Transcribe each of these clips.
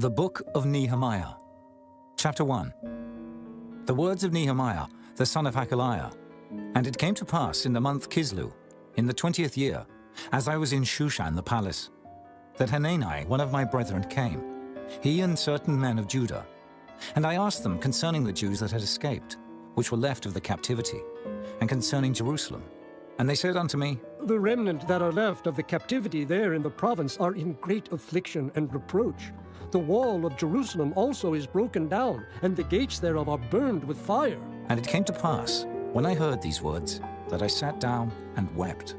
The Book of Nehemiah, Chapter 1. The words of Nehemiah, the son of Hakaliah. And it came to pass in the month Kislew, in the 20th year, as I was in Shushan the palace, that Hanani, one of my brethren, came, he and certain men of Judah. And I asked them concerning the Jews that had escaped, which were left of the captivity, and concerning Jerusalem. And they said unto me, The remnant that are left of the captivity there in the province are in great affliction and reproach. The wall of Jerusalem also is broken down, and the gates thereof are burned with fire. And it came to pass, when I heard these words, that I sat down and wept,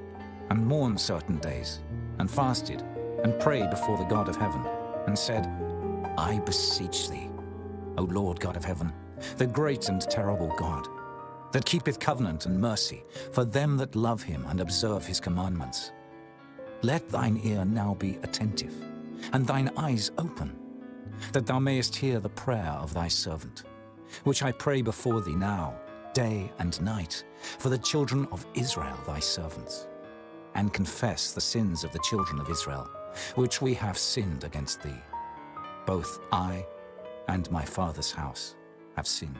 and mourned certain days, and fasted, and prayed before the God of heaven, and said, I beseech thee, O Lord God of heaven, the great and terrible God, that keepeth covenant and mercy for them that love him and observe his commandments. Let thine ear now be attentive, and thine eyes open, that thou mayest hear the prayer of thy servant, which I pray before thee now, day and night, for the children of Israel thy servants, and confess the sins of the children of Israel, which we have sinned against thee. Both I and my father's house have sinned.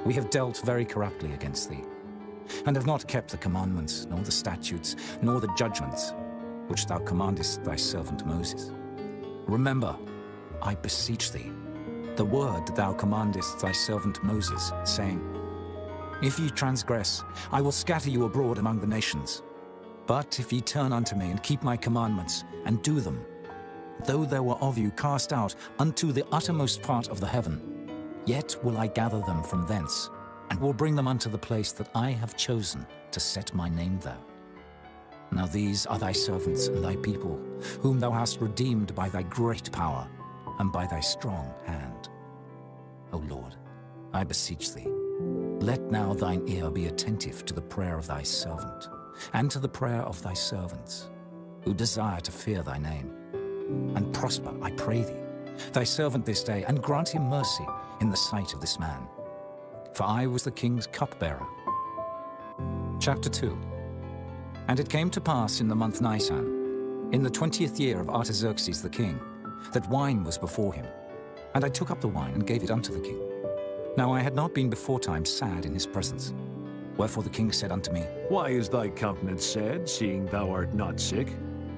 We have dealt very corruptly against thee, and have not kept the commandments, nor the statutes, nor the judgments, which thou commandest thy servant Moses. Remember, I beseech thee, the word that thou commandest thy servant Moses, saying, If ye transgress, I will scatter you abroad among the nations. But if ye turn unto me and keep my commandments, and do them, though there were of you cast out unto the uttermost part of the heaven, yet will I gather them from thence, and will bring them unto the place that I have chosen to set my name there. Now these are thy servants and thy people, whom thou hast redeemed by thy great power, and by thy strong hand. O Lord, I beseech thee, let now thine ear be attentive to the prayer of thy servant, and to the prayer of thy servants, who desire to fear thy name. And prosper, I pray thee, thy servant this day, and grant him mercy in the sight of this man. For I was the king's cupbearer. Chapter 2. And it came to pass in the month Nisan, in the 20th year of Artaxerxes the king, that wine was before him. And I took up the wine and gave it unto the king. Now I had not been beforetime sad in his presence. Wherefore the king said unto me, Why is thy countenance sad, seeing thou art not sick?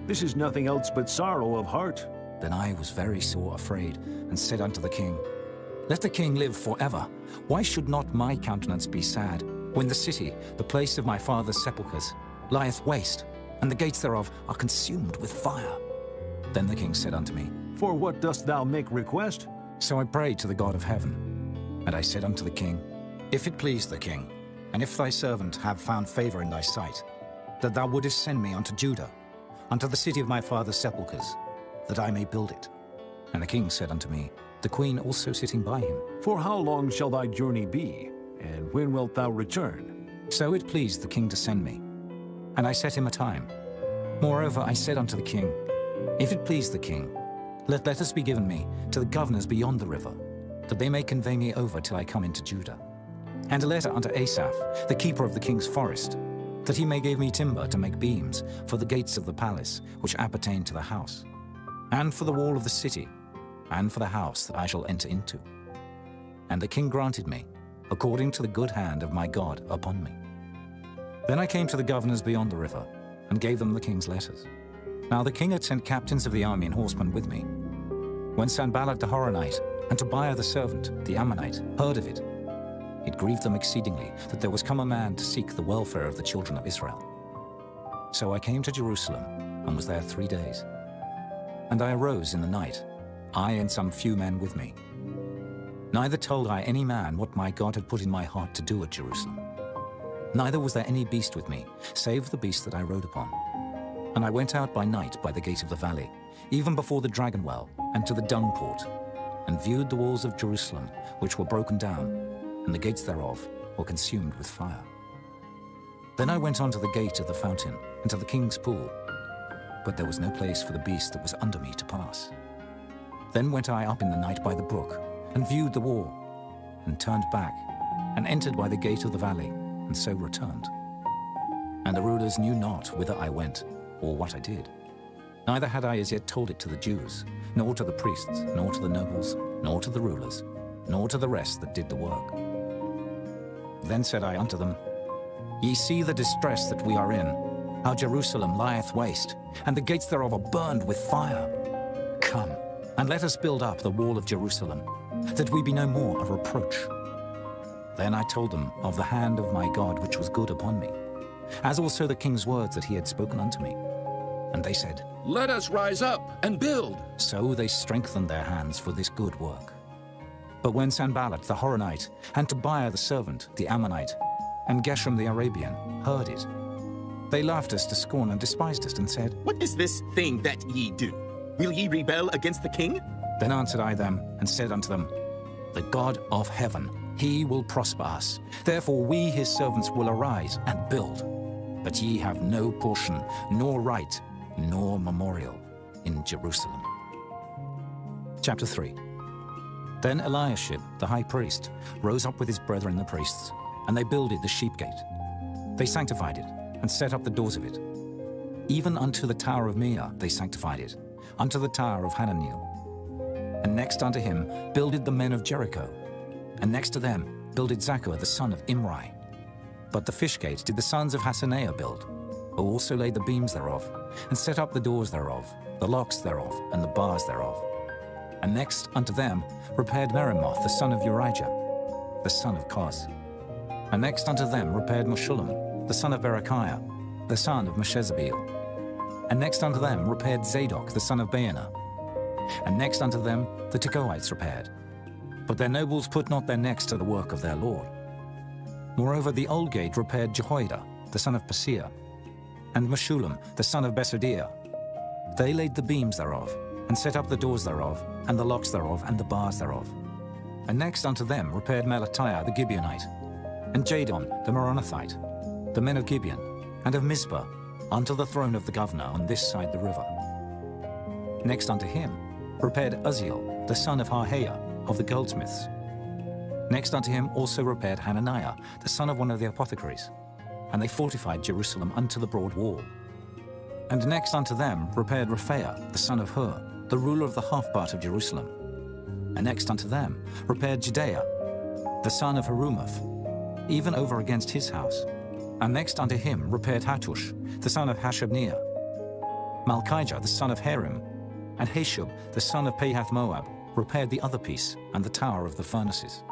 This is nothing else but sorrow of heart. Then I was very sore afraid, and said unto the king, Let the king live forever. Why should not my countenance be sad, when the city, the place of my father's sepulchres, lieth waste, and the gates thereof are consumed with fire? Then the king said unto me, For what dost thou make request? So I prayed to the God of heaven. And I said unto the king, If it please the king, and if thy servant have found favor in thy sight, that thou wouldest send me unto Judah, unto the city of my father's sepulchres, that I may build it. And the king said unto me, the queen also sitting by him, For how long shall thy journey be, and when wilt thou return? So it pleased the king to send me. And I set him a time. Moreover I said unto the king, If it please the king, let letters be given me to the governors beyond the river, that they may convey me over till I come into Judah. And a letter unto Asaph, the keeper of the king's forest, that he may give me timber to make beams for the gates of the palace, which appertain to the house, and for the wall of the city, and for the house that I shall enter into. And the king granted me, according to the good hand of my God upon me. Then I came to the governors beyond the river, and gave them the king's letters. Now the king had sent captains of the army and horsemen with me. When Sanballat the Horonite, and Tobiah the servant, the Ammonite, heard of it, it grieved them exceedingly that there was come a man to seek the welfare of the children of Israel. So I came to Jerusalem, and was there 3 days. And I arose in the night, I and some few men with me. Neither told I any man what my God had put in my heart to do at Jerusalem. Neither was there any beast with me, save the beast that I rode upon. And I went out by night by the gate of the valley, even before the dragon well, and to the dung port, and viewed the walls of Jerusalem, which were broken down, and the gates thereof were consumed with fire. Then I went on to the gate of the fountain, and to the king's pool, but there was no place for the beast that was under me to pass. Then went I up in the night by the brook, and viewed the wall, and turned back, and entered by the gate of the valley, and so returned. And the rulers knew not whither I went, or what I did. Neither had I as yet told it to the Jews, nor to the priests, nor to the nobles, nor to the rulers, nor to the rest that did the work. Then said I unto them, Ye see the distress that we are in, how Jerusalem lieth waste, and the gates thereof are burned with fire. Come, and let us build up the wall of Jerusalem, that we be no more a reproach. Then I told them of the hand of my God which was good upon me, as also the king's words that he had spoken unto me. And they said, Let us rise up and build. So they strengthened their hands for this good work. But when Sanballat the Horonite, and Tobiah the servant, the Ammonite, and Geshem the Arabian heard it, they laughed us to scorn and despised us, and said, What is this thing that ye do? Will ye rebel against the king? Then answered I them, and said unto them, The God of heaven, he will prosper us. Therefore we his servants will arise and build. But ye have no portion, nor right, nor memorial in Jerusalem. Chapter 3. Then Eliashib, the high priest, rose up with his brethren the priests, and they builded the sheep gate. They sanctified it, and set up the doors of it. Even unto the tower of Meah they sanctified it, unto the tower of Hananiel. And next unto him builded the men of Jericho, and next to them builded Zaccur the son of Imri. But the fish gate did the sons of Hassenaah build, who also laid the beams thereof, and set up the doors thereof, the locks thereof, and the bars thereof. And next unto them repaired Meremoth the son of Urijah, the son of Koz. And next unto them repaired Meshullam, the son of Berechiah, the son of Meshezabeel. And next unto them repaired Zadok, the son of Baana. And next unto them the Tekoites repaired. But their nobles put not their necks to the work of their Lord. Moreover, the old gate repaired Jehoiada, the son of Paseah, and Meshullam, the son of Besodiah. They laid the beams thereof, and set up the doors thereof, and the locks thereof, and the bars thereof. And next unto them repaired Melatiah the Gibeonite, and Jadon the Meronothite, the men of Gibeon, and of Mizpah, unto the throne of the governor on this side the river. Next unto him repaired Uzziel, the son of Harhaiah, of the goldsmiths. Next unto him also repaired Hananiah, the son of one of the apothecaries, and they fortified Jerusalem unto the broad wall. And next unto them repaired Rephaiah, the son of Hur, the ruler of the half part of Jerusalem. And next unto them repaired Jedaiah, the son of Harumaph, even over against his house. And next unto him repaired Hattush, the son of Hashabniah, Malchijah, the son of Harim, and Hashub, the son of Pahath-Moab, repaired the other piece, and the tower of the furnaces.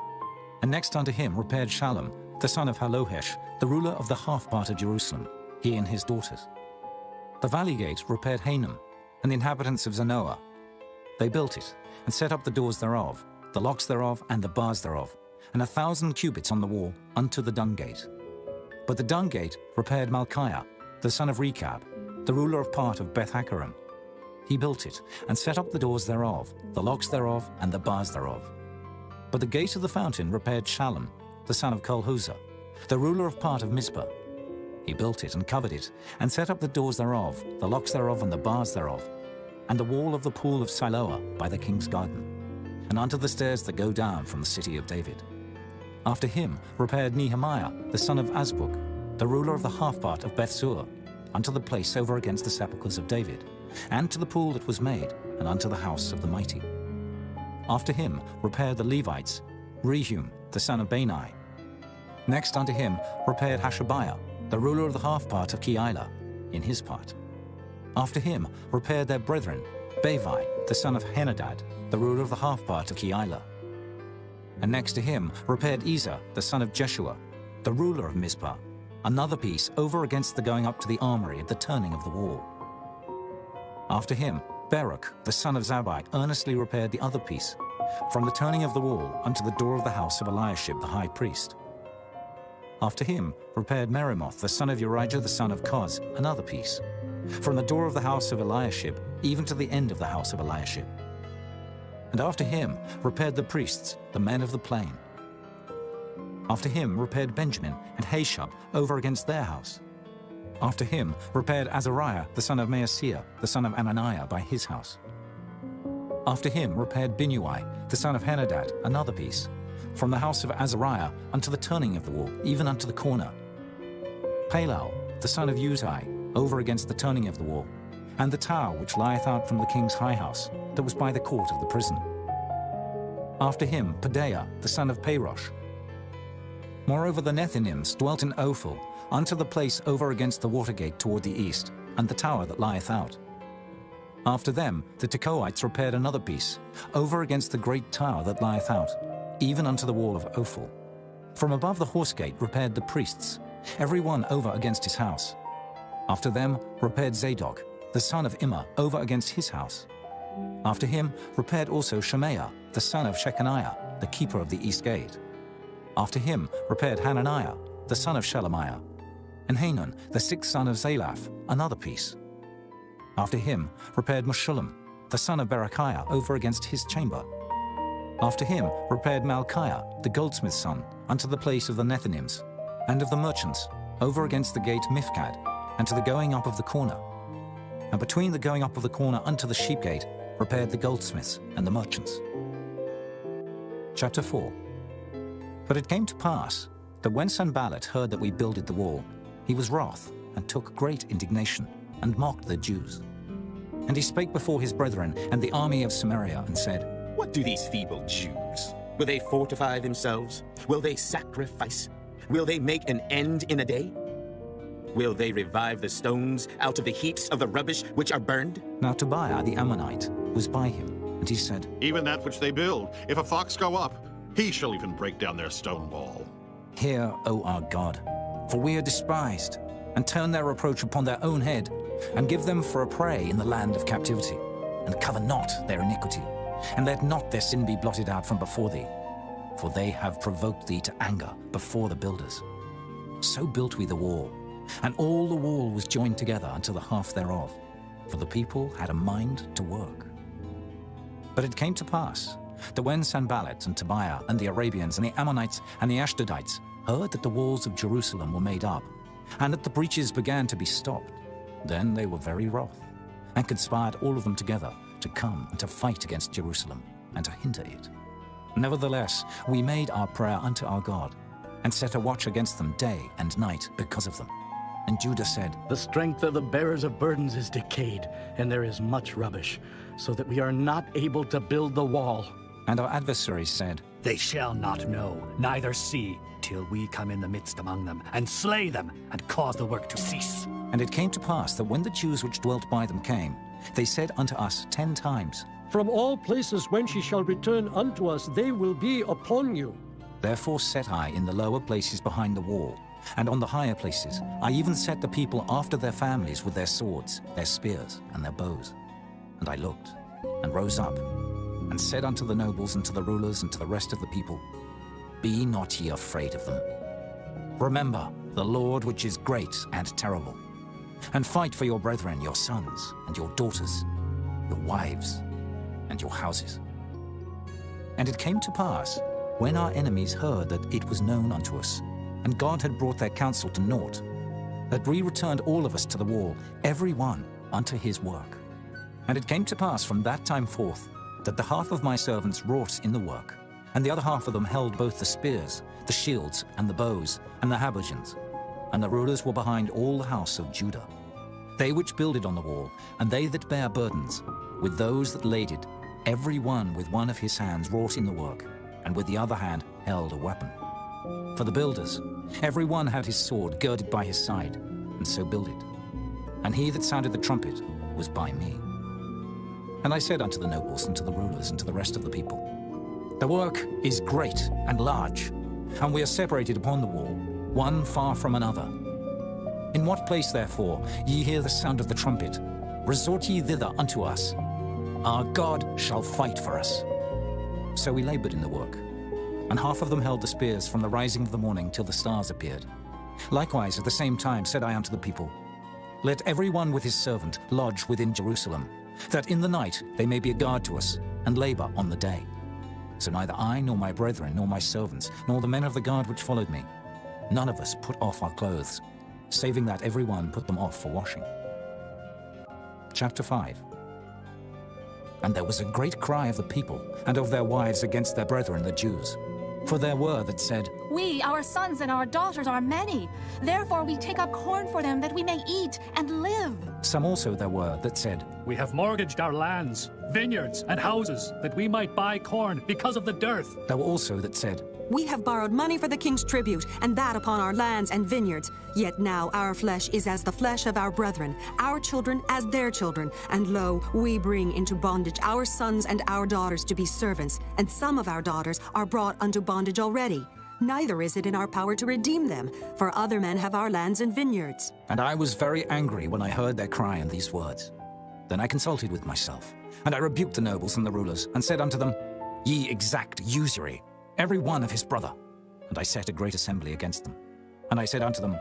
And next unto him repaired Shallum, the son of Halohesh, the ruler of the half part of Jerusalem, he and his daughters. The valley gate repaired Hanam, and the inhabitants of Zanoah. They built it, and set up the doors thereof, the locks thereof, and the bars thereof, and 1,000 cubits on the wall unto the dung gate. But the dung gate repaired Malchiah, the son of Rechab, the ruler of part of Beth-Hakkerem. He built it, and set up the doors thereof, the locks thereof, and the bars thereof. But the gate of the fountain repaired Shallum, the son of Kolhuzah, the ruler of part of Mizpah. He built it, and covered it, and set up the doors thereof, the locks thereof, and the bars thereof, and the wall of the pool of Siloah by the king's garden, and unto the stairs that go down from the city of David. After him repaired Nehemiah, the son of Azbuk, the ruler of the half part of Bethsur, unto the place over against the sepulchres of David, and to the pool that was made, and unto the house of the mighty. After him repaired the Levites, Rehum, the son of Bani. Next unto him repaired Hashabiah, the ruler of the half part of Keilah, in his part. After him repaired their brethren, Bavi, the son of Henadad, the ruler of the half part of Keilah. And next to him repaired Ezer, the son of Jeshua, the ruler of Mizpah, another piece over against the going up to the armory at the turning of the wall. After him Baruch, the son of Zabbai, earnestly repaired the other piece, from the turning of the wall unto the door of the house of Eliashib the high priest. After him repaired Meremoth, the son of Urijah the son of Koz, another piece, from the door of the house of Eliashib even to the end of the house of Eliashib. And after him repaired the priests, the men of the plain. After him repaired Benjamin and Hashub over against their house. After him repaired Azariah, the son of Maaseiah, the son of Ananiah, by his house. After him repaired Binnui, the son of Henadad, another piece, from the house of Azariah unto the turning of the wall, even unto the corner. Palal, the son of Uzai, over against the turning of the wall, and the tower which lieth out from the king's high house, that was by the court of the prison. After him Pedaiah the son of Parosh. Moreover the Nethinims dwelt in Ophel, unto the place over against the water gate toward the east, and the tower that lieth out. After them the Tekoites repaired another piece, over against the great tower that lieth out, even unto the wall of Ophel. From above the horse gate repaired the priests, every one over against his house. After them repaired Zadok, the son of Immer, over against his house. After him repaired also Shemaiah, the son of Shechaniah, the keeper of the east gate. After him repaired Hananiah, the son of Shelemiah, and Hanan, the sixth son of Zalaph, another piece. After him repaired Meshullam, the son of Berechiah, over against his chamber. After him repaired Malchiah, the goldsmith's son, unto the place of the Nethinims, and of the merchants, over against the gate Mifkad, and to the going up of the corner. And between the going up of the corner unto the sheep gate repaired the goldsmiths and the merchants. Chapter 4. But it came to pass that when Sanballat heard that we builded the wall, he was wroth, and took great indignation, and mocked the Jews. And he spake before his brethren and the army of Samaria, and said, What do these feeble Jews? Will they fortify themselves? Will they sacrifice? Will they make an end in a day? Will they revive the stones out of the heaps of the rubbish which are burned? Now Tobiah the Ammonite was by him, and he said, Even that which they build, if a fox go up, he shall even break down their stone wall. Hear, O our God, for we are despised, and turn their reproach upon their own head, and give them for a prey in the land of captivity, and cover not their iniquity, and let not their sin be blotted out from before thee. For they have provoked thee to anger before the builders. So built we the wall, and all the wall was joined together unto the half thereof, for the people had a mind to work. But it came to pass that when Sanballat and Tobiah and the Arabians and the Ammonites and the Ashdodites heard that the walls of Jerusalem were made up, and that the breaches began to be stopped, then they were very wroth, and conspired all of them together to come and to fight against Jerusalem, and to hinder it. Nevertheless, we made our prayer unto our God, and set a watch against them day and night because of them. And Judah said, The strength of the bearers of burdens is decayed, and there is much rubbish, so that we are not able to build the wall. And our adversaries said, They shall not know, neither see, till we come in the midst among them, and slay them, and cause the work to cease. And it came to pass that when the Jews which dwelt by them came, they said unto us 10 times, From all places whence ye shall return unto us, they will be upon you. Therefore set I in the lower places behind the wall, and on the higher places I even set the people after their families with their swords, their spears, and their bows. And I looked, and rose up, and said unto the nobles and to the rulers and to the rest of the people, Be not ye afraid of them. Remember the Lord which is great and terrible, and fight for your brethren, your sons, and your daughters, your wives, and your houses. And it came to pass, when our enemies heard that it was known unto us, and God had brought their counsel to naught, that we returned all of us to the wall, every one unto his work. And it came to pass from that time forth, that the half of my servants wrought in the work, and the other half of them held both the spears, the shields, and the bows, and the habergeons. And the rulers were behind all the house of Judah. They which builded on the wall, and they that bare burdens, with those that laded, every one with one of his hands wrought in the work, and with the other hand held a weapon. For the builders, every one had his sword girded by his side, and so builded. And he that sounded the trumpet was by me. And I said unto the nobles and to the rulers and to the rest of the people, The work is great and large, and we are separated upon the wall, one far from another. In what place, therefore, ye hear the sound of the trumpet, resort ye thither unto us. Our God shall fight for us. So we labored in the work, and half of them held the spears from the rising of the morning till the stars appeared. Likewise at the same time said I unto the people, Let every one with his servant lodge within Jerusalem, that in the night they may be a guard to us, and labor on the day. So neither I, nor my brethren, nor my servants, nor the men of the guard which followed me, none of us put off our clothes, saving that every one put them off for washing. Chapter 5. And there was a great cry of the people and of their wives against their brethren the Jews. For there were that said, We, our sons and our daughters, are many. Therefore we take up corn for them that we may eat and live. Some also there were that said, We have mortgaged our lands, vineyards, and houses, that we might buy corn because of the dearth. There were also that said, We have borrowed money for the king's tribute, and that upon our lands and vineyards. Yet now our flesh is as the flesh of our brethren, our children as their children. And lo, we bring into bondage our sons and our daughters to be servants, and some of our daughters are brought unto bondage already. Neither is it in our power to redeem them, for other men have our lands and vineyards. And I was very angry when I heard their cry and these words. Then I consulted with myself, and I rebuked the nobles and the rulers, and said unto them, Ye exact usury, every one of his brother. And I set a great assembly against them. And I said unto them,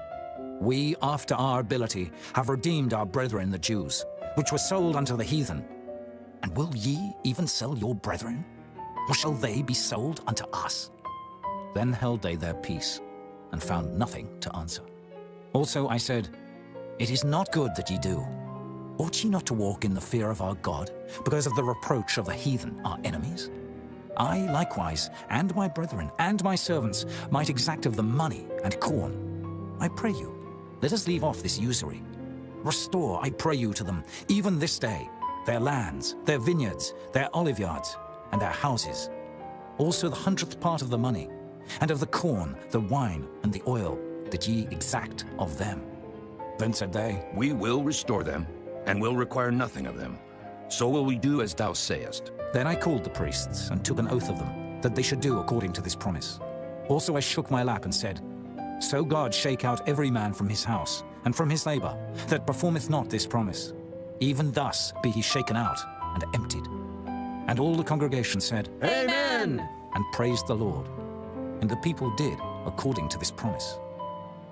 We, after our ability, have redeemed our brethren the Jews, which were sold unto the heathen. And will ye even sell your brethren? Or shall they be sold unto us? Then held they their peace, and found nothing to answer. Also I said, It is not good that ye do. Ought ye not to walk in the fear of our God, because of the reproach of the heathen, our enemies? I likewise, and my brethren, and my servants, might exact of them money and corn. I pray you, let us leave off this usury. Restore, I pray you, to them, even this day, their lands, their vineyards, their oliveyards, and their houses. Also the 100th part of the money, and of the corn, the wine, and the oil, that ye exact of them. Then said they, We will restore them, and will require nothing of them. So will we do as thou sayest. Then I called the priests, and took an oath of them, that they should do according to this promise. Also I shook my lap, and said, So God shake out every man from his house, and from his labor, that performeth not this promise. Even thus be he shaken out, and emptied. And all the congregation said, Amen! And praised the Lord. And the people did according to this promise.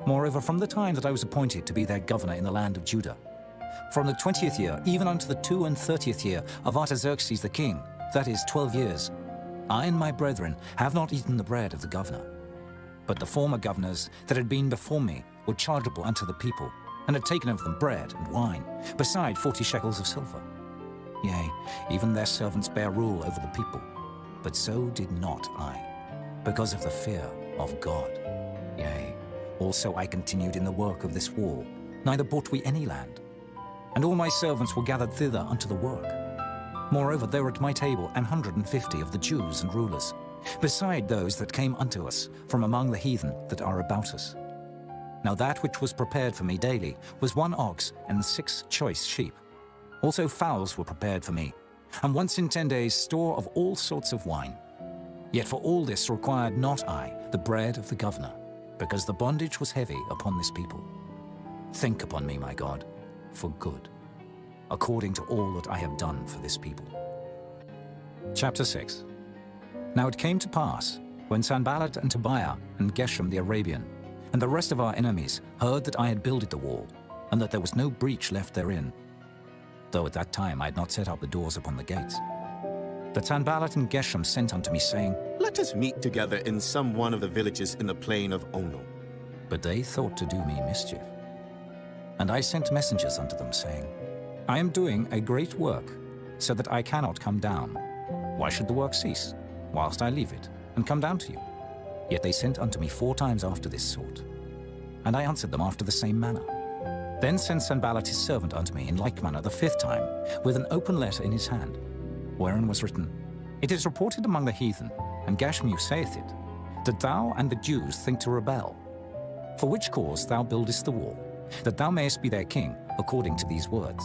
Moreover, from the time that I was appointed to be their governor in the land of Judah, from the 20th year, even unto the 32nd year of Artaxerxes the king, that is 12 years, I and my brethren have not eaten the bread of the governor. But the former governors that had been before me were chargeable unto the people, and had taken of them bread and wine, beside 40 shekels of silver. Yea, even their servants bare rule over the people. But so did not I, because of the fear of God. Yea, also I continued in the work of this wall, neither bought we any land. And all my servants were gathered thither unto the work. Moreover, there were at my table 150 of the Jews and rulers, beside those that came unto us from among the heathen that are about us. Now that which was prepared for me daily was 1 ox and 6 choice sheep. Also fowls were prepared for me, and once in 10 days store of all sorts of wine. Yet for all this required not I the bread of the governor, because the bondage was heavy upon this people. Think upon me, my God, for good, according to all that I have done for this people. Chapter 6. Now it came to pass, when Sanballat and Tobiah and Geshem the Arabian, and the rest of our enemies heard that I had builded the wall, and that there was no breach left therein, though at that time I had not set up the doors upon the gates, that Sanballat and Geshem sent unto me, saying, Let us meet together in some one of the villages in the plain of Ono. But they thought to do me mischief. And I sent messengers unto them, saying, I am doing a great work, so that I cannot come down. Why should the work cease, whilst I leave it, and come down to you? Yet they sent unto me 4 times after this sort. And I answered them after the same manner. Then sent Sanballat his servant unto me in like manner the 5th time, with an open letter in his hand, wherein was written, It is reported among the heathen, and Gashmu saith it, that thou and the Jews think to rebel. For which cause thou buildest the wall, that thou mayest be their king, according to these words.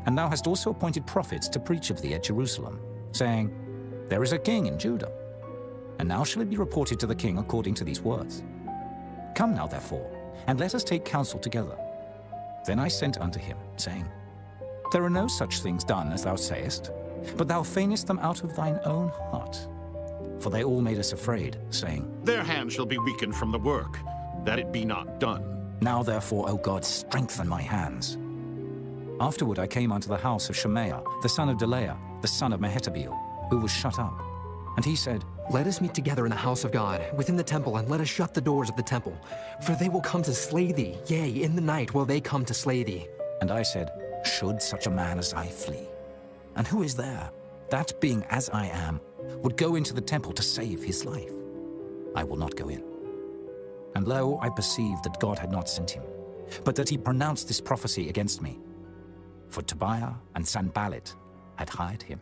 And thou hast also appointed prophets to preach of thee at Jerusalem, saying, There is a king in Judah. And now shall it be reported to the king according to these words. Come now, therefore, and let us take counsel together. Then I sent unto him, saying, There are no such things done as thou sayest, but thou feignest them out of thine own heart. For they all made us afraid, saying, Their hand shall be weakened from the work, that it be not done. Now therefore, O God, strengthen my hands. Afterward I came unto the house of Shemaiah, the son of Delaiah, the son of Mehetabeel, who was shut up. And he said, Let us meet together in the house of God, within the temple, and let us shut the doors of the temple. For they will come to slay thee, yea, in the night will they come to slay thee. And I said, Should such a man as I flee? And who is there, that being as I am, would go into the temple to save his life? I will not go in. And lo, I perceived that God had not sent him, but that he pronounced this prophecy against me. For Tobiah and Sanballat had hired him.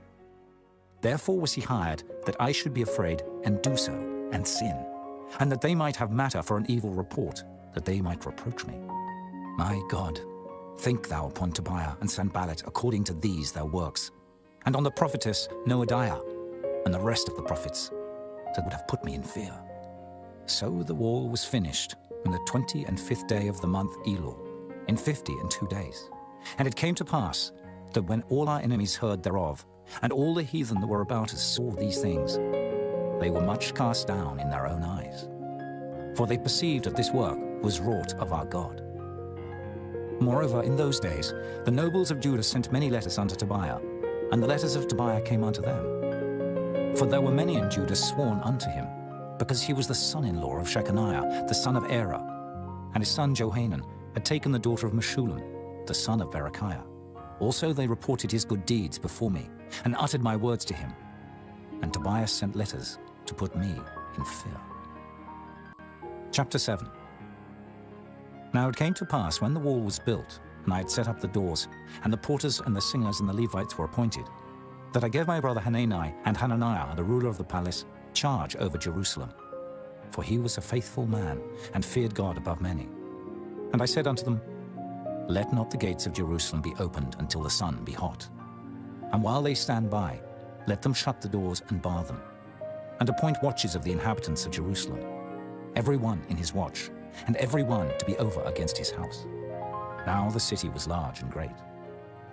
Therefore was he hired, that I should be afraid and do so, and sin, and that they might have matter for an evil report, that they might reproach me. My God, think thou upon Tobiah and Sanballat according to these their works, and on the prophetess Noadiah, and the rest of the prophets, that would have put me in fear. So the wall was finished on the 25th day of the month Elul, in 52 days. And it came to pass that when all our enemies heard thereof, and all the heathen that were about us saw these things, they were much cast down in their own eyes. For they perceived that this work was wrought of our God. Moreover, in those days, the nobles of Judah sent many letters unto Tobiah, and the letters of Tobiah came unto them. For there were many in Judah sworn unto him, because he was the son-in-law of Shechaniah, the son of Erah, and his son Johanan had taken the daughter of Meshullam, the son of Berechiah. Also they reported his good deeds before me, and uttered my words to him. And Tobiah sent letters to put me in fear. Chapter 7. Now it came to pass, when the wall was built, and I had set up the doors, and the porters and the singers and the Levites were appointed, that I gave my brother Hanani and Hananiah, the ruler of the palace, charge over Jerusalem. For he was a faithful man, and feared God above many. And I said unto them, Let not the gates of Jerusalem be opened until the sun be hot. And while they stand by, let them shut the doors and bar them, and appoint watches of the inhabitants of Jerusalem, every one in his watch, and every one to be over against his house. Now the city was large and great,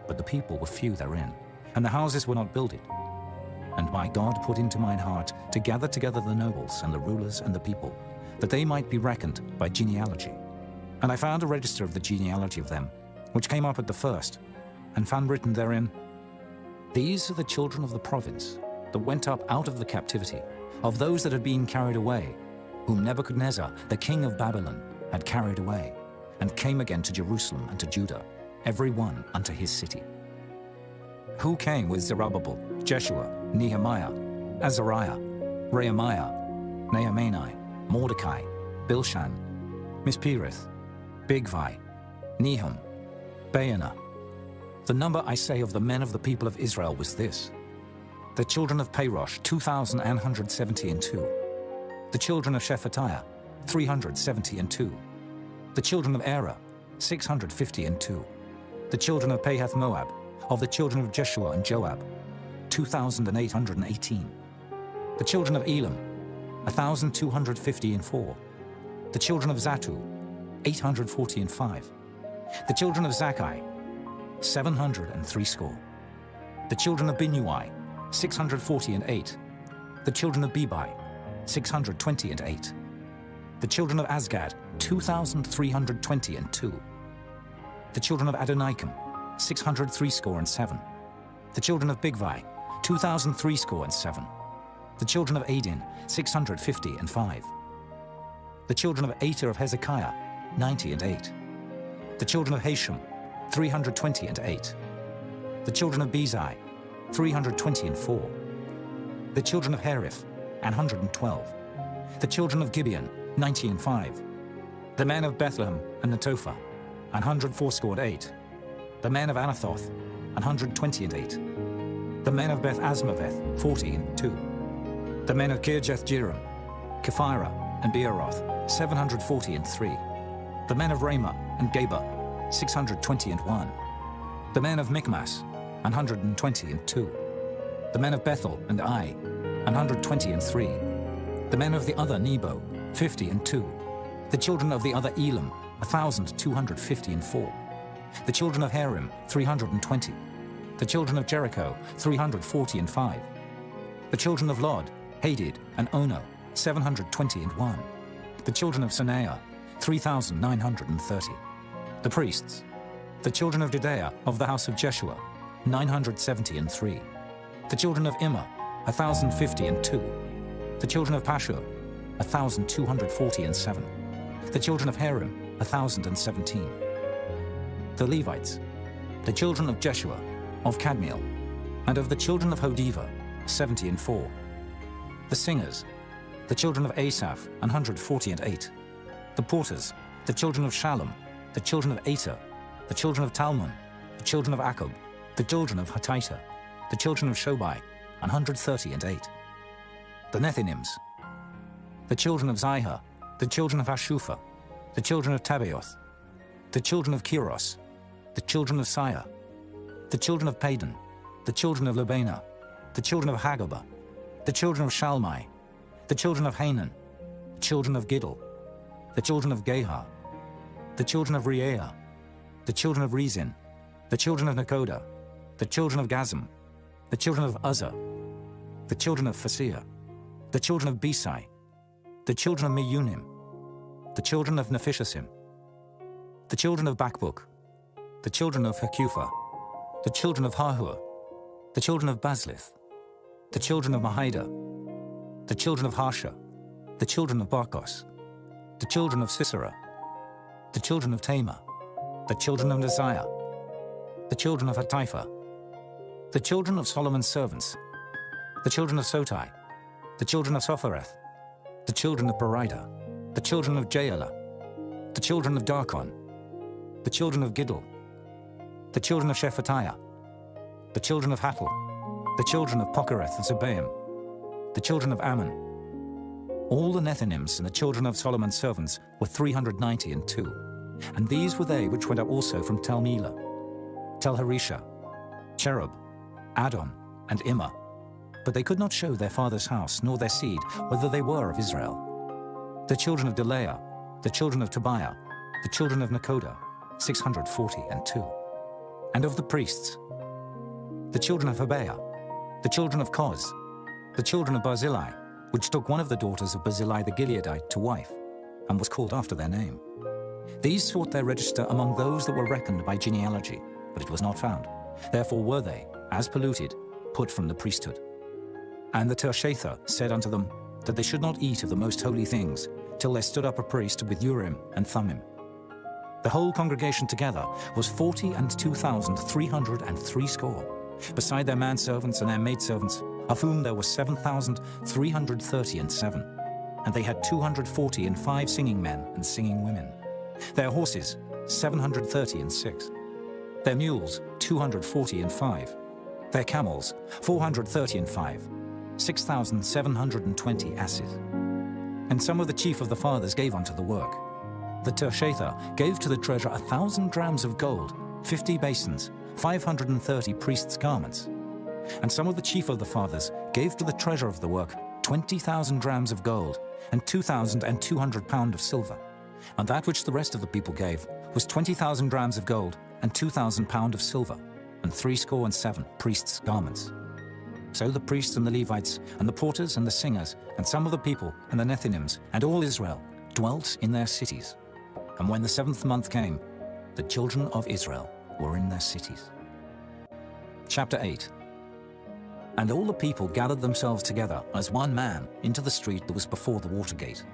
but the people were few therein, and the houses were not builded. And my God put into mine heart to gather together the nobles and the rulers and the people, that they might be reckoned by genealogy. And I found a register of the genealogy of them, which came up at the first, and found written therein, These are the children of the province that went up out of the captivity, of those that had been carried away, whom Nebuchadnezzar, the king of Babylon, had carried away, and came again to Jerusalem and to Judah, every one unto his city. Who came with Zerubbabel, Jeshua, Nehemiah, Azariah, Rehemiah, Nehemiah, Mordecai, Bilshan, Mispereth, Bigvai, Nehum, Baanah. The number, I say, of the men of the people of Israel was this: the children of Parosh, 2,172. The children of Shephatiah, 372. The children of Erah, 652. The children of Pahath Moab, of the children of Jeshua and Joab, 2,818. The children of Elam, 1,254. The children of Zatu, 845. The children of Zakkai, 703 score. The children of Binnui, 648. The children of Bebai, 628. The children of Azgad, 2,322. The children of Adonikam, 603 score and 7. The children of Bigvai, 2,003 score and 7. The children of Adin, 650 and 5. The children of Ater of Hezekiah, 90 and 8. The children of Hashem, 320 and 8. The children of Bezai, 320 and 4. The children of Hariph, 112. The children of Gibeon, 90 and 5. The men of Bethlehem and Netophah, 104 score and 8. The men of Anathoth, 120 and 8. The men of Beth Asmaveth, 40 and 2. The men of Kirjath Jearim, Kephirah and Beeroth, 740 and 3. The men of Ramah and Geba, 620 and 1. The men of Michmas, 120 and 2. The men of Bethel and Ai, 120 and 3. The men of the other Nebo, 50 and 2. The children of the other Elam, 1,250 and 4. The children of Harim, 320. The children of Jericho, 340 and 5. The children of Lod, Hadid and Ono, 720 and 1. The children of Sanaiah, 3,930. The priests. The children of Dideah of the house of Jeshua, 970 and 3. The children of Immer, 1,050 and 2. The children of Pashur, 1,240 and 7. The children of Harim, 1,017. The Levites, the children of Jeshua, of Kadmiel, and of the children of Hodiva, 70 and 4. The singers, the children of Asaph, 140 and 8. the porters, the children of Shallum, the children of Ater, the children of Talmon, the children of Akub, the children of Hatita, the children of Shobai, 138. The Nethinims, the children of Zihah, the children of Hashupha, the children of Tabaoth, the children of Kiros, the children of Siyah, the children of Padan, the children of Lebana, the children of Hagabah, the children of Shalmai, the children of Hanan, the children of Giddel, the children of Gehar, the children of Reaiah, the children of Rezin, the children of Nekoda, the children of Gazam, the children of Uzzah, the children of Phasir, the children of Besai, the children of Meunim, the children of Nephishasim, the children of Bakbuk, the children of Hakupha, the children of Hahur, the children of Baslith, the children of Mahida, the children of Harsha, the children of Barkos, the children of Sisera, the children of Tamar, the children of Neziah, the children of Hatipha, the children of Solomon's servants, the children of Sotai, the children of Sophereth, the children of Berida, the children of Jaela, the children of Darkon, the children of Giddel, the children of Shephatiah, the children of Hattil, the children of Pokereth of Zebaim, the children of Ammon. All the Nethinims and the children of Solomon's servants were 392, and these were they which went up also from Tel Melah, Tel Harisha, Cherub, Adon, and Immer. But they could not show their father's house, nor their seed, whether they were of Israel. The children of Delaiah, the children of Tobiah, the children of Nekoda, 642. And of the priests, the children of Hobaiah, the children of Koz, the children of Barzillai, which took one of the daughters of Barzillai the Gileadite to wife, and was called after their name. These sought their register among those that were reckoned by genealogy, but it was not found. Therefore were they, as polluted, put from the priesthood. And the Tershatha said unto them that they should not eat of the most holy things, till there stood up a priest with Urim and Thummim. The whole congregation together was 42,303 score, beside their manservants and their maidservants, of whom there were 7,337. And they had 245 singing men and singing women. Their horses, 736. Their mules, 245. Their camels, 435. 6,720 asses. And some of the chief of the fathers gave unto the work. The Tershatha gave to the treasure 1,000 drams of gold, 50 basins, 530 priests' garments. And some of the chief of the fathers gave to the treasure of the work 20,000 drams of gold, and 2,200 pound of silver. And that which the rest of the people gave was 20,000 drams of gold, and 2,000 pound of silver, and 67 priests' garments. So the priests and the Levites, and the porters and the singers, and some of the people, and the Nethinims, and all Israel, dwelt in their cities. And when the 7th month came, the children of Israel were in their cities. Chapter 8. And all the people gathered themselves together as one man into the street that was before the water gate.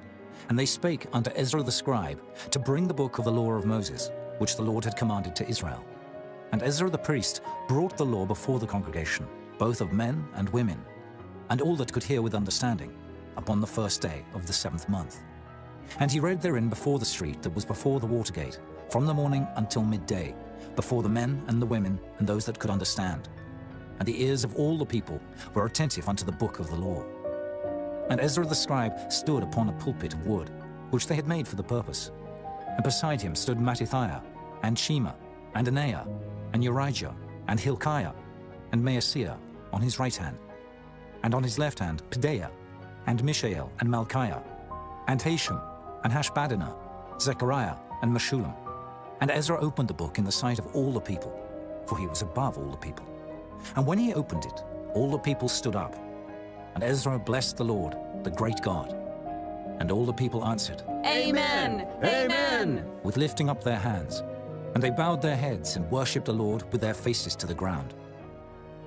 And they spake unto Ezra the scribe to bring the book of the law of Moses, which the Lord had commanded to Israel. And Ezra the priest brought the law before the congregation, both of men and women, and all that could hear with understanding, upon the 1st day of the 7th month. And he read therein before the street that was before the water gate, from the morning until midday, before the men and the women and those that could understand. And the ears of all the people were attentive unto the book of the law. And Ezra the scribe stood upon a pulpit of wood, which they had made for the purpose. And beside him stood Mattithiah, and Shema, and Anaiah, and Urijah, and Hilkiah, and Maaseiah on his right hand, and on his left hand Pedaiah, and Mishael, and Malchiah, and Hashum, and Hashbaddanah, Zechariah, and Meshullam. And Ezra opened the book in the sight of all the people, for he was above all the people. And when he opened it, all the people stood up. And Ezra blessed the Lord, the great God. And all the people answered, Amen! Amen! with lifting up their hands. And they bowed their heads and worshipped the Lord with their faces to the ground.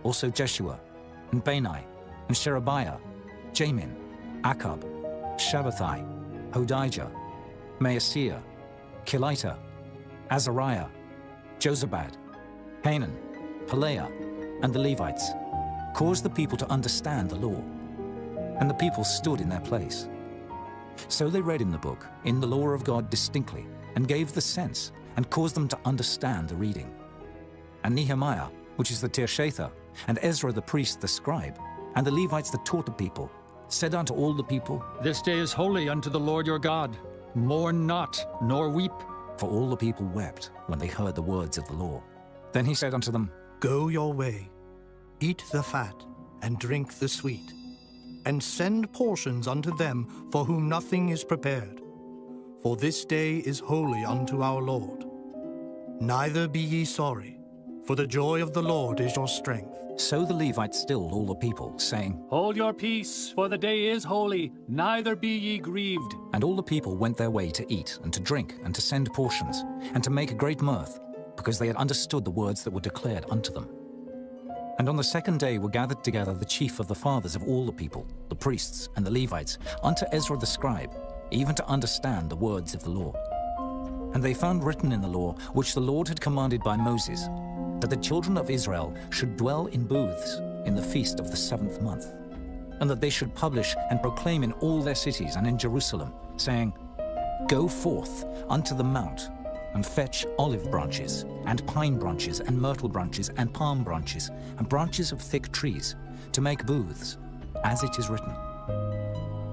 Also Jeshua, and Bani, and Sherebiah, Jamin, Akab, Shabbathai, Hodijah, Maaseiah, Kelita, Azariah, Jozabad, Hanan, Pelaiah, and the Levites, caused the people to understand the law. And the people stood in their place. So they read in the book, in the law of God distinctly, and gave the sense, and caused them to understand the reading. And Nehemiah, which is the Tirshatha, and Ezra the priest the scribe, and the Levites that taught the people, said unto all the people, This day is holy unto the Lord your God. Mourn not, nor weep. For all the people wept when they heard the words of the law. Then he said unto them, Go your way, eat the fat, and drink the sweet, and send portions unto them for whom nothing is prepared. For this day is holy unto our Lord. Neither be ye sorry, for the joy of the Lord is your strength. So the Levites stilled all the people, saying, Hold your peace, for the day is holy, neither be ye grieved. And all the people went their way to eat and to drink and to send portions and to make a great mirth, because they had understood the words that were declared unto them. And on the second day were gathered together the chief of the fathers of all the people, the priests and the Levites, unto Ezra the scribe, even to understand the words of the law. And they found written in the law, which the Lord had commanded by Moses, that the children of Israel should dwell in booths in the feast of the 7th month, and that they should publish and proclaim in all their cities and in Jerusalem, saying, Go forth unto the mount, and fetch olive branches, and pine branches, and myrtle branches, and palm branches, and branches of thick trees, to make booths, as it is written.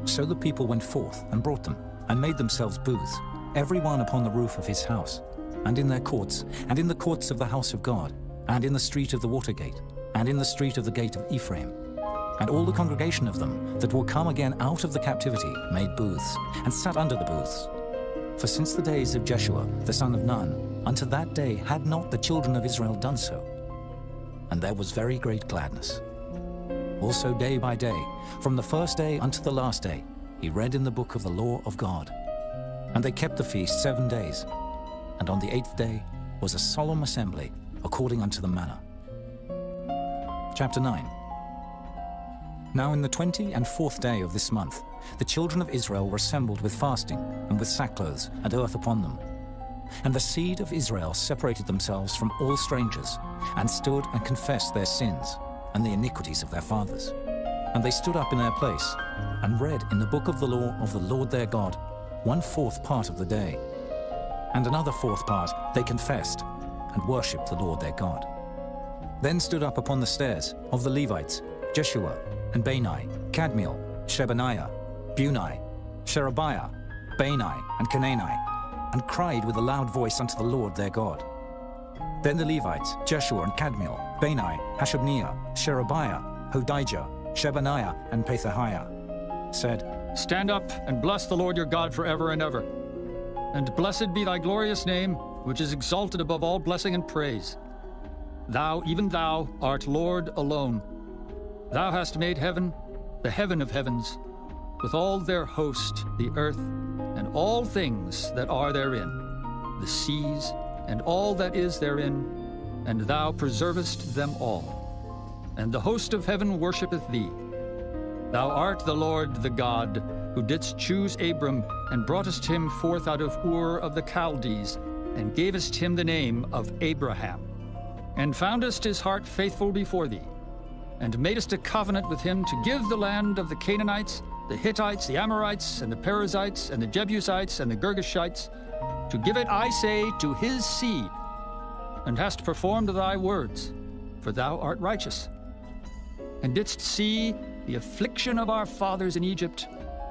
So the people went forth and brought them, and made themselves booths, every one upon the roof of his house, and in their courts, and in the courts of the house of God, and in the street of the water gate, and in the street of the gate of Ephraim. And all the congregation of them that were come again out of the captivity made booths, and sat under the booths. For since the days of Jeshua the son of Nun, unto that day had not the children of Israel done so. And there was very great gladness. Also day by day, from the first day unto the last day, he read in the book of the law of God. And they kept the feast 7 days. And on the 8th day was a solemn assembly, according unto the manner. Chapter 9. Now in the 24th day of this month, the children of Israel were assembled with fasting, and with sackcloths and earth upon them. And the seed of Israel separated themselves from all strangers, and stood and confessed their sins, and the iniquities of their fathers. And they stood up in their place, and read in the book of the law of the Lord their God 1/4 part of the day. And another 4th part they confessed, and worshipped the Lord their God. Then stood up upon the stairs of the Levites Jeshua, and Bani, Kadmiel, Shebaniah, Bunai, Sherebiah, Bani, and Canaani, and cried with a loud voice unto the Lord their God. Then the Levites, Jeshua and Kadmiel, Bani, Hashabniah, Sherebiah, Hodijah, Shebaniah, and Pethahiah, said, Stand up and bless the Lord your God forever and ever. And blessed be thy glorious name, which is exalted above all blessing and praise. Thou, even thou, art Lord alone. Thou hast made heaven, the heaven of heavens, with all their host, the earth, and all things that are therein, the seas, and all that is therein, and thou preservest them all. And the host of heaven worshipeth thee. Thou art the Lord, the God, who didst choose Abram, and broughtest him forth out of Ur of the Chaldees, and gavest him the name of Abraham, and foundest his heart faithful before thee, and madest a covenant with him to give the land of the Canaanites, the Hittites, the Amorites, and the Perizzites, and the Jebusites, and the Girgashites, to give it, I say, to his seed, and hast performed thy words, for thou art righteous, and didst see the affliction of our fathers in Egypt,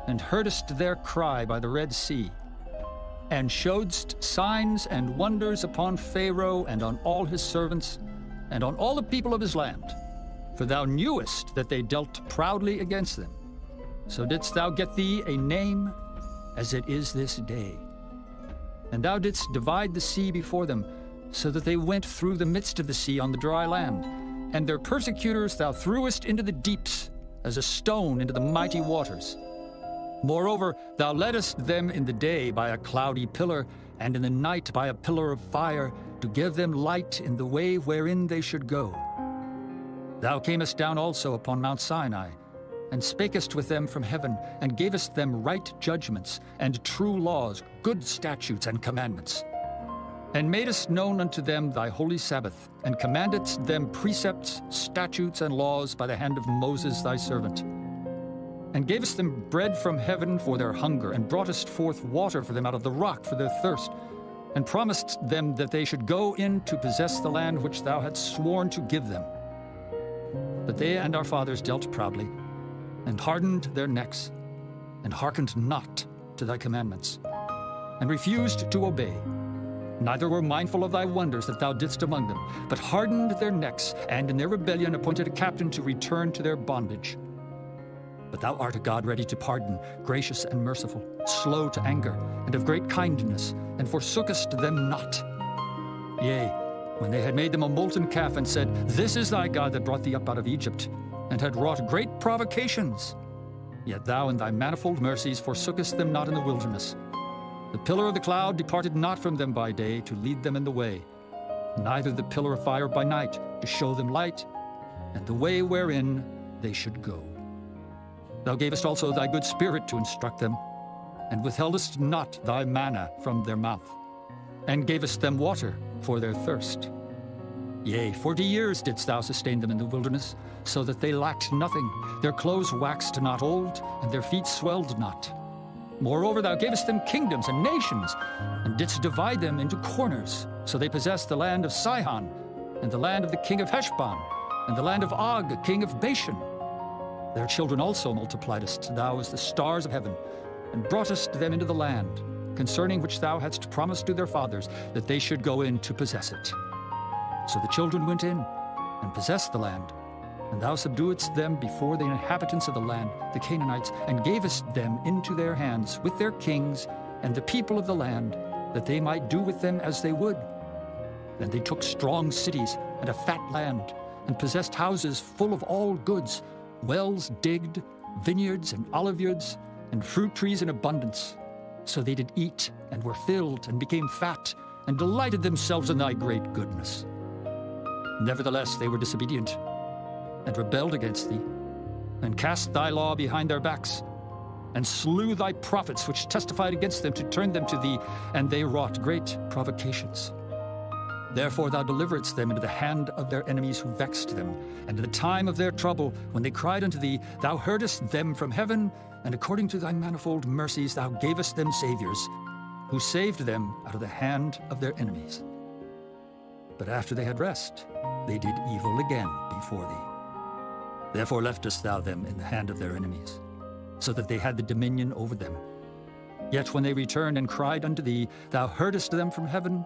and heardest their cry by the Red Sea, and showedst signs and wonders upon Pharaoh and on all his servants, and on all the people of his land. For thou knewest that they dealt proudly against them. So didst thou get thee a name, as it is this day. And thou didst divide the sea before them, so that they went through the midst of the sea on the dry land. And their persecutors thou threwest into the deeps, as a stone into the mighty waters. Moreover, thou leddest them in the day by a cloudy pillar, and in the night by a pillar of fire, to give them light in the way wherein they should go. Thou camest down also upon Mount Sinai, and spakest with them from heaven, and gavest them right judgments, and true laws, good statutes and commandments. And madest known unto them thy holy Sabbath, and commandedst them precepts, statutes, and laws by the hand of Moses thy servant. and gavest them bread from heaven for their hunger, and broughtest forth water for them out of the rock for their thirst, and promised them that they should go in to possess the land which thou hadst sworn to give them. But they and our fathers dealt proudly, and hardened their necks, and hearkened not to thy commandments, and refused to obey, neither were mindful of thy wonders that thou didst among them, but hardened their necks, and in their rebellion appointed a captain to return to their bondage. But thou art a God ready to pardon, gracious and merciful, slow to anger, and of great kindness, and forsookest them not. Yea, when they had made them a molten calf, and said, This is thy God that brought thee up out of Egypt, and had wrought great provocations, yet thou in thy manifold mercies forsookest them not in the wilderness. The pillar of the cloud departed not from them by day to lead them in the way, neither the pillar of fire by night to show them light, and the way wherein they should go. Thou gavest also thy good spirit to instruct them, and withheldest not thy manna from their mouth, and gavest them water for their thirst. Yea, 40 years didst thou sustain them in the wilderness, so that they lacked nothing. Their clothes waxed not old, and their feet swelled not. Moreover, thou gavest them kingdoms and nations, and didst divide them into corners. So they possessed the land of Sihon, and the land of the king of Heshbon, and the land of Og, king of Bashan. Their children also multipliedst thou as the stars of heaven, and broughtest them into the land, concerning which thou hadst promised to their fathers, that they should go in to possess it. So the children went in, and possessed the land, and thou subduedst them before the inhabitants of the land, the Canaanites, and gavest them into their hands with their kings and the people of the land, that they might do with them as they would. Then they took strong cities and a fat land, and possessed houses full of all goods, wells digged, vineyards and oliveyards, and fruit trees in abundance. So they did eat, and were filled, and became fat, and delighted themselves in thy great goodness. Nevertheless they were disobedient, and rebelled against thee, and cast thy law behind their backs, and slew thy prophets which testified against them to turn them to thee, and they wrought great provocations. Therefore thou deliveredst them into the hand of their enemies who vexed them, and in the time of their trouble, when they cried unto thee, thou heardest them from heaven, and according to thy manifold mercies thou gavest them saviors, who saved them out of the hand of their enemies. But after they had rest, they did evil again before thee. Therefore leftest thou them in the hand of their enemies, so that they had the dominion over them. Yet when they returned and cried unto thee, thou heardest them from heaven,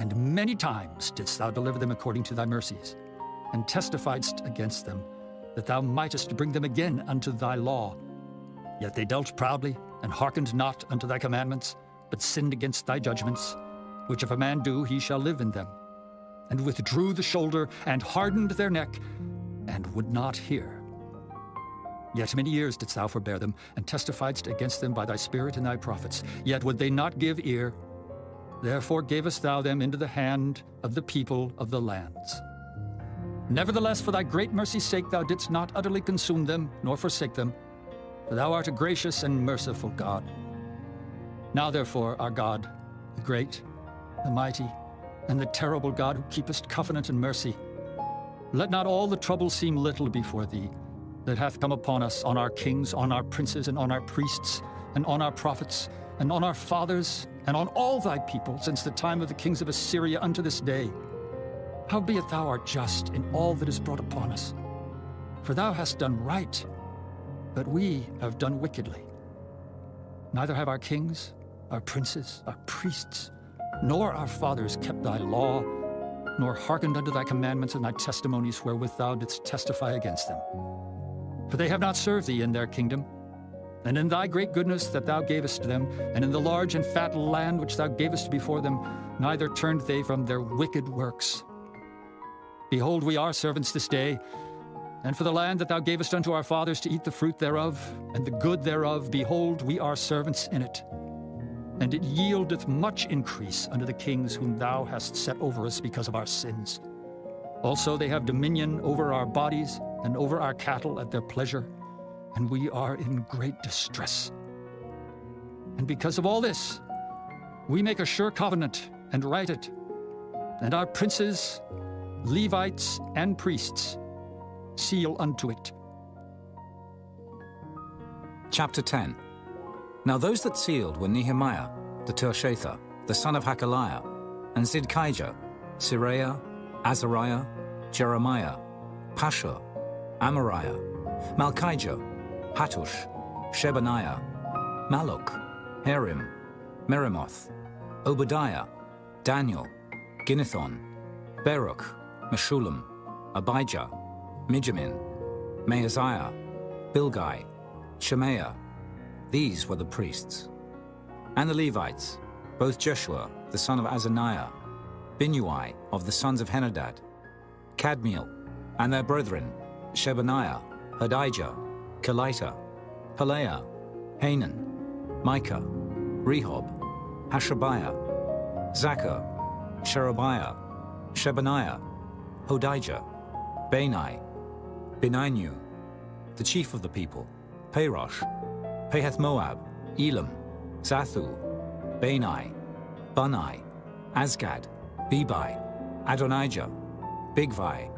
and many times didst thou deliver them according to thy mercies, and testifiedst against them, that thou mightest bring them again unto thy law. Yet they dealt proudly, and hearkened not unto thy commandments, but sinned against thy judgments, which if a man do, he shall live in them, and withdrew the shoulder, and hardened their neck, and would not hear. Yet many years didst thou forbear them, and testifiedst against them by thy Spirit and thy prophets. Yet would they not give ear. Therefore gavest thou them into the hand of the people of the lands. Nevertheless, for thy great mercy's sake, thou didst not utterly consume them, nor forsake them, for thou art a gracious and merciful God. Now therefore, our God, the great, the mighty, and the terrible God, who keepest covenant and mercy, let not all the trouble seem little before thee, that hath come upon us, on our kings, on our princes, and on our priests, and on our prophets, and on our fathers, and on all thy people, since the time of the kings of Assyria unto this day. Howbeit thou art just in all that is brought upon us. For thou hast done right, but we have done wickedly. Neither have our kings, our princes, our priests, nor our fathers kept thy law, nor hearkened unto thy commandments and thy testimonies wherewith thou didst testify against them. For they have not served thee in their kingdom, and in thy great goodness that thou gavest them, and in the large and fat land which thou gavest before them, neither turned they from their wicked works. Behold, we are servants this day, and for the land that thou gavest unto our fathers to eat the fruit thereof, and the good thereof, behold, we are servants in it. And it yieldeth much increase unto the kings whom thou hast set over us because of our sins. Also they have dominion over our bodies, and over our cattle at their pleasure, and we are in great distress. And because of all this, we make a sure covenant, and write it, and our princes, Levites, and priests seal unto it. Chapter 10. Now those that sealed were Nehemiah, the Tirshatha, the son of Hakaliah, and Zidkijah, Seraiah, Azariah, Jeremiah, Pashur, Amariah, Malchijah, Hattush, Shebaniah, Maluk, Harim, Meremoth, Obadiah, Daniel, Ginnethon, Baruch, Meshullam, Abijah, Mijamin, Maaziah, Bilgai, Shemaiah. These were the priests. And the Levites, both Jeshua, the son of Azaniah, Binnui of the sons of Henadad, Kadmiel, and their brethren, Shebaniah, Hodijah, Kelita, Pelaiah, Hanan, Micah, Rehob, Hashabiah, Zachar, Sherebiah, Shebaniah, Hodijah, Bani, Beninu, the chief of the people, Parosh, Pahath-Moab, Elam, Zathu, Bani, Bunai, Azgad, Bebai, Adonijah, Bigvai,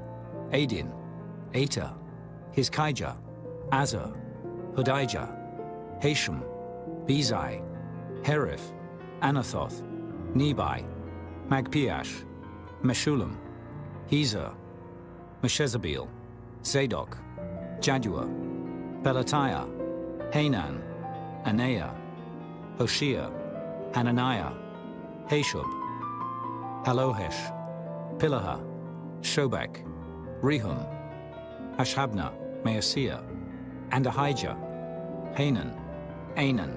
Adin, Ater, Hizkijah, Azar, Hodijah, Hashem, Bezai, Herif, Anathoth, Nebai, Magpiash, Meshullam, Hezer, Meshezabeel, Zadok, Jaddua, Pelatiah, Hanan, Anaiah, Hoshea, Hananiah, Hashub, Halohesh, Pilaha, Shobek, Rehum, Hashabnah, Maaseiah, and Ahijah, Hanan, Anan,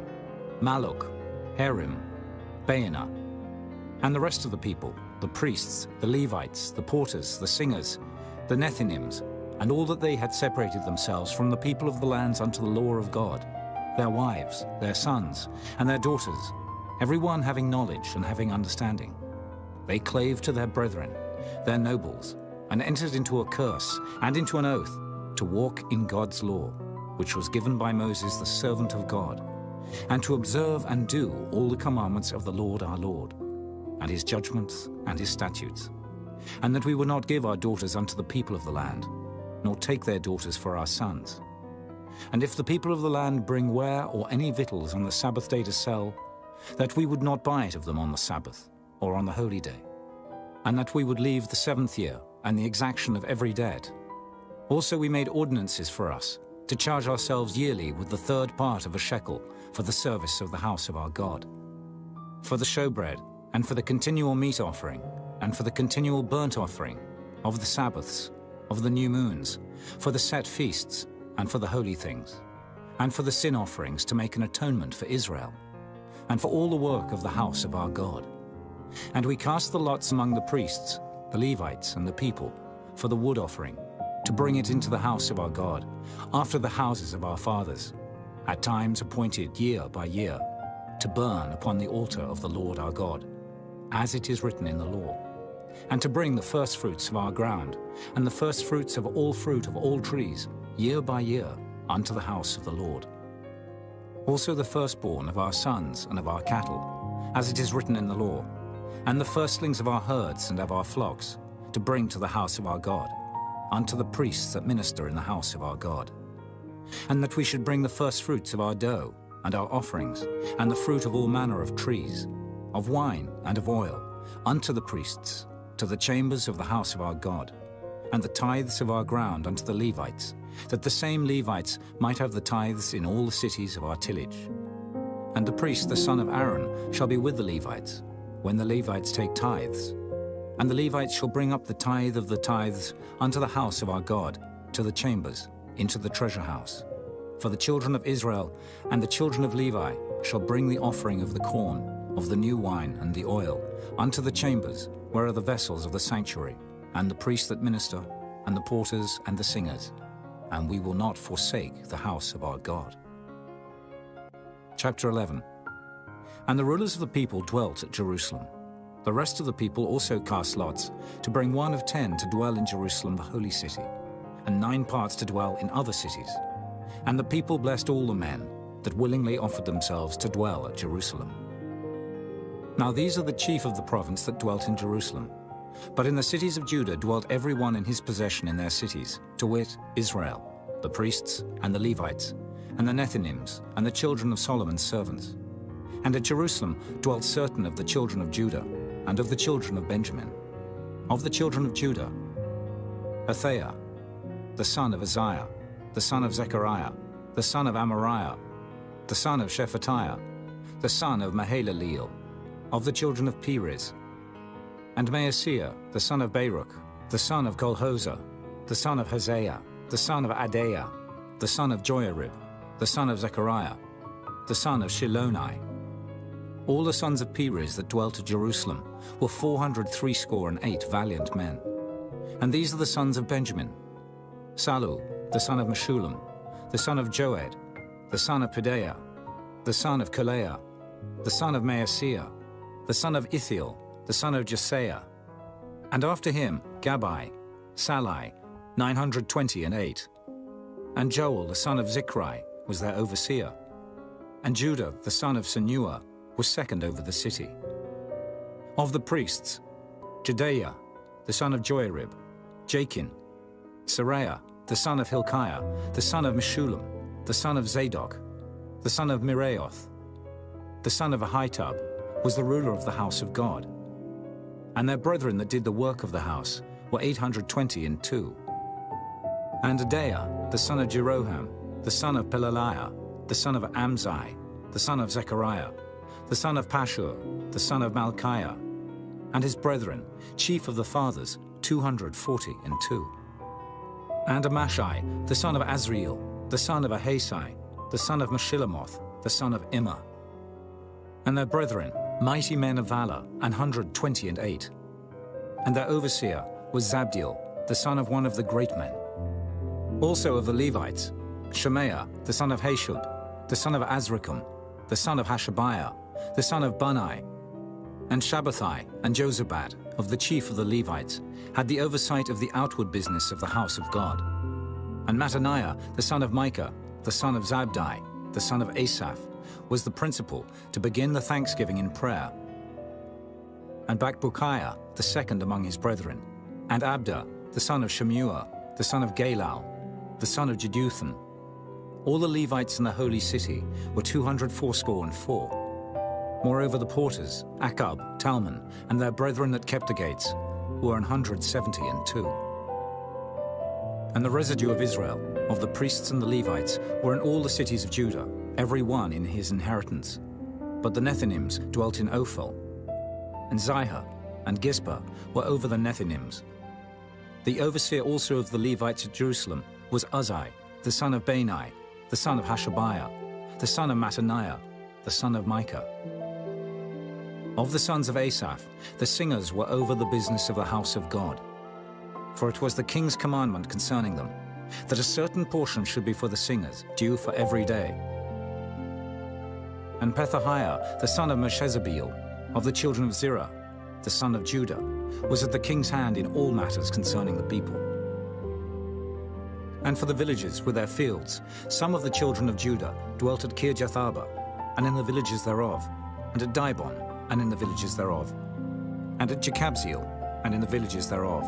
Maluk, Harim, Baanah, and the rest of the people, the priests, the Levites, the porters, the singers, the Nethinims, and all that they had separated themselves from the people of the lands unto the law of God, their wives, their sons, and their daughters, every one having knowledge and having understanding. They clave to their brethren, their nobles, and entered into a curse and into an oath to walk in God's law, which was given by Moses the servant of God, and to observe and do all the commandments of the Lord our Lord, and his judgments and his statutes, and that we would not give our daughters unto the people of the land, nor take their daughters for our sons. And if the people of the land bring ware or any victuals on the Sabbath day to sell, that we would not buy it of them on the Sabbath or on the holy day, and that we would leave the 7th year and the exaction of every debt. Also we made ordinances for us, to charge ourselves yearly with the 3rd part of a shekel for the service of the house of our God, for the showbread, and for the continual meat offering, and for the continual burnt offering, of the Sabbaths, of the new moons, for the set feasts, and for the holy things, and for the sin offerings to make an atonement for Israel, and for all the work of the house of our God. And we cast the lots among the priests, the Levites, and the people, for the wood offering, to bring it into the house of our God, after the houses of our fathers, at times appointed year by year, to burn upon the altar of the Lord our God, as it is written in the law, and to bring the firstfruits of our ground, and the firstfruits of all fruit of all trees, year by year, unto the house of the Lord. Also the firstborn of our sons and of our cattle, as it is written in the law, and the firstlings of our herds and of our flocks, to bring to the house of our God, unto the priests that minister in the house of our God. And that we should bring the firstfruits of our dough, and our offerings, and the fruit of all manner of trees, of wine and of oil, unto the priests, to the chambers of the house of our God, and the tithes of our ground unto the Levites, that the same Levites might have the tithes in all the cities of our tillage. And the priest, the son of Aaron, shall be with the Levites, when the Levites take tithes. And the Levites shall bring up the tithe of the tithes unto the house of our God, to the chambers, into the treasure house. For the children of Israel and the children of Levi shall bring the offering of the corn, of the new wine and the oil, unto the chambers, where are the vessels of the sanctuary, and the priests that minister, and the porters and the singers. And we will not forsake the house of our God. Chapter 11. And the rulers of the people dwelt at Jerusalem. The rest of the people also cast lots, to bring 1 of 10 to dwell in Jerusalem the holy city, and 9 parts to dwell in other cities. And the people blessed all the men that willingly offered themselves to dwell at Jerusalem. Now these are the chief of the province that dwelt in Jerusalem. But in the cities of Judah dwelt every one in his possession in their cities, to wit, Israel, the priests and the Levites, and the Nethinims, and the children of Solomon's servants. And at Jerusalem dwelt certain of the children of Judah, and of the children of Benjamin. Of the children of Judah, Athaiah, the son of Uzziah, the son of Zechariah, the son of Amariah, the son of Shephatiah, the son of Mahalaleel, of the children of Perez. And Maaseiah, the son of Baruch, the son of Kolhozah, the son of Hosea, the son of Adaiah, the son of Joiarib, the son of Zechariah, the son of Shiloni. All the sons of Perez that dwelt at Jerusalem were 468 valiant men. And these are the sons of Benjamin: Salu, the son of Meshullam, the son of Joed, the son of Pedaiah, the son of Kaleah, the son of Maaseiah, the son of Ithiel, the son of Jesaiah. And after him, Gabai, Salai, 928. And Joel, the son of Zichri, was their overseer. And Judah, the son of Senua, was second over the city. Of the priests, Jedaiah, the son of Joiarib, Jachin, Seraiah, the son of Hilkiah, the son of Meshullam, the son of Zadok, the son of Miraioth, the son of Ahitub, was the ruler of the house of God. And their brethren that did the work of the house were 822. And Adaiah, the son of Jeroham, the son of Pelaliah, the son of Amzai, the son of Zechariah, the son of Pashur, the son of Malchiah, and his brethren, chief of the fathers, 242. And Amashai, the son of Azriel, the son of Ahasai, the son of Meshillemoth, the son of Immer. And their brethren, mighty men of valor, 128. And their overseer was Zabdiel, the son of one of the great men. Also of the Levites, Shemaiah, the son of Hashub, the son of Azrikam, the son of Hashabiah, the son of Bunai. And Shabbathai and Jozabad, of the chief of the Levites, had the oversight of the outward business of the house of God. And Mattaniah, the son of Micah, the son of Zabdi, the son of Asaph, was the principal to begin the thanksgiving in prayer. And Bakbukiah, the second among his brethren, and Abda, the son of Shemuah, the son of Galal, the son of Jeduthun. All the Levites in the holy city were 284. Moreover, the porters, Akab, Talmon, and their brethren that kept the gates, were 172. And the residue of Israel, of the priests and the Levites, were in all the cities of Judah, every one in his inheritance. But the Nethinims dwelt in Ophel, and Zihah and Gizpah were over the Nethinims. The overseer also of the Levites at Jerusalem was Uzzi, the son of Bani, the son of Hashabiah, the son of Mattaniah, the son of Micah. Of the sons of Asaph, the singers were over the business of the house of God. For it was the king's commandment concerning them, that a certain portion should be for the singers, due for every day. And Pethahiah, the son of Meshezabeel, of the children of Zerah, the son of Judah, was at the king's hand in all matters concerning the people. And for the villages with their fields, some of the children of Judah dwelt at Kirjath-arba, and in the villages thereof, and at Dibon, and in the villages thereof, and at Jekabzeel, and in the villages thereof,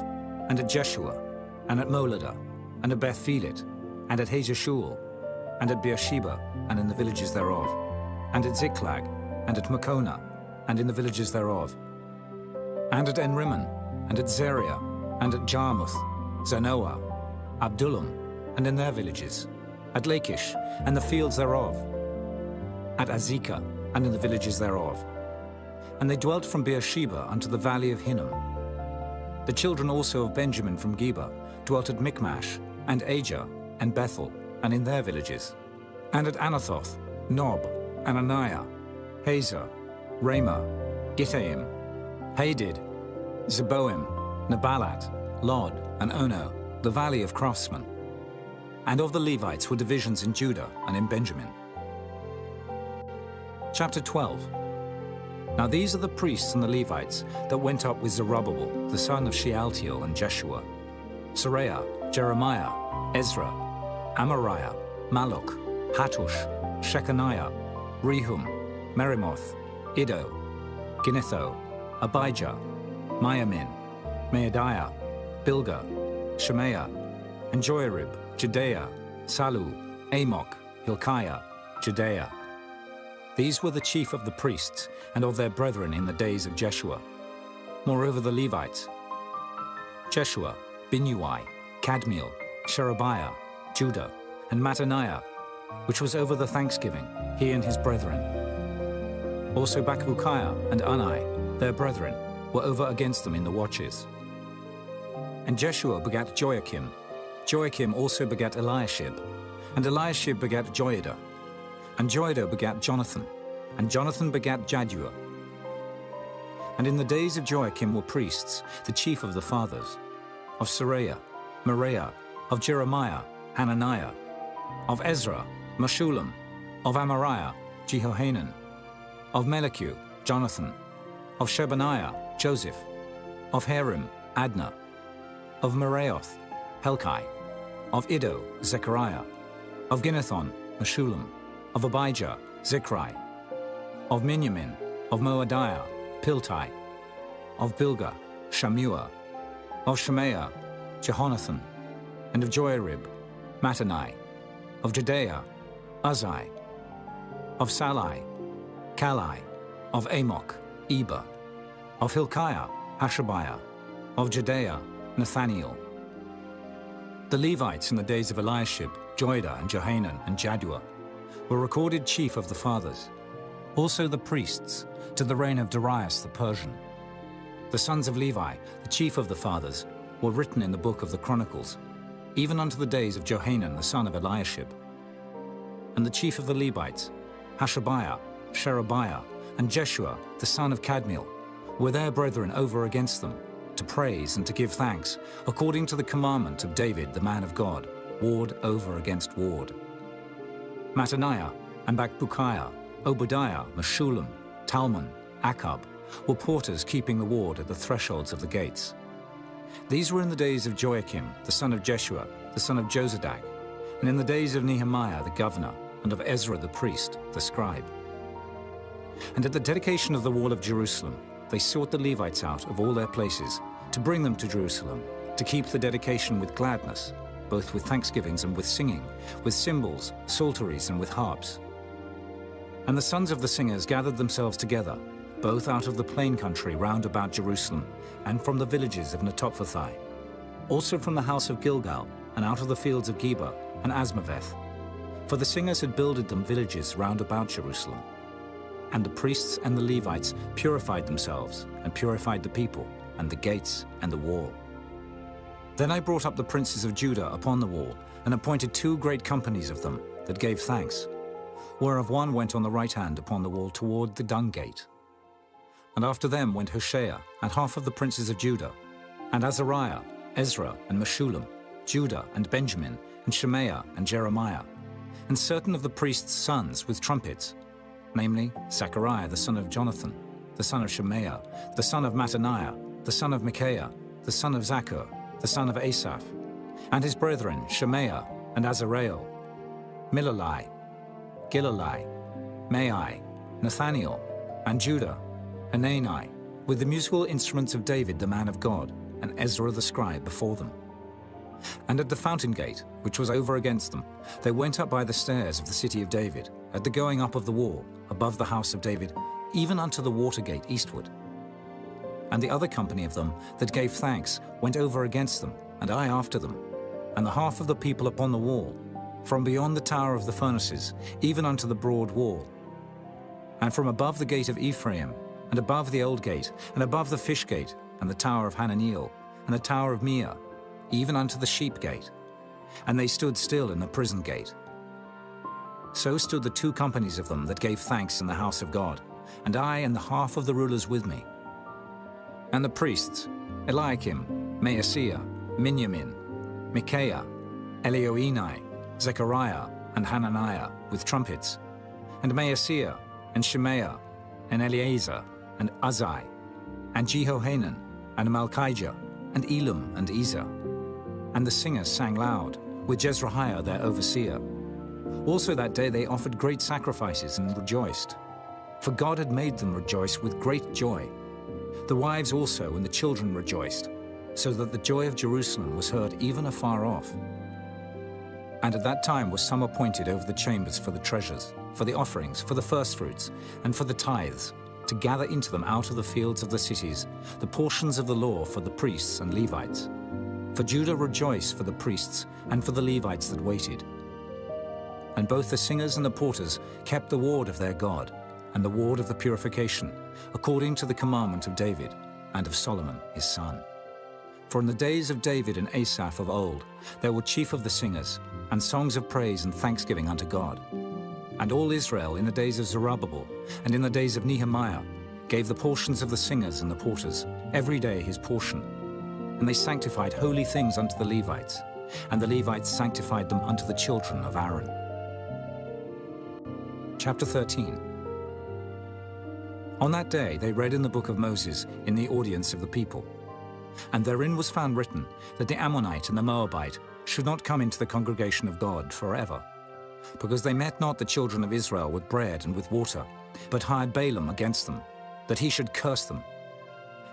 and at Jeshua, and at Moladah, and at Beth-Phelet, and at Hazeshul, and at Beersheba, and in the villages thereof, and at Ziklag, and at Makona, and in the villages thereof, and at Enrimmon, and at Zeriah, and at Jarmuth, Zanoah, Abdullam, and in their villages, at Lachish, and the fields thereof, at Azekah, and in the villages thereof. And they dwelt from Beersheba unto the valley of Hinnom. The children also of Benjamin from Geba dwelt at Michmash, and Ajah, and Bethel, and in their villages, and at Anathoth, Nob, Ananiah, Hazor, Ramah, Gittaim, Hadid, Zeboim, Nebalat, Lod, and Ono, the valley of craftsmen. And of the Levites were divisions in Judah and in Benjamin. Chapter 12. Now these are the priests and the Levites that went up with Zerubbabel, the son of Shealtiel, and Jeshua, Seraiah, Jeremiah, Ezra, Amariah, Malluch, Hattush, Shechaniah, Rehum, Merimoth, Iddo, Ginnetho, Abijah, Miamin, Maadiah, Bilgah, Shemaiah, and Joiarib, Jedaiah, Salu, Amok, Hilkiah, Judea. These were the chief of the priests and of their brethren in the days of Jeshua. Moreover, the Levites: Jeshua, Binnui, Kadmiel, Sherebiah, Judah, and Mattaniah, which was over the thanksgiving, he and his brethren. Also Bakbukiah and Unai, their brethren, were over against them in the watches. And Jeshua begat Joachim. Joachim also begat Eliashib. And Eliashib begat Joiada. And Joiada begat Jonathan. And Jonathan begat Jaddua. And in the days of Joachim were priests, the chief of the fathers, of Seraiah, Meraiah, of Jeremiah, Hananiah, of Ezra, Meshullam, of Amariah, Jehohanan, of Melichu, Jonathan, of Shebaniah, Joseph, of Harim, Adna, of Meraioth, Helkai, of Iddo, Zechariah, of Ginnethon, Meshullam, of Abijah, Zichri, of Miniamin, of Moadiah, Piltai, of Bilgah, Shammua, of Shemaiah, Jehonathan, and of Joiarib, Mattanai, of Judea, Uzai, of Salai, Kalai, of Amok, Eber, of Hilkiah, Hashabiah, of Judea, Nathaniel. The Levites in the days of Eliashib, Joiada, and Johanan, and Jaddua were recorded chief of the fathers. Also the priests, to the reign of Darius the Persian. The sons of Levi, the chief of the fathers, were written in the book of the Chronicles, even unto the days of Johanan the son of Eliashib. And the chief of the Levites, Hashabiah, Sherebiah, and Jeshua the son of Kadmiel, were their brethren over against them, to praise and to give thanks, according to the commandment of David the man of God, ward over against ward. Mattaniah and Bakbukiah, Obadiah, Meshullam, Talmon, Akab, were porters keeping the ward at the thresholds of the gates. These were in the days of Joachim, the son of Jeshua, the son of Jozadak, and in the days of Nehemiah the governor, and of Ezra the priest, the scribe. And at the dedication of the wall of Jerusalem, they sought the Levites out of all their places, to bring them to Jerusalem, to keep the dedication with gladness, both with thanksgivings and with singing, with cymbals, psalteries, and with harps. And the sons of the singers gathered themselves together, both out of the plain country round about Jerusalem, and from the villages of Netophathi, also from the house of Gilgal, and out of the fields of Geba and Asmaveth. For the singers had builded them villages round about Jerusalem. And the priests and the Levites purified themselves, and purified the people, and the gates, and the wall. Then I brought up the princes of Judah upon the wall, and appointed 2 great companies of them, that gave thanks, whereof one went on the right hand upon the wall toward the dung gate. And after them went Hoshea, and half of the princes of Judah, and Azariah, Ezra, and Meshullam, Judah, and Benjamin, and Shemaiah, and Jeremiah, and certain of the priests' sons with trumpets, namely Zechariah the son of Jonathan, the son of Shemaiah, the son of Mattaniah, the son of Micaiah, the son of Zaccur, the son of Asaph, and his brethren Shemaiah and Azareel, Milalai, Gilalai, Mai, Nathaniel, and Judah, Hanani, with the musical instruments of David the man of God, and Ezra the scribe before them. And at the fountain gate, which was over against them, they went up by the stairs of the city of David, at the going up of the wall, above the house of David, even unto the water gate eastward. And the other company of them that gave thanks went over against them, and I after them, and the half of the people upon the wall, from beyond the tower of the furnaces, even unto the broad wall. And from above the gate of Ephraim, and above the old gate, and above the fish gate, and the tower of Hananiel, and the tower of Meah, even unto the sheep gate. And they stood still in the prison gate. So stood the 2 companies of them that gave thanks in the house of God, and I and the half of the rulers with me. And the priests, Eliakim, Maaseiah, Miniamin, Micaiah, Elioenai, Zechariah, and Hananiah, with trumpets, and Maaseiah, and Shemaiah, and Eleazar, and Uzai, and Jehohanan, and Malchijah, and Elam, and Ezer. And the singers sang loud, with Jezreiah their overseer. Also that day they offered great sacrifices and rejoiced, for God had made them rejoice with great joy. The wives also and the children rejoiced, so that the joy of Jerusalem was heard even afar off. And at that time were some appointed over the chambers for the treasures, for the offerings, for the firstfruits, and for the tithes, to gather into them out of the fields of the cities the portions of the law for the priests and Levites. For Judah rejoiced for the priests and for the Levites that waited. And both the singers and the porters kept the ward of their God, and the ward of the purification, according to the commandment of David and of Solomon his son. For in the days of David and Asaph of old, there were chief of the singers, and songs of praise and thanksgiving unto God. And all Israel in the days of Zerubbabel, and in the days of Nehemiah, gave the portions of the singers and the porters, every day his portion. And they sanctified holy things unto the Levites, and the Levites sanctified them unto the children of Aaron. Chapter 13. On that day they read in the book of Moses in the audience of the people. And therein was found written that the Ammonite and the Moabite should not come into the congregation of God forever, because they met not the children of Israel with bread and with water, but hired Balaam against them, that he should curse them.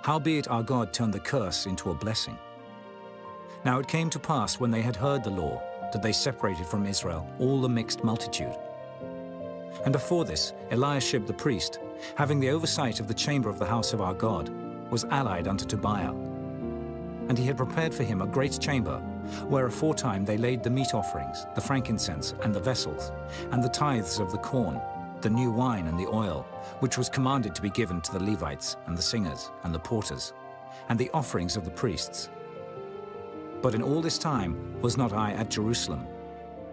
Howbeit our God turned the curse into a blessing. Now it came to pass, when they had heard the law, that they separated from Israel all the mixed multitude. And before this, Eliashib the priest, having the oversight of the chamber of the house of our God, was allied unto Tobiah. And he had prepared for him a great chamber, where aforetime they laid the meat offerings, the frankincense, and the vessels, and the tithes of the corn, the new wine and the oil, which was commanded to be given to the Levites, and the singers, and the porters, and the offerings of the priests. But in all this time was not I at Jerusalem.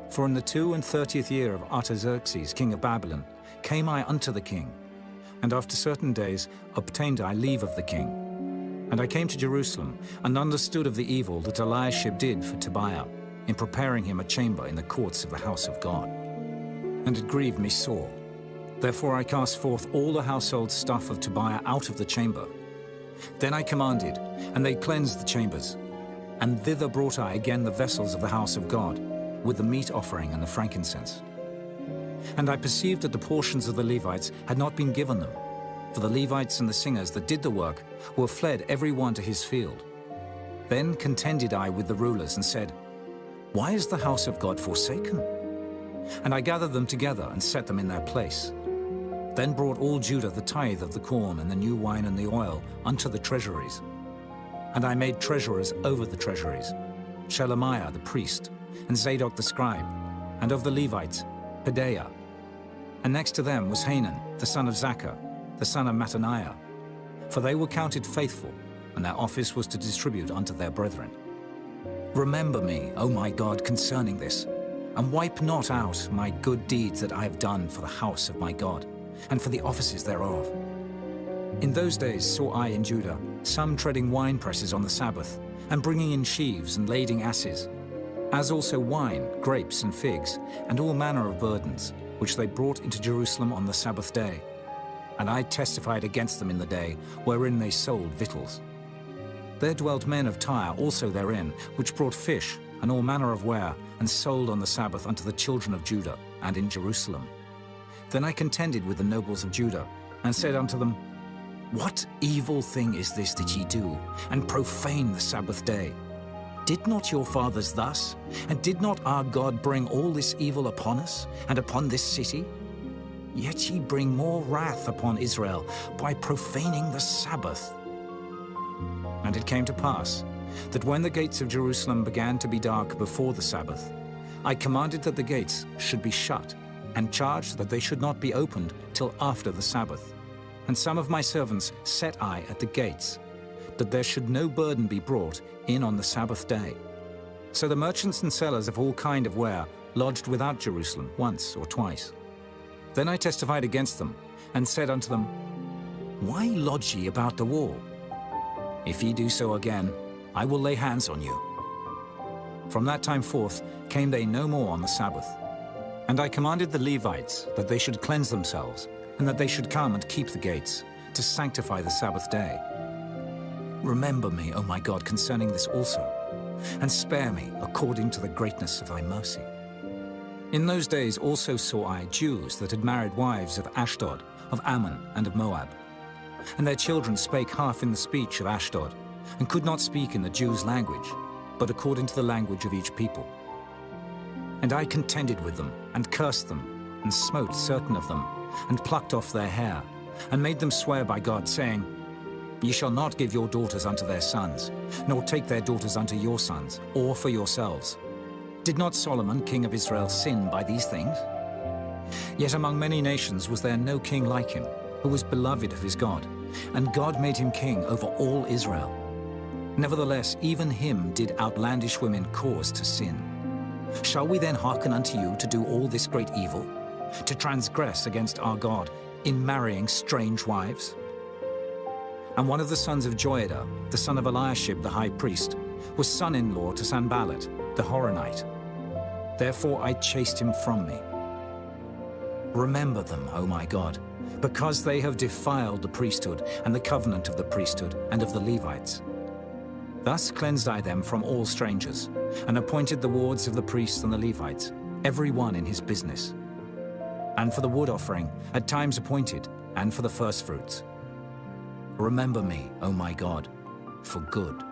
For in the 32nd year of Artaxerxes, king of Babylon, came I unto the king, and after certain days obtained I leave of the king. And I came to Jerusalem, and understood of the evil that Eliashib did for Tobiah, in preparing him a chamber in the courts of the house of God. And it grieved me sore. Therefore I cast forth all the household stuff of Tobiah out of the chamber. Then I commanded, and they cleansed the chambers. And thither brought I again the vessels of the house of God, with the meat offering and the frankincense. And I perceived that the portions of the Levites had not been given them, for the Levites and the singers that did the work were fled every one to his field. Then contended I with the rulers and said, Why is the house of God forsaken? And I gathered them together and set them in their place. Then brought all Judah the tithe of the corn and the new wine and the oil unto the treasuries. And I made treasurers over the treasuries, Shelemiah the priest, and Zadok the scribe, and of the Levites, Pedaiah. And next to them was Hanan, the son of Zaccur, the son of Mattaniah, for they were counted faithful, and their office was to distribute unto their brethren. Remember me, O my God, concerning this, and wipe not out my good deeds that I have done for the house of my God, and for the offices thereof. In those days saw I in Judah some treading wine presses on the Sabbath, and bringing in sheaves and lading asses, as also wine, grapes, and figs, and all manner of burdens, which they brought into Jerusalem on the Sabbath day. And I testified against them in the day wherein they sold victuals. There dwelt men of Tyre also therein, which brought fish and all manner of ware, and sold on the Sabbath unto the children of Judah, and in Jerusalem. Then I contended with the nobles of Judah, and said unto them, What evil thing is this that ye do, and profane the Sabbath day? Did not your fathers thus? And did not our God bring all this evil upon us, and upon this city? Yet ye bring more wrath upon Israel by profaning the Sabbath. And it came to pass that when the gates of Jerusalem began to be dark before the Sabbath, I commanded that the gates should be shut, and charged that they should not be opened till after the Sabbath. And some of my servants set I at the gates, that there should no burden be brought in on the Sabbath day. So the merchants and sellers of all kind of ware lodged without Jerusalem once or twice. Then I testified against them, and said unto them, Why lodge ye about the wall? If ye do so again, I will lay hands on you. From that time forth came they no more on the Sabbath. And I commanded the Levites that they should cleanse themselves, and that they should come and keep the gates, to sanctify the Sabbath day. Remember me, O my God, concerning this also, and spare me according to the greatness of thy mercy. In those days also saw I Jews that had married wives of Ashdod, of Ammon, and of Moab. And their children spake half in the speech of Ashdod, and could not speak in the Jews' language, but according to the language of each people. And I contended with them, and cursed them, and smote certain of them, and plucked off their hair, and made them swear by God, saying, Ye shall not give your daughters unto their sons, nor take their daughters unto your sons, or for yourselves. Did not Solomon, king of Israel, sin by these things? Yet among many nations was there no king like him, who was beloved of his God, and God made him king over all Israel. Nevertheless, even him did outlandish women cause to sin. Shall we then hearken unto you to do all this great evil, to transgress against our God in marrying strange wives? And one of the sons of Joiada, the son of Eliashib the high priest, was son-in-law to Sanballat, the Horonite. Therefore I chased him from me. Remember them, O my God, because they have defiled the priesthood and the covenant of the priesthood and of the Levites. Thus cleansed I them from all strangers, and appointed the wards of the priests and the Levites, every one in his business. And for the wood offering, at times appointed, and for the firstfruits. Remember me, O my God, for good.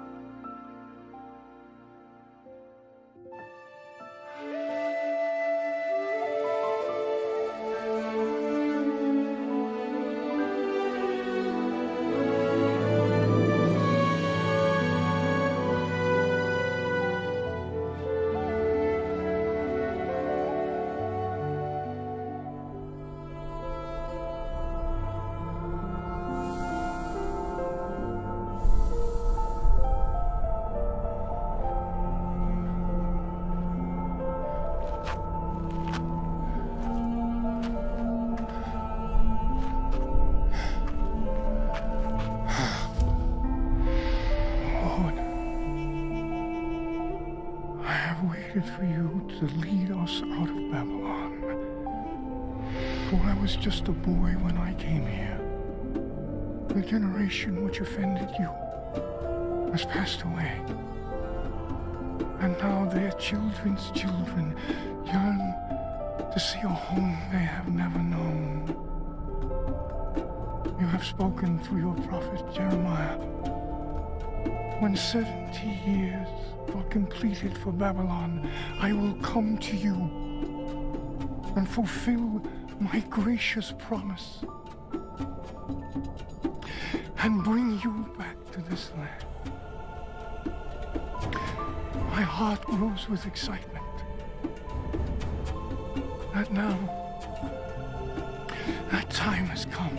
For you to lead us out of Babylon. For I was just a boy when I came here. The generation which offended you has passed away. And now their children's children yearn to see a home they have never known. You have spoken through your prophet Jeremiah. When 70 years are completed for Babylon, I will come to you and fulfill my gracious promise and bring you back to this land. My heart grows with excitement that now that time has come.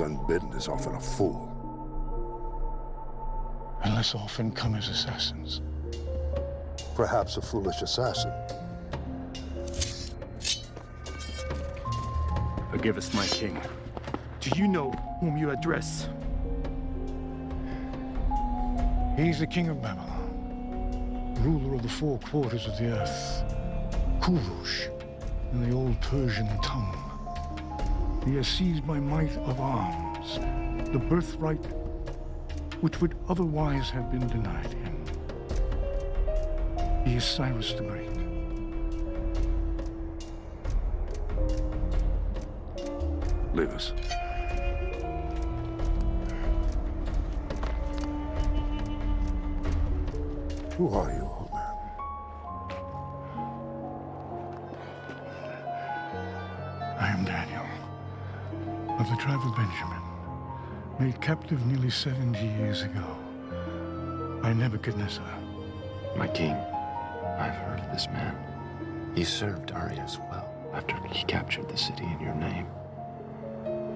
Unbidden is often a fool. And less often come as assassins. Perhaps a foolish assassin. Forgive us, my king. Do you know whom you address? He's the king of Babylon, ruler of the four quarters of the earth, Kurush, in the old Persian tongue. He has seized by might of arms the birthright which would otherwise have been denied him. He is Cyrus the Great. Leave us. Who are you, old man? I am Daniel, of the tribe of Benjamin, made captive nearly 70 years ago by Nebuchadnezzar. My king, I've heard of this man. He served Darius well after he captured the city in your name.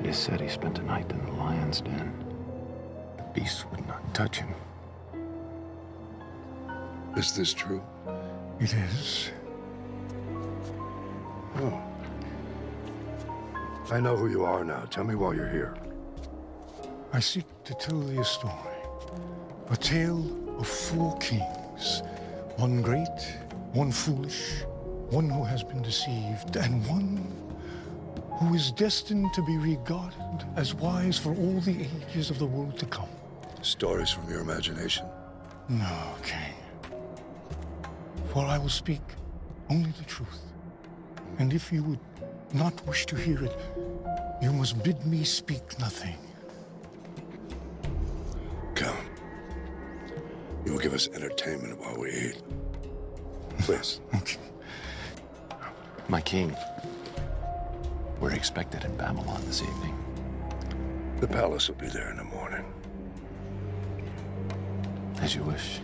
It is said he spent a night in the lion's den. The beasts would not touch him. Is this true? It is. Oh. I know who you are now. Tell me why you're here. I seek to tell thee a story. A tale of 4 kings. One great, one foolish, one who has been deceived, and one who is destined to be regarded as wise for all the ages of the world to come. Stories from your imagination? No, King. For I will speak only the truth. And if you would not wish to hear it, you must bid me speak nothing. Come. You will give us entertainment while we eat. Please. Okay. My king, we're expected in Babylon this evening. The palace will be there in the morning. As you wish.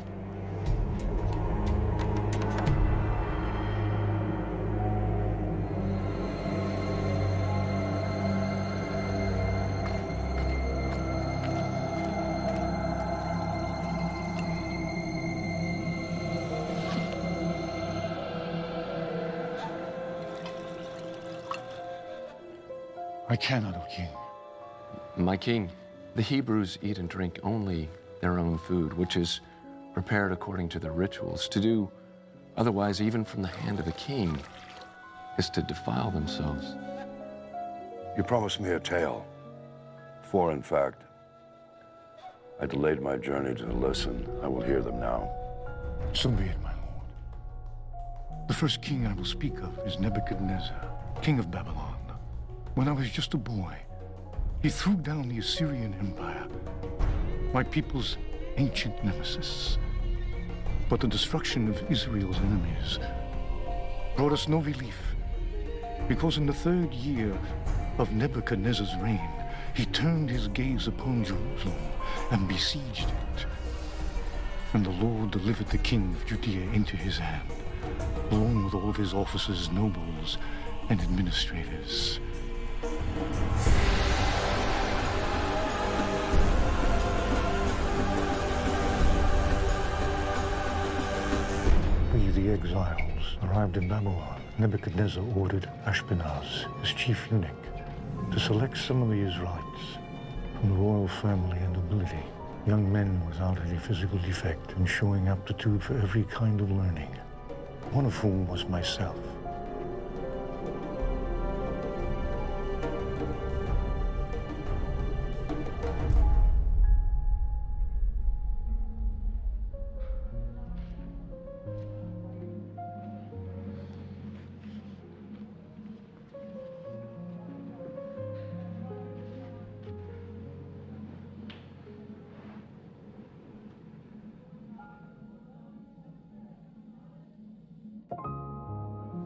I cannot, O king. My king, the Hebrews eat and drink only their own food, which is prepared according to their rituals. To do otherwise, even from the hand of a king, is to defile themselves. You promised me a tale. 4, in fact. I delayed my journey to listen. I will hear them now. So be it, my lord. The first king I will speak of is Nebuchadnezzar, king of Babylon. When I was just a boy, he threw down the Assyrian Empire, my people's ancient nemesis. But the destruction of Israel's enemies brought us no relief, because in the 3rd year of Nebuchadnezzar's reign, he turned his gaze upon Jerusalem and besieged it. And the Lord delivered the king of Judea into his hand, along with all of his officers, nobles, and administrators. We, the exiles, arrived in Babylon. Nebuchadnezzar ordered Ashpenaz, his chief eunuch, to select some of the Israelites from the royal family and nobility, young men without any physical defect and showing aptitude for every kind of learning, one of whom was myself.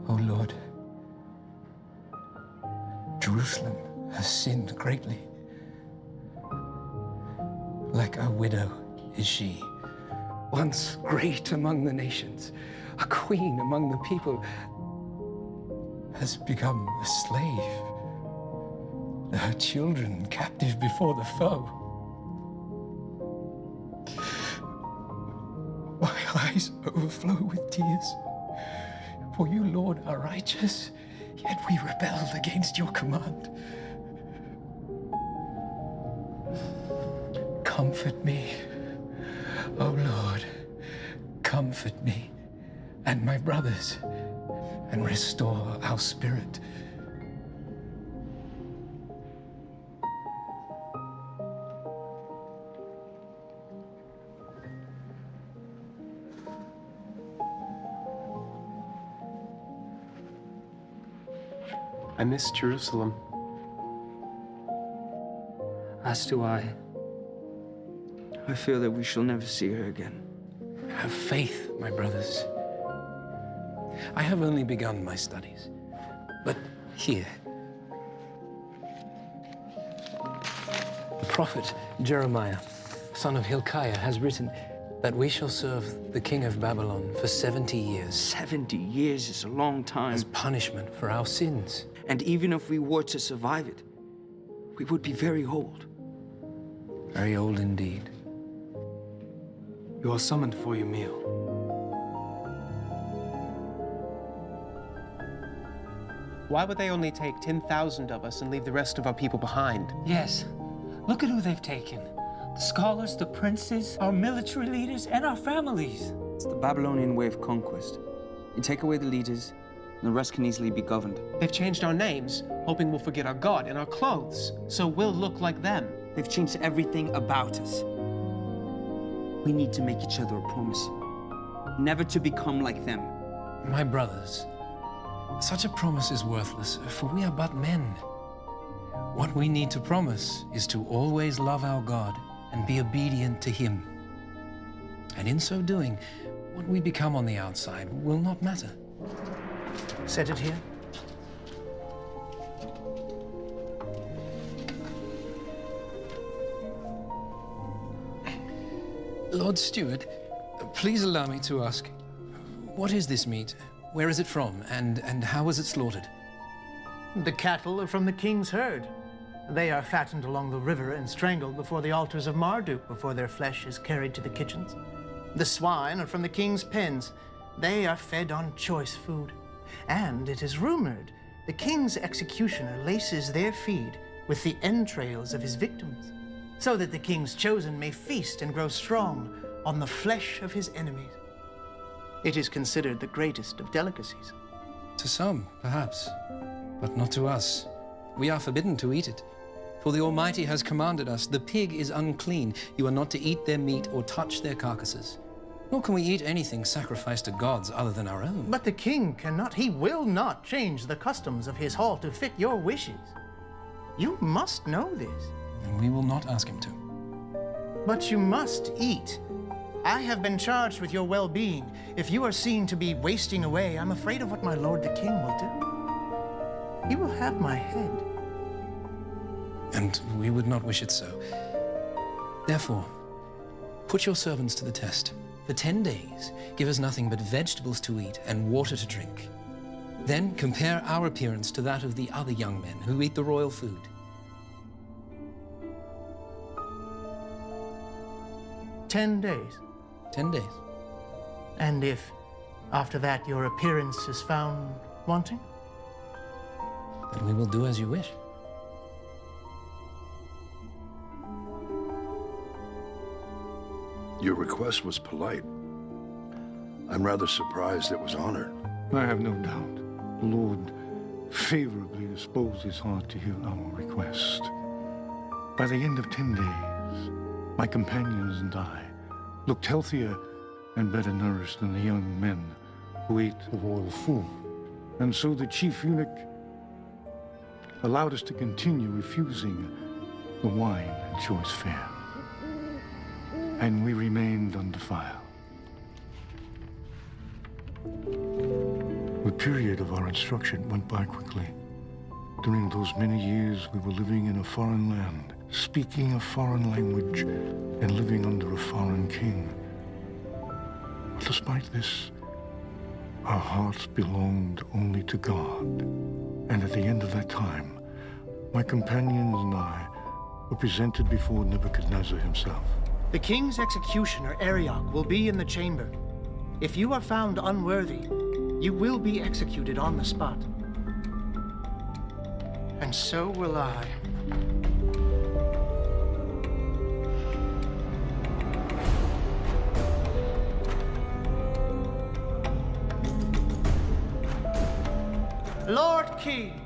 O Lord, Jerusalem has sinned greatly. Like a widow is she. Once great among the nations, a queen among the people, has become a slave. Her children captive before the foe. My eyes overflow with tears. For you, Lord, are righteous, yet we rebelled against your command. Comfort me, O Lord, comfort me and my brothers, and restore our spirit. I miss Jerusalem. As do I. I fear that we shall never see her again. Have faith, my brothers. I have only begun my studies, but here. The prophet Jeremiah, son of Hilkiah, has written that we shall serve the king of Babylon for 70 years. 70 years is a long time. As punishment for our sins. And even if we were to survive it, we would be very old. Very old indeed. You are summoned for your meal. Why would they only take 10,000 of us and leave the rest of our people behind? Yes. Look at who they've taken. The scholars, the princes, our military leaders, and our families. It's the Babylonian way of conquest. You take away the leaders, and the rest can easily be governed. They've changed our names, hoping we'll forget our God and our clothes, so we'll look like them. They've changed everything about us. We need to make each other a promise. Never to become like them. My brothers, such a promise is worthless, for we are but men. What we need to promise is to always love our God and be obedient to Him. And in so doing, what we become on the outside will not matter. Set it here. Lord Steward, please allow me to ask, what is this meat? Where is it from? And how was it slaughtered? The cattle are from the king's herd. They are fattened along the river and strangled before the altars of Marduk before their flesh is carried to the kitchens. The swine are from the king's pens. They are fed on choice food. And it is rumored the king's executioner laces their feed with the entrails of his victims, so that the king's chosen may feast and grow strong on the flesh of his enemies. It is considered the greatest of delicacies. To some, perhaps, but not to us. We are forbidden to eat it. For the Almighty has commanded us, the pig is unclean. You are not to eat their meat or touch their carcasses. Nor can we eat anything sacrificed to gods other than our own. But the king cannot, he will not change the customs of his hall to fit your wishes. You must know this. And we will not ask him to. But you must eat. I have been charged with your well-being. If you are seen to be wasting away, I'm afraid of what my lord the king will do. He will have my head. And we would not wish it so. Therefore, put your servants to the test. For 10 days, give us nothing but vegetables to eat and water to drink. Then compare our appearance to that of the other young men who eat the royal food. 10 days. 10 days. And if, after that, your appearance is found wanting? Then we will do as you wish. Your request was polite. I'm rather surprised it was honored. I have no doubt the Lord favorably disposed his heart to hear our request. By the end of 10 days, my companions and I looked healthier and better nourished than the young men who ate the royal food. And so the chief eunuch allowed us to continue refusing the wine and choice fare. And we remained undefiled. The period of our instruction went by quickly. During those many years, we were living in a foreign land, speaking a foreign language, and living under a foreign king. But despite this, our hearts belonged only to God. And at the end of that time, my companions and I were presented before Nebuchadnezzar himself. The king's executioner, Arioch, will be in the chamber. If you are found unworthy, you will be executed on the spot. And so will I. Lord King,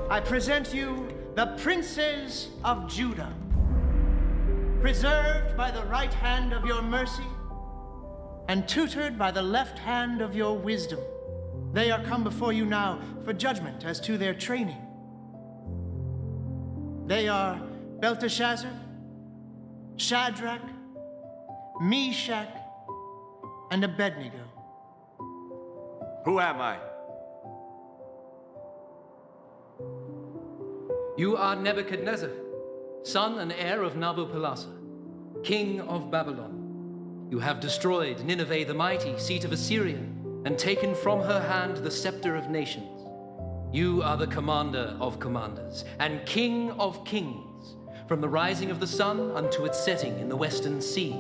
I present you the princes of Judah, preserved by the right hand of your mercy and tutored by the left hand of your wisdom. They are come before you now for judgment as to their training. They are Belteshazzar, Shadrach, Meshach, and Abednego. Who am I? You are Nebuchadnezzar, son and heir of Nabopolassar, king of Babylon. You have destroyed Nineveh the mighty, seat of Assyria, and taken from her hand the scepter of nations. You are the commander of commanders, and king of kings, from the rising of the sun unto its setting in the western sea.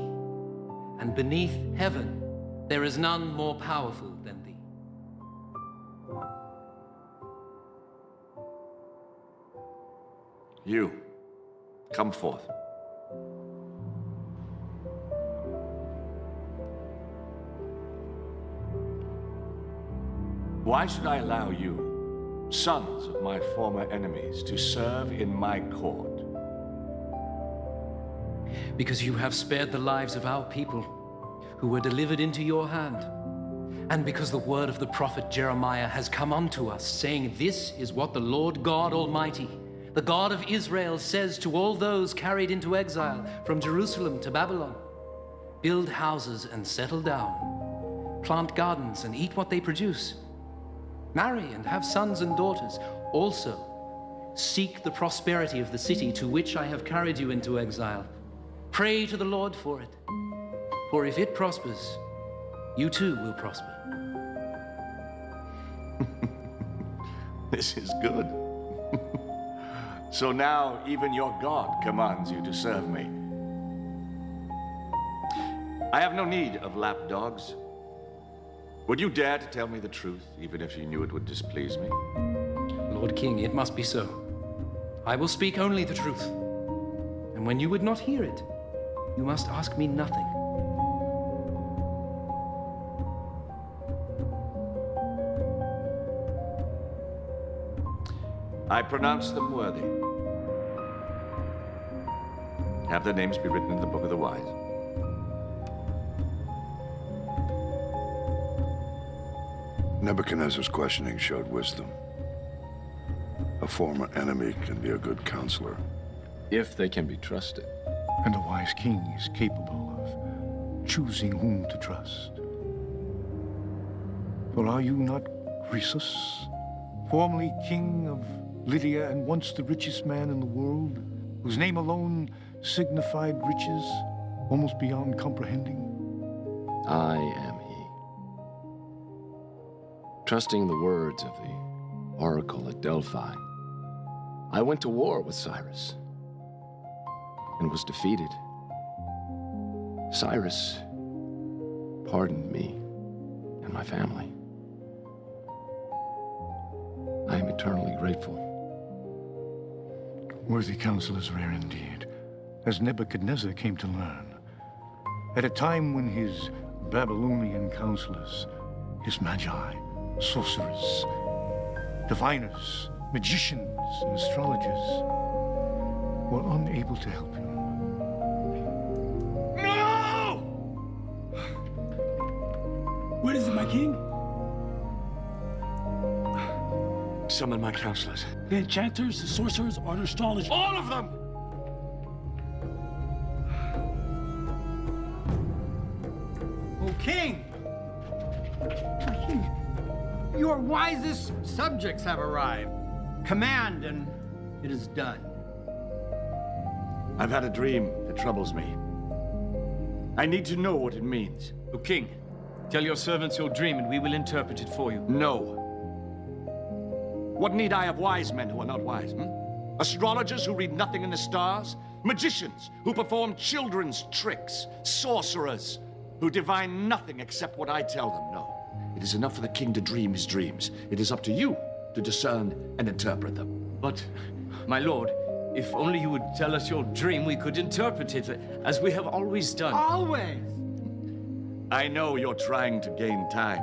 And beneath heaven, there is none more powerful than thee. You, come forth. Why should I allow you, sons of my former enemies, to serve in my court? because you have spared the lives of our people who were delivered into your hand, and because the word of the prophet Jeremiah has come unto us, saying, this is what the Lord God Almighty, the God of Israel, says to all those carried into exile from Jerusalem to Babylon, build houses and settle down, plant gardens and eat what they produce, marry and have sons and daughters. Also, seek the prosperity of the city to which I have carried you into exile. Pray to the Lord for it, for if it prospers, you too will prosper. This is good. So now even your God commands you to serve me. I have no need of lapdogs. Would you dare to tell me the truth, even if you knew it would displease me? Lord King, it must be so. I will speak only the truth. And when you would not hear it, you must ask me nothing. I pronounce them worthy. Have their names be written in the book of the wise. Nebuchadnezzar's questioning showed wisdom. A former enemy can be a good counselor. If they can be trusted. And the wise king is capable of choosing whom to trust. For are you not Croesus, formerly king of Lydia and once the richest man in the world, whose name alone signified riches almost beyond comprehending? I am he. Trusting the words of the oracle at Delphi, I went to war with Cyrus and was defeated. Cyrus pardoned me and my family. I am eternally grateful. Worthy counsel is rare indeed, as Nebuchadnezzar came to learn. At a time when his Babylonian counselors, his magi, sorcerers, diviners, magicians, and astrologers were unable to help him. No! What is it, my king? Summon my counselors. The enchanters, the sorcerers, or the astrologers? All of them! O king! Your wisest subjects have arrived. Command, and it is done. I've had a dream that troubles me. I need to know what it means. O king, tell your servants your dream and we will interpret it for you. No. What need I of wise men who are not wise, Astrologers who read nothing in the stars? Magicians who perform children's tricks? Sorcerers who divine nothing except what I tell them? No. It is enough for the king to dream his dreams. It is up to you to discern and interpret them. But, my lord, if only you would tell us your dream, we could interpret it, as we have always done. Always! I know you're trying to gain time,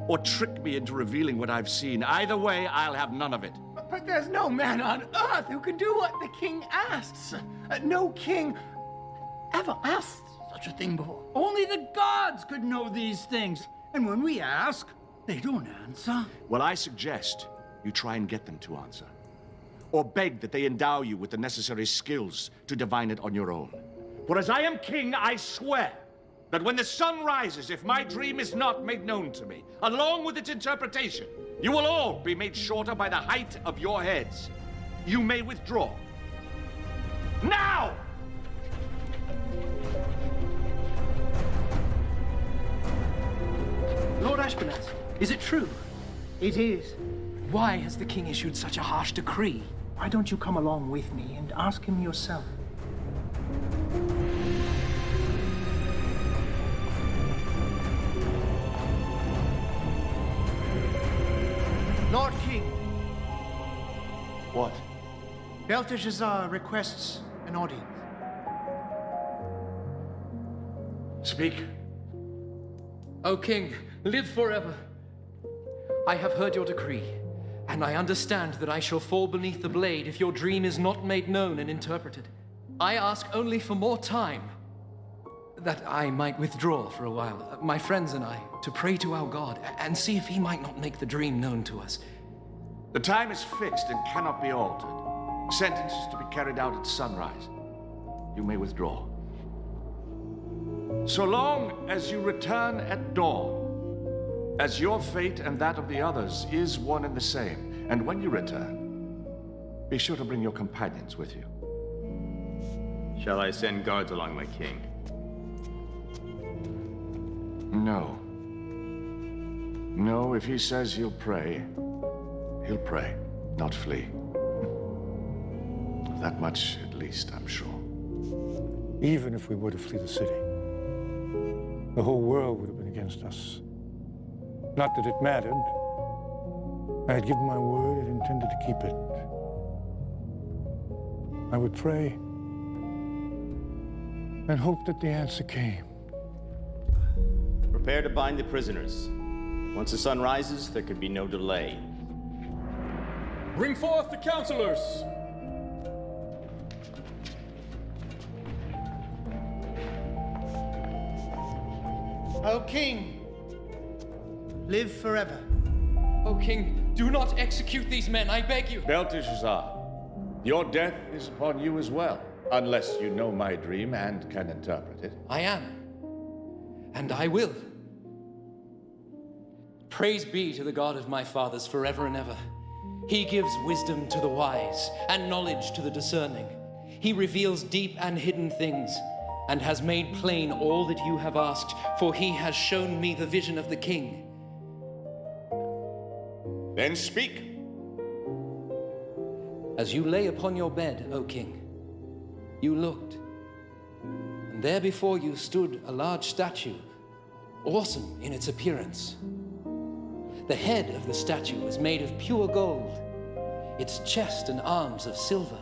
or trick me into revealing what I've seen. Either way, I'll have none of it. But there's no man on earth who can do what the king asks. No king ever asked such a thing before. Only the gods could know these things. And when we ask, they don't answer. Well, I suggest you try and get them to answer. Or beg that they endow you with the necessary skills to divine it on your own. For as I am king, I swear that when the sun rises, if my dream is not made known to me, along with its interpretation, you will all be made shorter by the height of your heads. You may withdraw. Now! Lord Ashpenaz, is it true? It is. Why has the king issued such a harsh decree? Why don't you come along with me and ask him yourself? Lord King. What? Belteshazzar requests an audience. Speak. O king, live forever. I have heard your decree, and I understand that I shall fall beneath the blade if your dream is not made known and interpreted. I ask only for more time, that I might withdraw for a while, my friends and I, to pray to our God and see if he might not make the dream known to us. The time is fixed and cannot be altered. Sentence is to be carried out at sunrise. You may withdraw. So long as you return at dawn, as your fate and that of the others is one and the same. And when you return, be sure to bring your companions with you. Shall I send guards along, my king? No. No, if he says he'll pray, not flee. That much, at least, I'm sure. Even if we were to flee the city, the whole world would have been against us. Not that it mattered. I had given my word and intended to keep it. I would pray and hope that the answer came. Prepare to bind the prisoners. Once the sun rises, there could be no delay. Bring forth the counselors! O king, live forever. O king, do not execute these men, I beg you. Belteshazzar, your death is upon you as well, unless you know my dream and can interpret it. I am, and I will. Praise be to the God of my fathers forever and ever. He gives wisdom to the wise and knowledge to the discerning. He reveals deep and hidden things and has made plain all that you have asked, for he has shown me the vision of the king. Then speak. As you lay upon your bed, O king, you looked, and there before you stood a large statue, awesome in its appearance. The head of the statue was made of pure gold, its chest and arms of silver,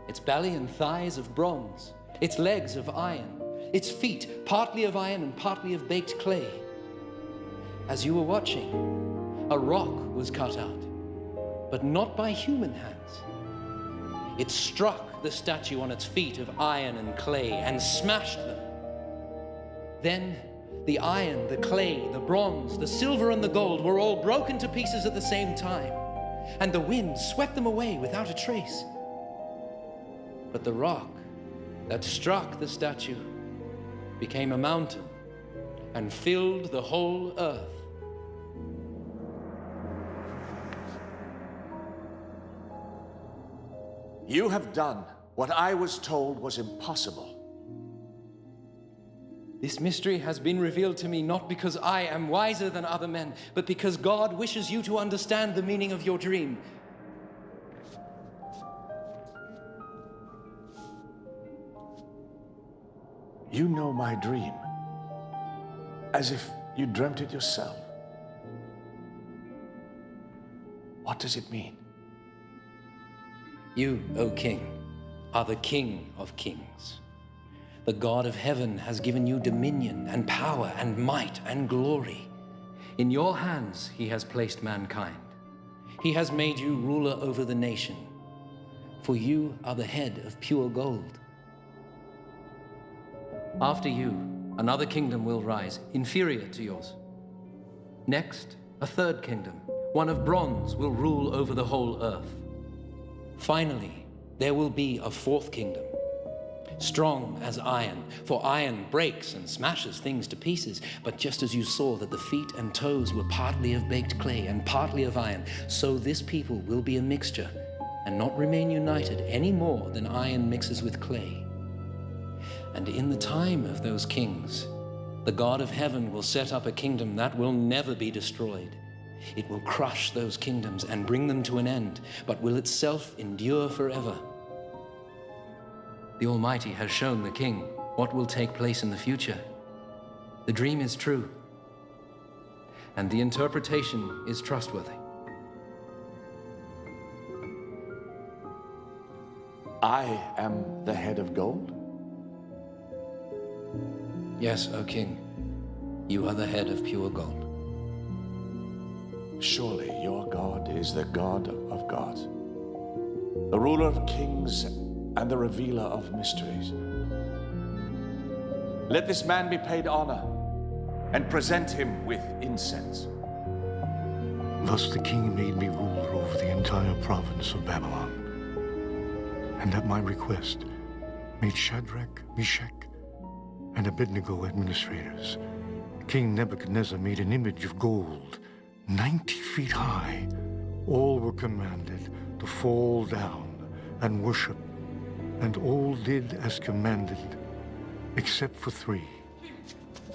its belly and thighs of bronze, its legs of iron, its feet partly of iron and partly of baked clay. As you were watching, a rock was cut out, but not by human hands. It struck the statue on its feet of iron and clay and smashed them. Then the iron, the clay, the bronze, the silver, and the gold were all broken to pieces at the same time, and the wind swept them away without a trace. But the rock that struck the statue became a mountain and filled the whole earth. You have done what I was told was impossible. This mystery has been revealed to me not because I am wiser than other men, but because God wishes you to understand the meaning of your dream. You know my dream, as if you dreamt it yourself. What does it mean? You, O king, are the King of kings. The God of heaven has given you dominion and power and might and glory. In your hands he has placed mankind. He has made you ruler over the nation, for you are the head of pure gold. After you, another kingdom will rise, inferior to yours. Next, a third kingdom, one of bronze, will rule over the whole earth. Finally, there will be a fourth kingdom, strong as iron, for iron breaks and smashes things to pieces. But just as you saw that the feet and toes were partly of baked clay and partly of iron, so this people will be a mixture and not remain united any more than iron mixes with clay. And in the time of those kings, the God of heaven will set up a kingdom that will never be destroyed. It will crush those kingdoms and bring them to an end, but will itself endure forever. The Almighty has shown the king what will take place in the future. The dream is true, and the interpretation is trustworthy. I am the head of gold? Yes, O king, you are the head of pure gold. Surely your God is the God of gods, the ruler of kings and the revealer of mysteries. Let this man be paid honor, and present him with incense. Thus the king made me ruler over the entire province of Babylon, and at my request made Shadrach, Meshach, and Abednego administrators. King Nebuchadnezzar made an image of gold, 90 feet high. All were commanded to fall down and worship, and all did as commanded, except for 3.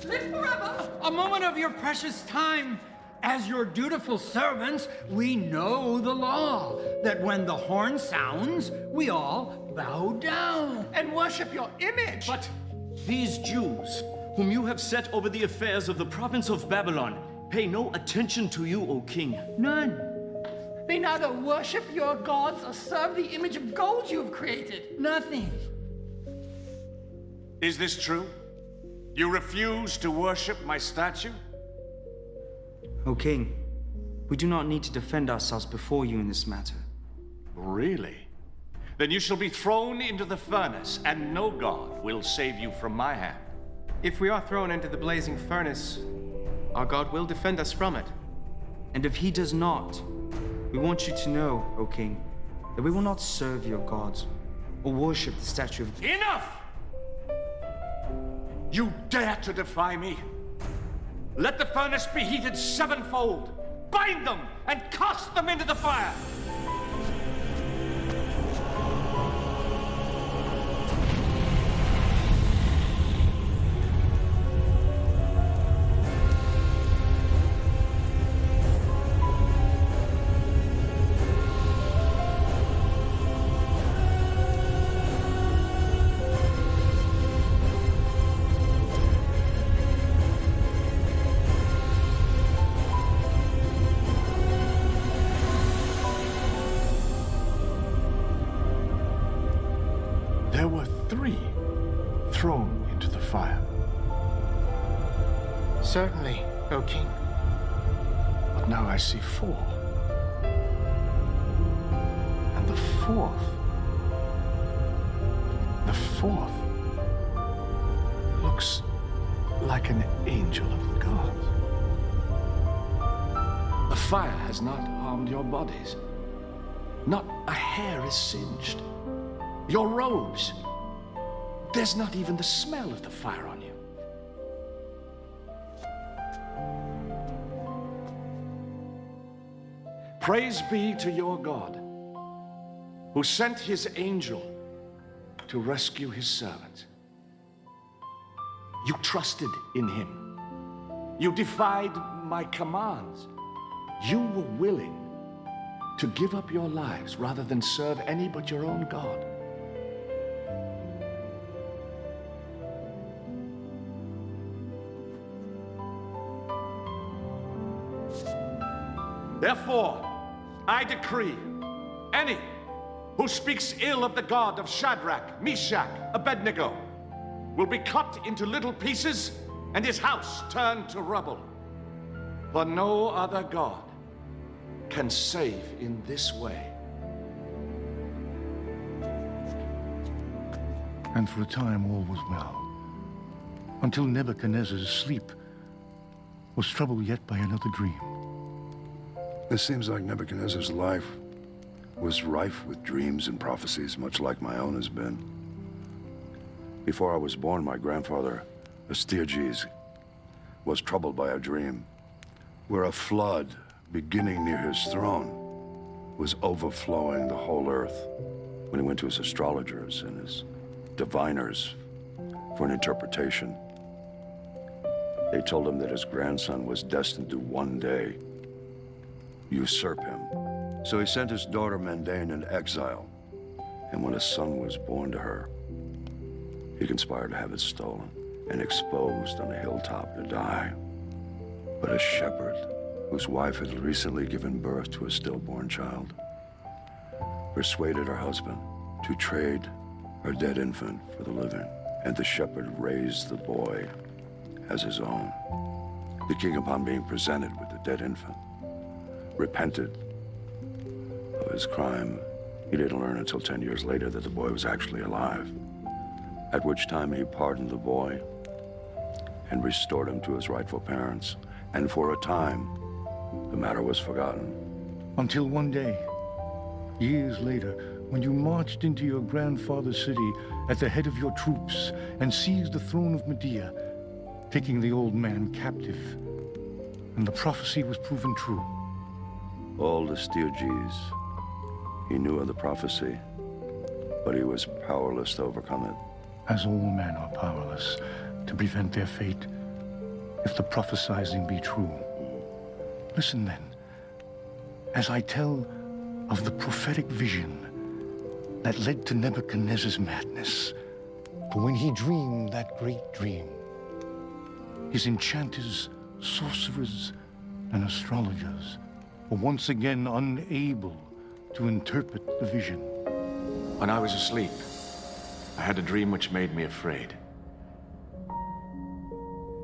Live forever! A moment of your precious time. As your dutiful servants, we know the law, that when the horn sounds, we all bow down and worship your image. But these Jews, whom you have set over the affairs of the province of Babylon, pay no attention to you, O king. None. They neither worship your gods or serve the image of gold you have created. Nothing. Is this true? You refuse to worship my statue? O king, we do not need to defend ourselves before you in this matter. Really? Then you shall be thrown into the furnace, and no god will save you from my hand. If we are thrown into the blazing furnace, our God will defend us from it. And if he does not, we want you to know, O king, that we will not serve your gods or worship the statue of... Enough! You dare to defy me? Let the furnace be heated 7-fold. Bind them and cast them into the fire. There were 3 thrown into the fire. Certainly, O king. But now I see 4. And the fourth looks like an angel of the gods. The fire has not harmed your bodies. Not a hair is singed. Your robes, there's not even the smell of the fire on you. Praise be to your God, who sent his angel to rescue his servant. You trusted in him. You defied my commands. You were willing to give up your lives rather than serve any but your own God. Therefore, I decree, any who speaks ill of the God of Shadrach, Meshach, Abednego will be cut into little pieces and his house turned to rubble. For no other God can save in this way. And for a time all was well, until Nebuchadnezzar's sleep was troubled yet by another dream. It seems like Nebuchadnezzar's life was rife with dreams and prophecies, much like my own has been. Before I was born, my grandfather, Astyages, was troubled by a dream where a flood beginning near his throne was overflowing the whole earth. When he went to his astrologers and his diviners for an interpretation, they told him that his grandson was destined to one day usurp him. So he sent his daughter Mandane into exile, and when a son was born to her, he conspired to have it stolen and exposed on a hilltop to die. But a shepherd, whose wife had recently given birth to a stillborn child, persuaded her husband to trade her dead infant for the living, and the shepherd raised the boy as his own. The king, upon being presented with the dead infant, repented of his crime He didn't learn until 10 years later that the boy was actually alive, at which time he pardoned the boy and restored him to his rightful parents. And for a time, the matter was forgotten. Until one day, years later, when you marched into your grandfather's city at the head of your troops and seized the throne of Medea, taking the old man captive. And the prophecy was proven true. Old Astyages, he knew of the prophecy, but he was powerless to overcome it. As all men are powerless to prevent their fate, if the prophesizing be true. Listen then, as I tell of the prophetic vision that led to Nebuchadnezzar's madness. For when he dreamed that great dream, his enchanters, sorcerers, and astrologers were once again unable to interpret the vision. When I was asleep, I had a dream which made me afraid.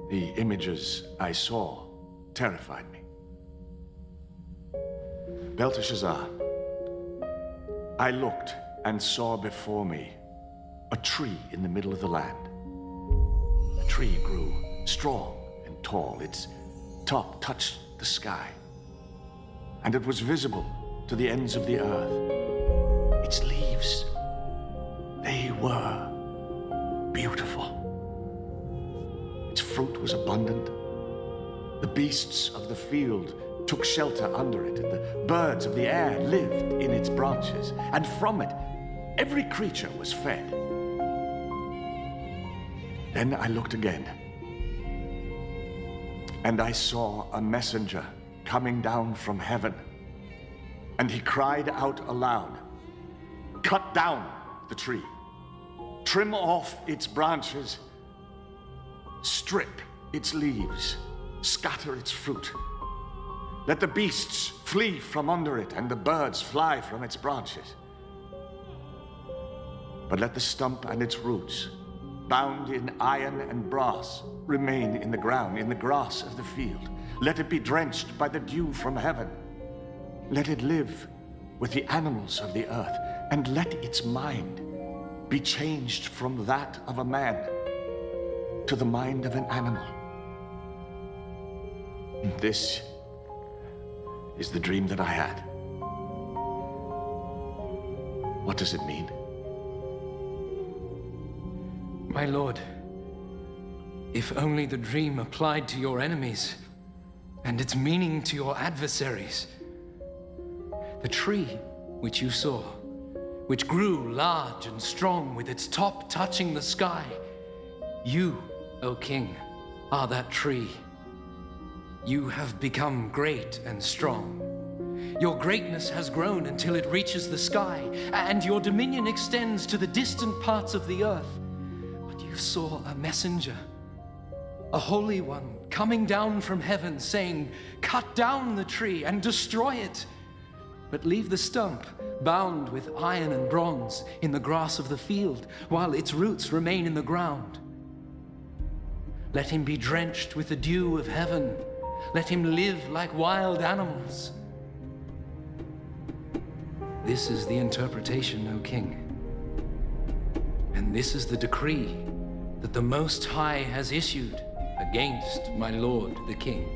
The images I saw terrified me. Belteshazzar, I looked and saw before me a tree in the middle of the land. The tree grew strong and tall. Its top touched the sky, and it was visible to the ends of the earth. Its leaves, they were beautiful. Its fruit was abundant. The beasts of the field took shelter under it, and the birds of the air lived in its branches, and from it every creature was fed. Then I looked again, and I saw a messenger coming down from heaven, and he cried out aloud, "Cut down the tree, trim off its branches, strip its leaves, scatter its fruit. Let the beasts flee from under it, and the birds fly from its branches. But let the stump and its roots, bound in iron and brass, remain in the ground, in the grass of the field. Let it be drenched by the dew from heaven. Let it live with the animals of the earth, and let its mind be changed from that of a man to the mind of an animal." This is the dream that I had. What does it mean? My lord, if only the dream applied to your enemies, and its meaning to your adversaries. The tree which you saw, which grew large and strong with its top touching the sky, you, O king, are that tree. You have become great and strong. Your greatness has grown until it reaches the sky, and your dominion extends to the distant parts of the earth. But you saw a messenger, a holy one, coming down from heaven, saying, "Cut down the tree and destroy it, but leave the stump bound with iron and bronze in the grass of the field, while its roots remain in the ground. Let him be drenched with the dew of heaven. Let him live like wild animals." This is the interpretation, O king. And this is the decree that the Most High has issued against my lord the king.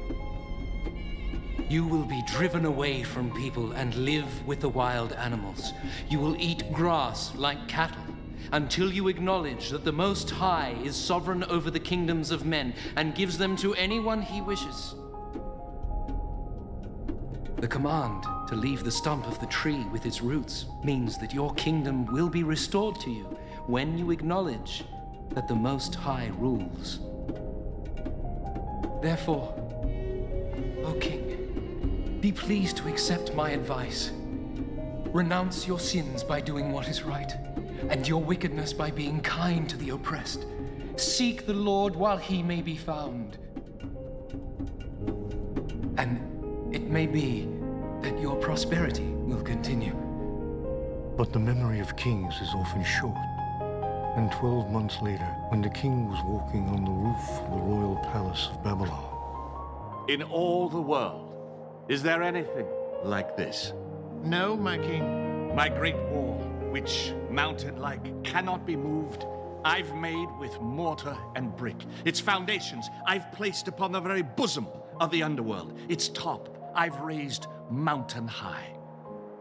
You will be driven away from people and live with the wild animals. You will eat grass like cattle until you acknowledge that the Most High is sovereign over the kingdoms of men and gives them to anyone he wishes. The command to leave the stump of the tree with its roots means that your kingdom will be restored to you when you acknowledge that the Most High rules. Therefore, O king, be pleased to accept my advice. Renounce your sins by doing what is right, and your wickedness by being kind to the oppressed. Seek the Lord while he may be found. And it may be that your prosperity will continue. But the memory of kings is often short. And 12 months later, when the king was walking on the roof of the royal palace of Babylon, In all the world, is there anything like this? No, my king. My great wall, which, mountain-like, cannot be moved, I've made with mortar and brick. Its foundations I've placed upon the very bosom of the underworld. Its top I've raised mountain high.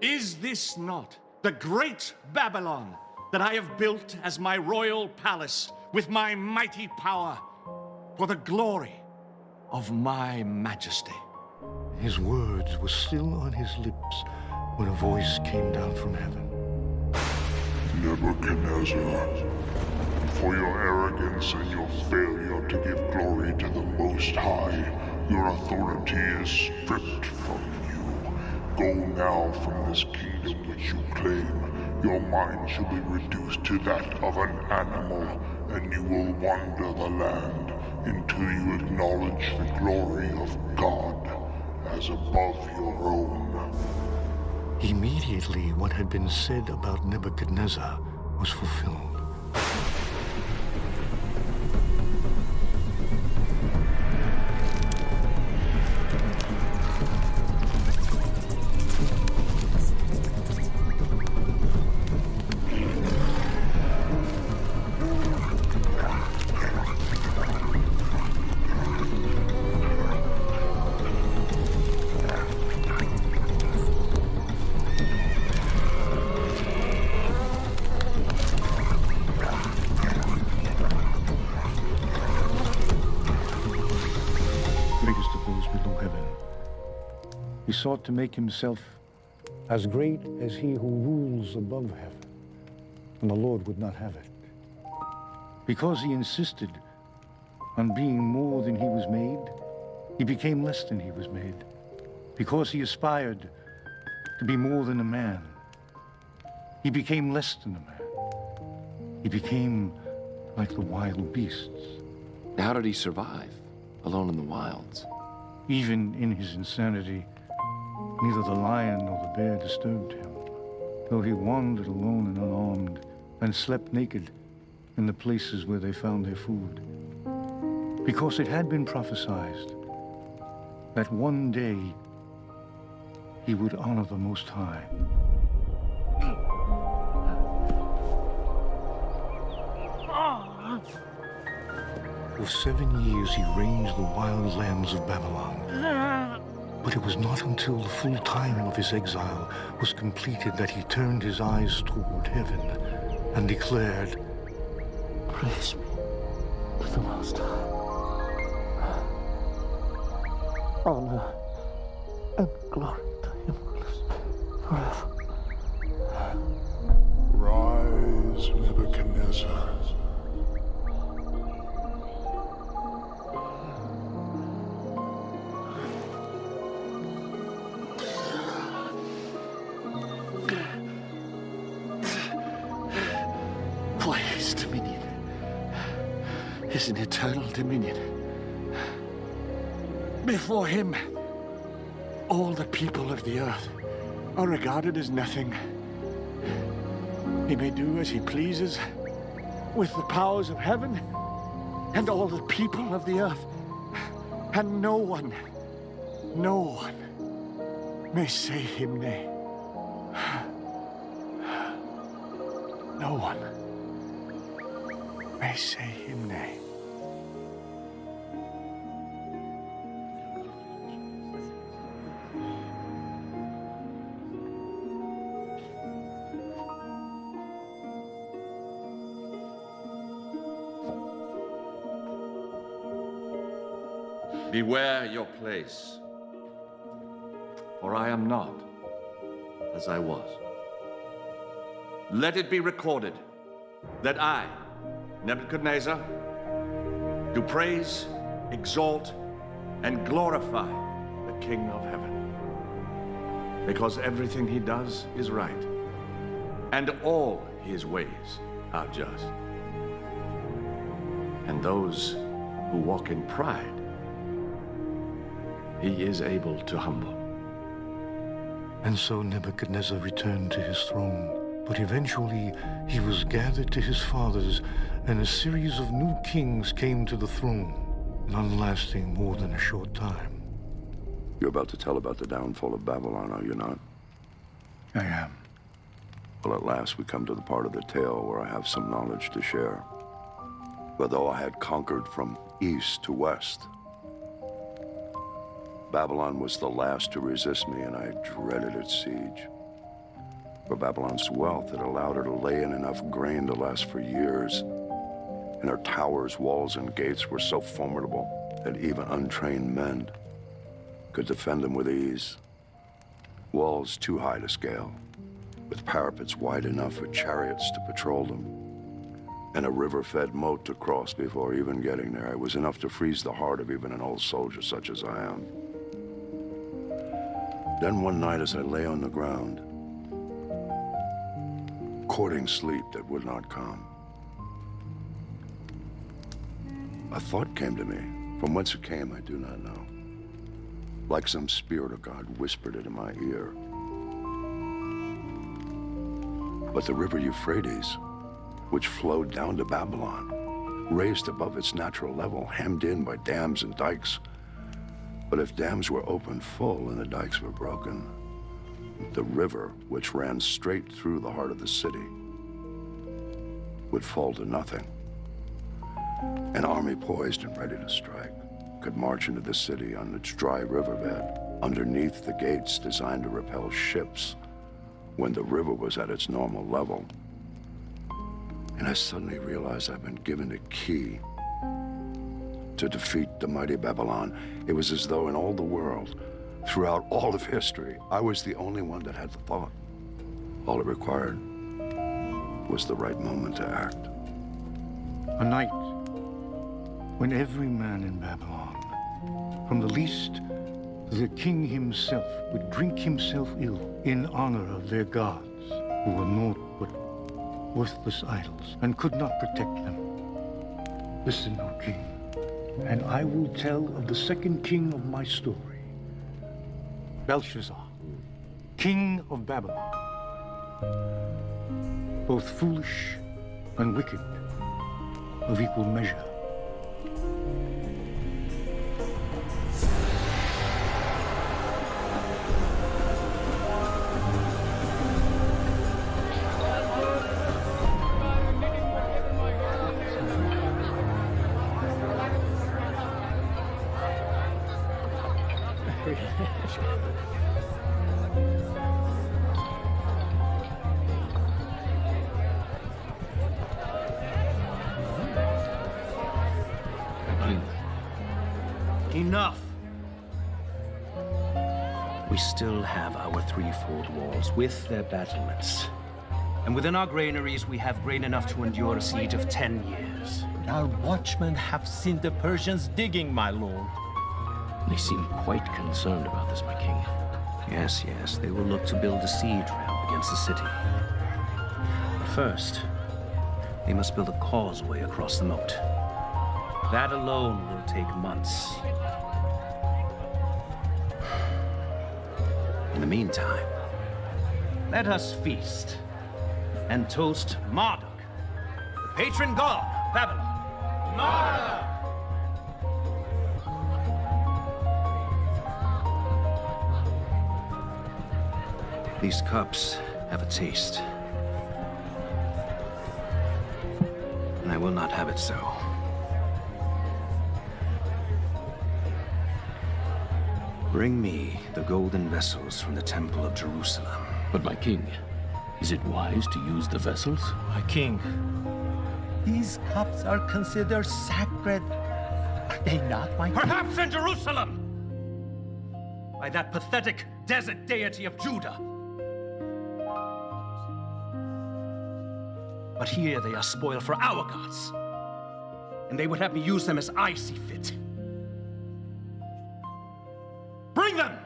Is this not the great Babylon that I have built as my royal palace with my mighty power for the glory of my majesty? His words were still on his lips when a voice came down from heaven. Nebuchadnezzar, for your arrogance and your failure to give glory to the Most High, your authority is stripped from you. Go now from this kingdom which you claim. Your mind shall be reduced to that of an animal, and you will wander the land until you acknowledge the glory of God as above your own. Immediately what had been said about Nebuchadnezzar was fulfilled. He sought to make himself as great as he who rules above heaven, and the Lord would not have it. Because he insisted on being more than he was made, he became less than he was made. Because he aspired to be more than a man, he became less than a man. He became like the wild beasts. How did he survive, alone in the wilds? Even in his insanity, neither the lion nor the bear disturbed him, though he wandered alone and unarmed, and slept naked in the places where they found their food. Because it had been prophesied that one day he would honor the Most High. For 7 years he ranged the wild lands of Babylon. But it was not until the full time of his exile was completed that he turned his eyes toward heaven and declared, Praise be to the Most High. Honor and glory to him who lives forever. Rise, Nebuchadnezzar. For his dominion is an eternal dominion. Before him, all the people of the earth are regarded as nothing. He may do as he pleases with the powers of heaven and all the people of the earth, and no one may say him nay. No one may say him nay. Beware your place, for I am not as I was. Let it be recorded that I, Nebuchadnezzar, do praise, exalt, and glorify the King of heaven, because everything he does is right, and all his ways are just. And those who walk in pride, he is able to humble. And so Nebuchadnezzar returned to his throne. But eventually he was gathered to his fathers, and a series of new kings came to the throne, none lasting more than a short time. You're about to tell about the downfall of Babylon, are you not? I am. Well, at last we come to the part of the tale where I have some knowledge to share. For though I had conquered from east to west, Babylon was the last to resist me, and I dreaded its siege. For Babylon's wealth had allowed her to lay in enough grain to last for years, and her towers, walls, and gates were so formidable that even untrained men could defend them with ease. Walls too high to scale, with parapets wide enough for chariots to patrol them, and a river-fed moat to cross before even getting there. It was enough to freeze the heart of even an old soldier such as I am. Then one night as I lay on the ground, courting sleep that would not come, a thought came to me. From whence it came, I do not know. Like some spirit of God whispered it in my ear. But the river Euphrates, which flowed down to Babylon, raised above its natural level, hemmed in by dams and dikes. But if dams were opened full and the dikes were broken, the river, which ran straight through the heart of the city, would fall to nothing. An army poised and ready to strike could march into the city on its dry riverbed, underneath the gates designed to repel ships when the river was at its normal level. And I suddenly realized I'd been given a key to defeat the mighty Babylon. It was as though in all the world, throughout all of history, I was the only one that had the thought. All it required was the right moment to act. A night when every man in Babylon, from the least to the king himself, would drink himself ill in honor of their gods, who were naught but worthless idols and could not protect them. Listen, O king, and I will tell of the second king of my story, Belshazzar, king of Babylon, both foolish and wicked, of equal measure. Enough! We still have our threefold walls with their battlements. And within our granaries, we have grain enough to endure a siege of 10 years. Our watchmen have seen the Persians digging, my lord. They seem quite concerned about this, my king. Yes, yes, they will look to build a siege ramp against the city. But first, they must build a causeway across the moat. That alone will take months. In the meantime, let us feast and toast Marduk, the patron god of Babylon. Marduk! These cups have a taste, and I will not have it so. Bring me the golden vessels from the Temple of Jerusalem. But my king, is it wise to use the vessels? My king, these cups are considered sacred. Are they not, my king? Perhaps in Jerusalem! By that pathetic desert deity of Judah. But here they are spoiled for our gods. And they would have me use them as I see fit. Bring them!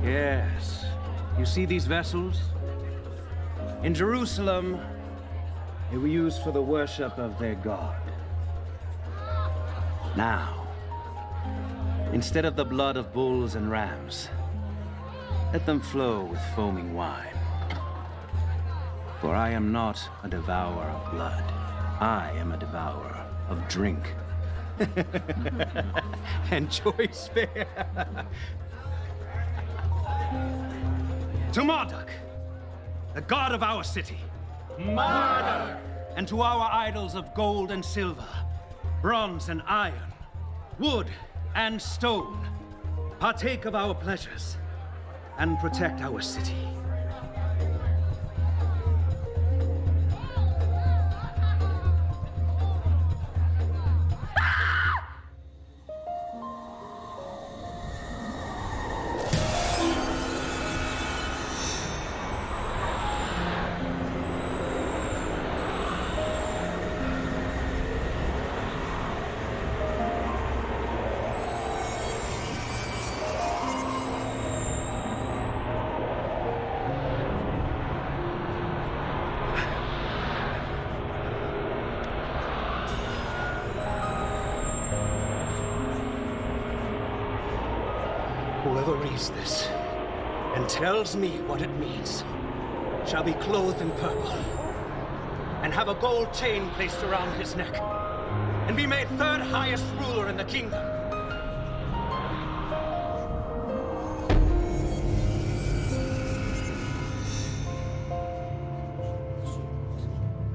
Yes. You see these vessels? In Jerusalem, they were used for the worship of their god. Now, instead of the blood of bulls and rams, let them flow with foaming wine. For I am not a devourer of blood. I am a devourer of drink. And choice fare. To Marduk, the god of our city. Marduk! And to our idols of gold and silver, bronze and iron, wood and stone, partake of our pleasures and protect our city. Whoever reads this and tells me what it means shall be clothed in purple and have a gold chain placed around his neck and be made third highest ruler in the kingdom.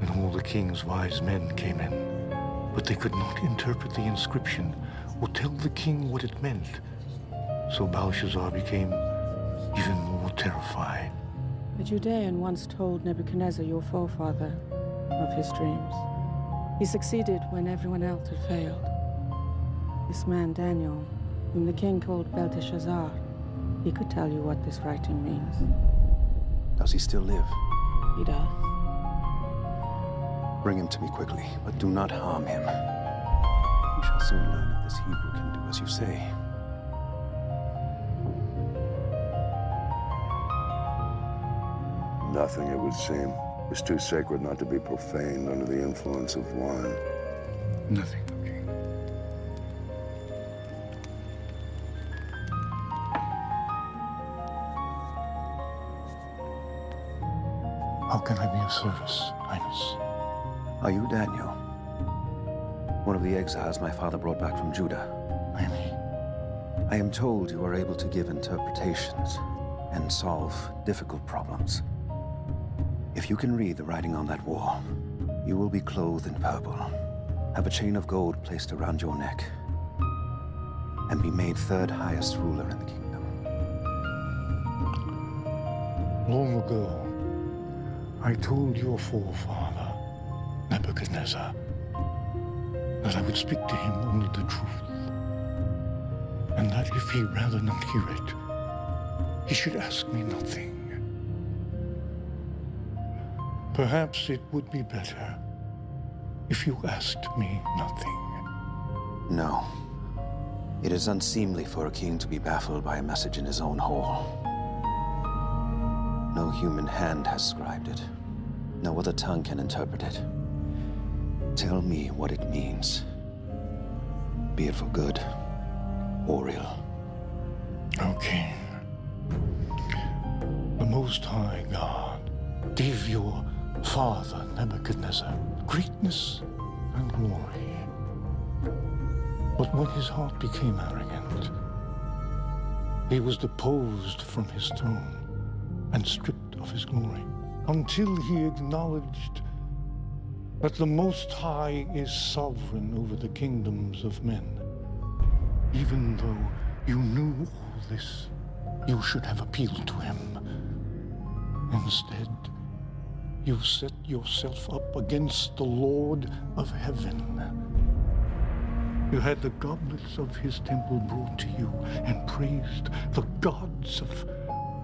And all the king's wise men came in, but they could not interpret the inscription or tell the king what it meant. So Belshazzar became even more terrified. The Judean once told Nebuchadnezzar, your forefather, of his dreams. He succeeded when everyone else had failed. This man, Daniel, whom the king called Belteshazzar, he could tell you what this writing means. Does he still live? He does. Bring him to me quickly, but do not harm him. We shall soon learn if this Hebrew can do as you say. Nothing, it would seem. It's too sacred not to be profaned under the influence of wine. Nothing, King. How can I be of service, Highness? Are you Daniel? One of the exiles my father brought back from Judah? I am told you are able to give interpretations and solve difficult problems. If you can read the writing on that wall, you will be clothed in purple, have a chain of gold placed around your neck, and be made third highest ruler in the kingdom. Long ago, I told your forefather, Nebuchadnezzar, that I would speak to him only the truth, and that if he'd rather not hear it, he should ask me nothing. Perhaps it would be better if you asked me nothing. No. It is unseemly for a king to be baffled by a message in his own hall. No human hand has scribed it. No other tongue can interpret it. Tell me what it means. Be it for good or ill. Okay. The Most High God gave your father, Nebuchadnezzar, greatness and glory. But when his heart became arrogant, he was deposed from his throne and stripped of his glory, until he acknowledged that the Most High is sovereign over the kingdoms of men. Even though you knew all this, you should have appealed to him. Instead, you set yourself up against the Lord of heaven. You had the goblets of his temple brought to you and praised the gods of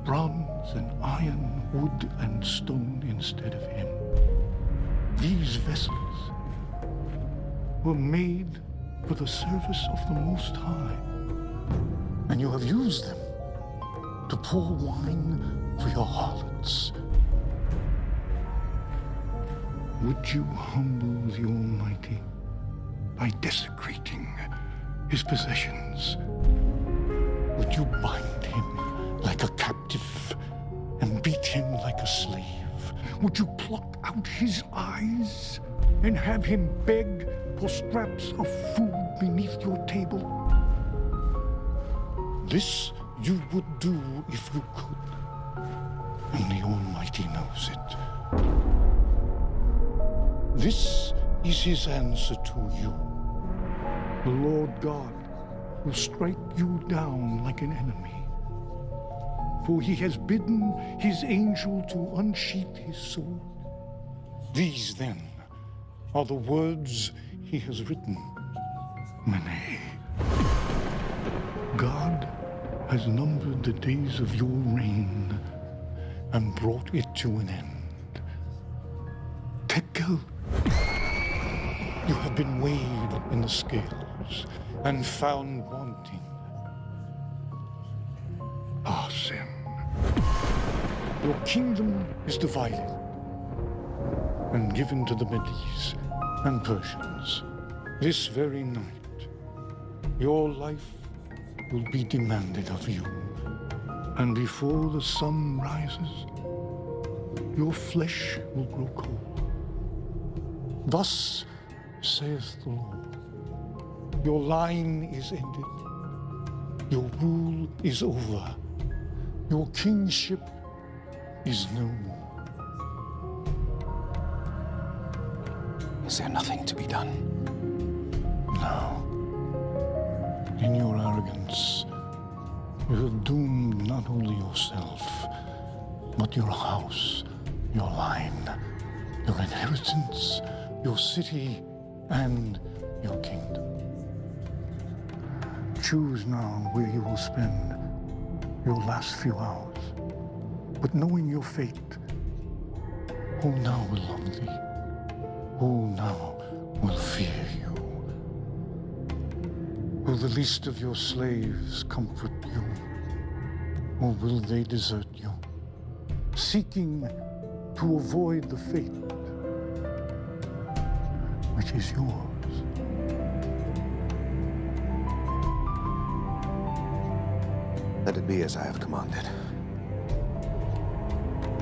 bronze and iron, wood and stone instead of him. These vessels were made for the service of the Most High, and you have used them to pour wine for your harlots. Would you humble the Almighty by desecrating his possessions? Would you bind him like a captive and beat him like a slave? Would you pluck out his eyes and have him beg for scraps of food beneath your table? This you would do if you could, and the Almighty knows it. This is his answer to you. The Lord God will strike you down like an enemy, for he has bidden his angel to unsheath his sword. These, then, are the words he has written. Mene. God has numbered the days of your reign and brought it to an end. Tekel, you have been weighed in the scales and found wanting. Arsem, your kingdom is divided and given to the Medes and Persians. This very night, your life will be demanded of you, and before the sun rises, your flesh will grow cold. Thus saith the Lord, your line is ended, your rule is over, your kingship is no more. Is there nothing to be done? No. In your arrogance, you have doomed not only yourself, but your house, your line, your inheritance, your city, and your kingdom. Choose now where you will spend your last few hours. But knowing your fate, who now will love thee? Who now will fear you? Will the least of your slaves comfort you? Or will they desert you, seeking to avoid the fate which is yours? Let it be as I have commanded.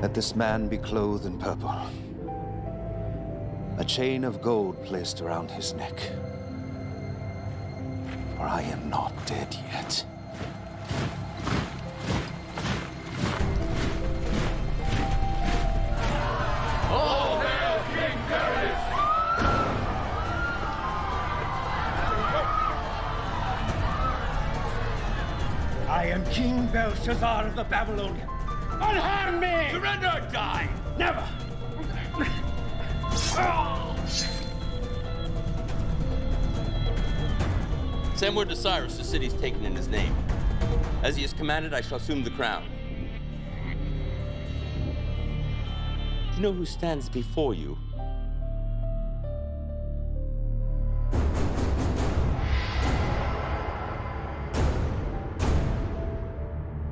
Let this man be clothed in purple, a chain of gold placed around his neck. For I am not dead yet. All hail King Darius! I am King Belshazzar of the Babylonians. Unharm me! Surrender or die! Never! Send word to Cyrus the city's taken in his name. As he has commanded, I shall assume the crown. Do you know who stands before you?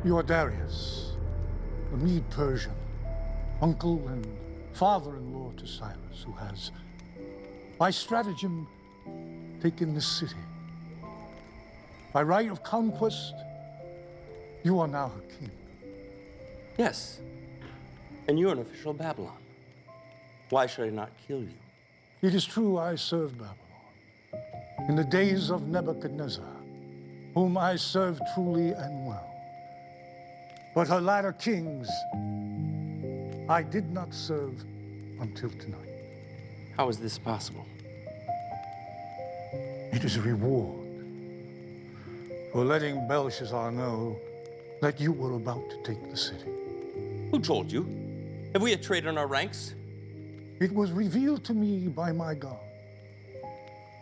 You are Darius, the Mede-Persian, uncle and father-in-law to Cyrus, who has, by stratagem, taken this city. By right of conquest, you are now her king. Yes. And you're an official of Babylon. Why should I not kill you? It is true I served Babylon in the days of Nebuchadnezzar, whom I served truly and well. But her latter kings, I did not serve until tonight. How is this possible? It is a reward for letting Belshazzar know that you were about to take the city. Who told you? Have we a traitor in our ranks? It was revealed to me by my God,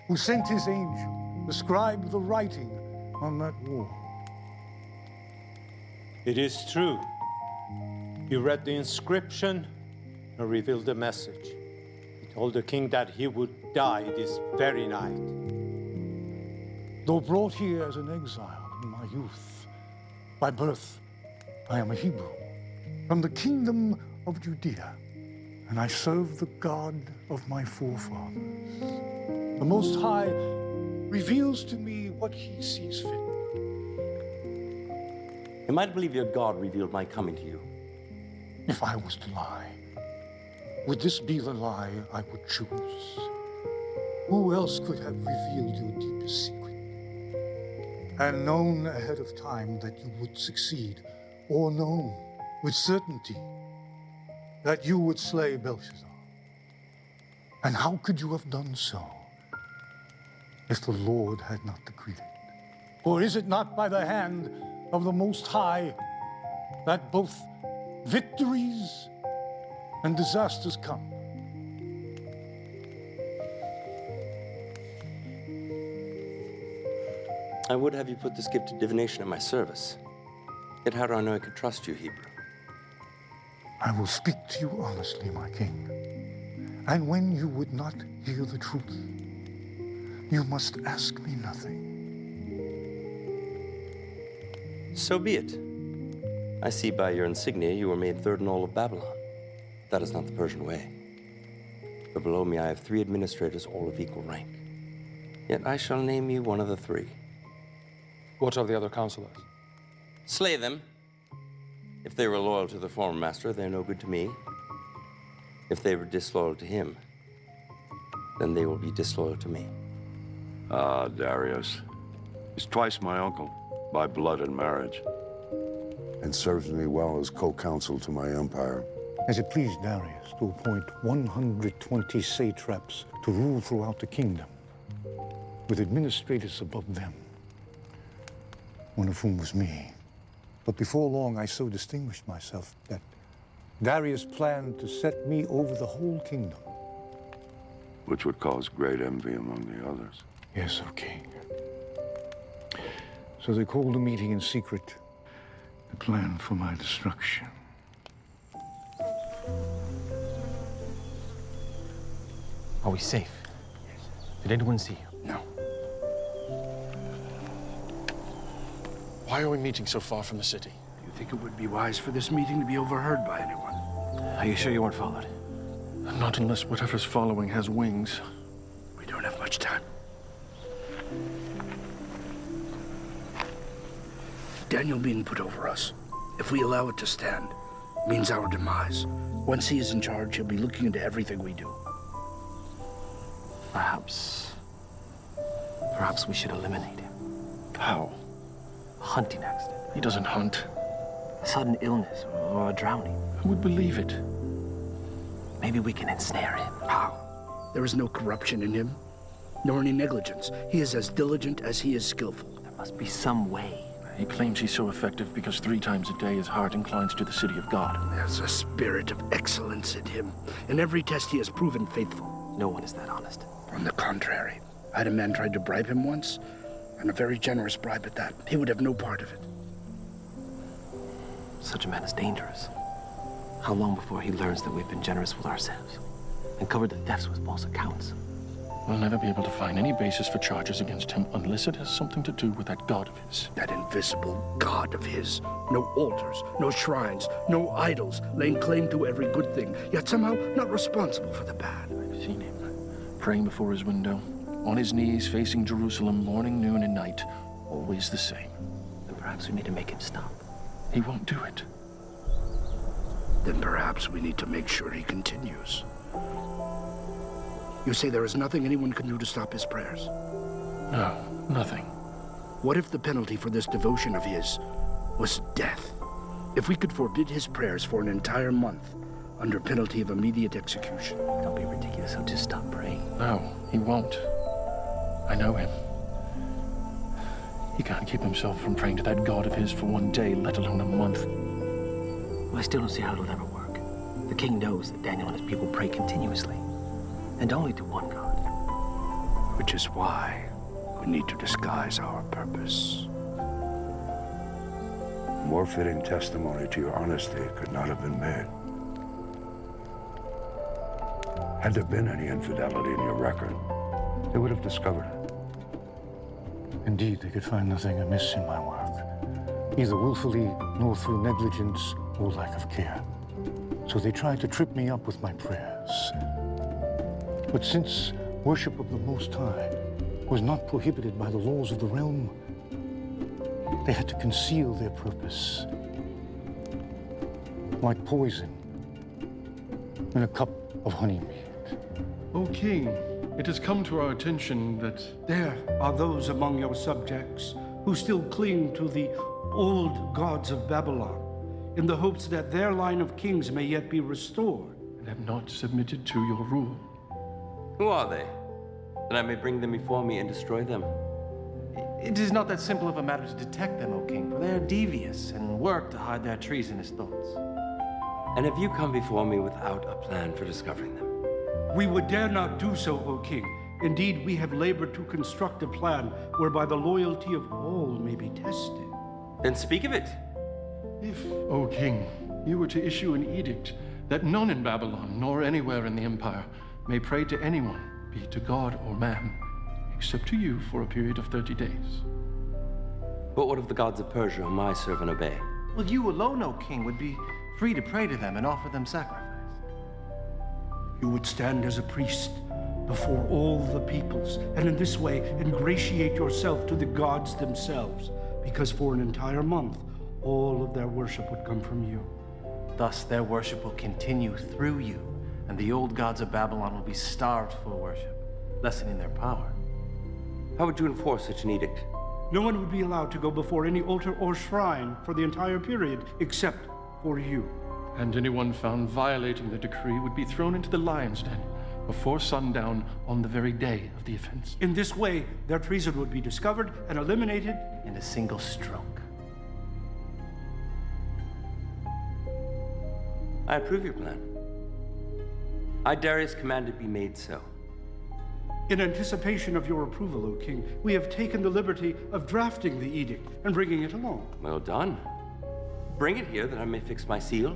who sent his angel to scribe the writing on that wall. It is true. He read the inscription and revealed the message. He told the king that he would die this very night. Though brought here as an exile in my youth, by birth I am a Hebrew, from the kingdom of Judea, and I serve the God of my forefathers. The Most High reveals to me what he sees fit. Am I to believe your God revealed my coming to you? If I was to lie, would this be the lie I would choose? Who else could have revealed your deepest secret and known ahead of time that you would succeed, or known with certainty that you would slay Belshazzar? And how could you have done so if the Lord had not decreed it? For is it not by the hand of the Most High that both victories and disasters come? I would have you put this gift of divination at my service. Yet how do I know I could trust you, Hebrew? I will speak to you honestly, my king. And when you would not hear the truth, you must ask me nothing. So be it. I see by your insignia you were made third in all of Babylon. That is not the Persian way. For below me I have 3 administrators, all of equal rank. Yet I shall name you one of the 3. What of the other counselors? Slay them. If they were loyal to the former master, they're no good to me. If they were disloyal to him, then they will be disloyal to me. Ah, Darius. He's twice my uncle, by blood and marriage, and serves me well as co-counsel to my empire. As it pleased Darius to appoint 120 satraps to rule throughout the kingdom, with administrators above them, one of whom was me. But before long, I so distinguished myself that Darius planned to set me over the whole kingdom. Which would cause great envy among the others. Yes, O king. So they called a meeting in secret to plan for my destruction. Are we safe? Did anyone see you? No. Why are we meeting so far from the city? Do you think it would be wise for this meeting to be overheard by anyone? Are you sure you weren't followed? Not unless whatever's following has wings. We don't have much time. Daniel being put over us, if we allow it to stand, means our demise. Once he is in charge, he'll be looking into everything we do. Perhaps we should eliminate him. How? A hunting accident. He doesn't hunt. A sudden illness or a drowning. Who would believe it? Maybe we can ensnare him. How? There is no corruption in him, nor any negligence. He is as diligent as he is skillful. There must be some way. He claims he's so effective because 3 times a day his heart inclines to the city of God. There's a spirit of excellence in him. In every test he has proven faithful. No one is that honest. On the contrary. I had a man tried to bribe him once, and a very generous bribe at that. He would have no part of it. Such a man is dangerous. How long before he learns that we've been generous with ourselves and covered the thefts with false accounts? We'll never be able to find any basis for charges against him unless it has something to do with that God of his. That invisible God of his. No altars, no shrines, no idols, laying claim to every good thing, yet somehow not responsible for the bad. I've seen him praying before his window, on his knees facing Jerusalem, morning, noon, and night, always the same. Then perhaps we need to make him stop. He won't do it. Then perhaps we need to make sure he continues. You say there is nothing anyone can do to stop his prayers? No, nothing. What if the penalty for this devotion of his was death? If we could forbid his prayers for an entire month under penalty of immediate execution? Don't be ridiculous. He'll just stop praying. No, he won't. I know him. He can't keep himself from praying to that God of his for 1 day, let alone a month. Well, I still don't see how it'll ever work. The king knows that Daniel and his people pray continuously, and only to one God. Which is why we need to disguise our purpose. More fitting testimony to your honesty could not have been made. Had there been any infidelity in your record, they would have discovered it. Indeed, they could find nothing amiss in my work, either willfully nor through negligence or lack of care. So they tried to trip me up with my prayers. But since worship of the Most High was not prohibited by the laws of the realm, they had to conceal their purpose, like poison in a cup of honeymead. O king, it has come to our attention that There are those among your subjects who still cling to the old gods of Babylon, in the hopes that their line of kings may yet be restored. and have not submitted to your rule. Who are they? That I may bring them before me and destroy them. It is not that simple of a matter to detect them, O king, for they are devious and work to hide their treasonous thoughts. And have you come before me without a plan for discovering them? We would dare not do so, O king. Indeed, we have labored to construct a plan whereby the loyalty of all may be tested. Then speak of it. If, O king, you were to issue an edict that none in Babylon, nor anywhere in the empire, may pray to anyone, be it to God or man, except to you for a period of 30 days. But what of the gods of Persia whom I serve and obey? Well, you alone, O king, would be free to pray to them and offer them sacrifice. You would stand as a priest before all the peoples, and in this way ingratiate yourself to the gods themselves, because for an entire month, all of their worship would come from you. Thus, their worship will continue through you, and the old gods of Babylon will be starved for worship, lessening their power. How would you enforce such an edict? No one would be allowed to go before any altar or shrine for the entire period, except for you. And anyone found violating the decree would be thrown into the lion's den before sundown on the very day of the offense. In this way, their treason would be discovered and eliminated in a single stroke. I approve your plan. I, Darius, command it be made so. In anticipation of your approval, O king, we have taken the liberty of drafting the edict and bringing it along. Well done. Bring it here that I may fix my seal.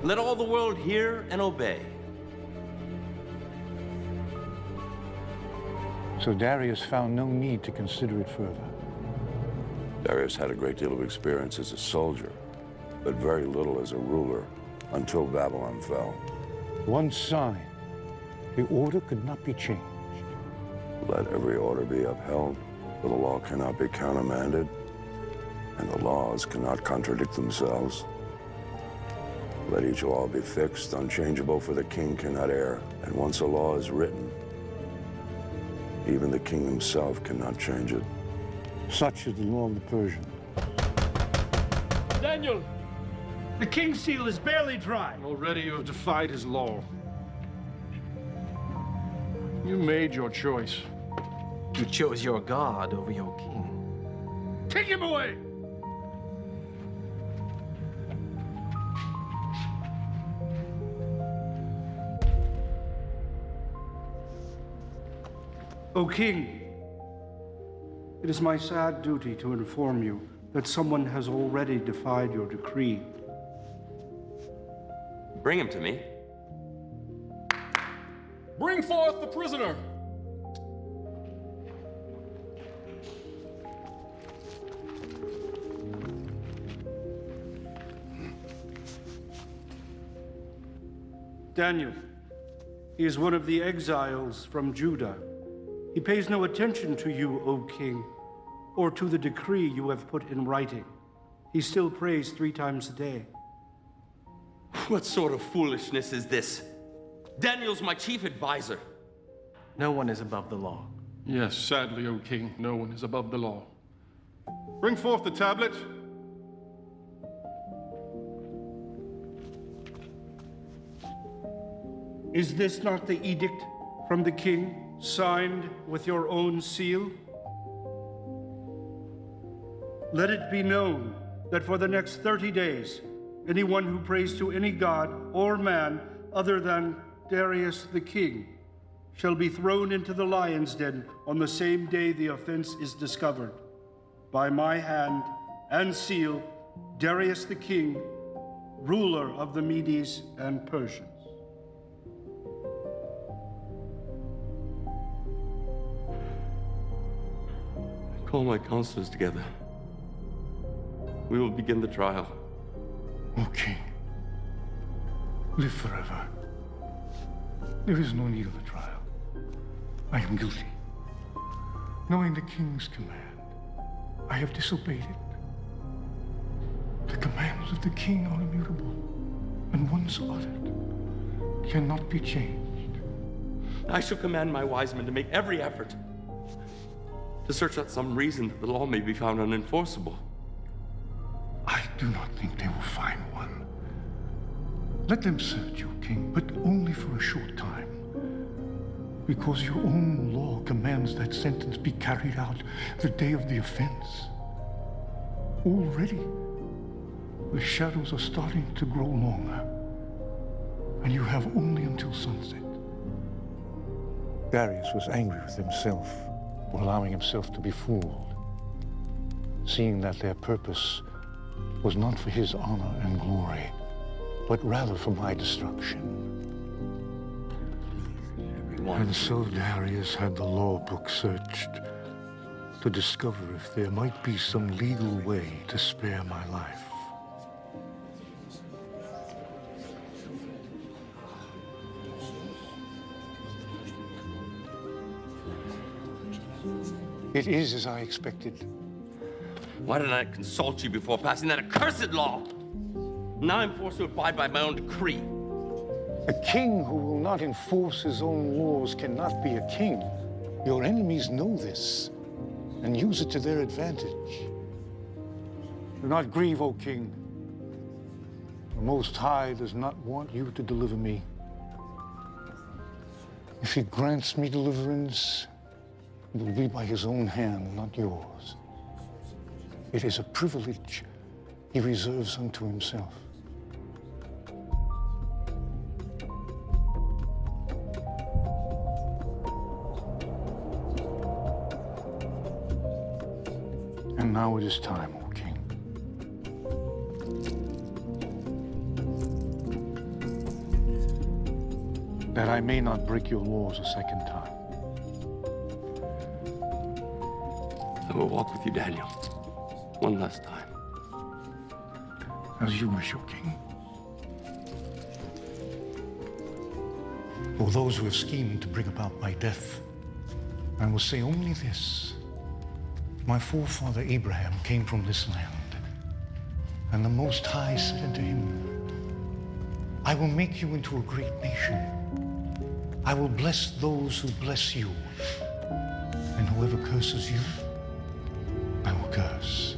Let all the world hear and obey. So Darius found no need to consider it further. Darius had a great deal of experience as a soldier, but very little as a ruler, until Babylon fell. One sign, the order could not be changed. Let every order be upheld, for the law cannot be countermanded, and the laws cannot contradict themselves. Let each law be fixed, unchangeable, for the king cannot err, and once a law is written, even the king himself cannot change it. Such is the law of the Persians. Daniel, the king's seal is barely dry. Already you have defied his law. You made your choice. You chose your God over your king. Take him away! O king, it is my sad duty to inform you that someone has already defied your decree. Bring him to me. Bring forth the prisoner! Daniel, he is one of the exiles from Judah. He pays no attention to you, O king, or to the decree you have put in writing. He still prays 3 times a day. What sort of foolishness is this? Daniel's my chief advisor. No one is above the law. Yes, sadly, O king, no one is above the law. Bring forth the tablet. Is this not the edict from the king, signed with your own seal? Let it be known that for the next 30 days, anyone who prays to any god or man other than Darius the king shall be thrown into the lion's den on the same day the offense is discovered. By my hand and seal, Darius the king, ruler of the Medes and Persians. Call my counselors together. We will begin the trial. O king, live forever. There is no need of a trial. I am guilty. knowing the king's command, I have disobeyed it. The commands of the king are immutable, and once uttered, cannot be changed. I shall command my wise men to make every effort to search out some reason that the law may be found unenforceable. I do not think they will find one. Let them search, O king, but only for a short time. Because your own law commands that sentence be carried out the day of the offense. Already, the shadows are starting to grow longer, and you have only until sunset. Darius was angry with himself for allowing himself to be fooled, seeing that their purpose was not for his honor and glory, but rather for my destruction. And so Darius had the law book searched to discover if there might be some legal way to spare my life. It is as I expected. Why didn't I consult you before passing that accursed law? Now I'm forced to abide by my own decree. A king who will not enforce his own laws cannot be a king. Your enemies know this and use it to their advantage. Do not grieve, O king. The Most High does not want you to deliver me. If he grants me deliverance, it will be by his own hand, not yours. It is a privilege he reserves unto himself. And now it is time, O king. That I may not break your laws a second time. I will walk with you, Daniel, one last time. As you wish, O king. For those who have schemed to bring about my death, I will say only this. My forefather Abraham came from this land, and the Most High said unto him, I will make you into a great nation. I will bless those who bless you, and whoever curses you, I will curse.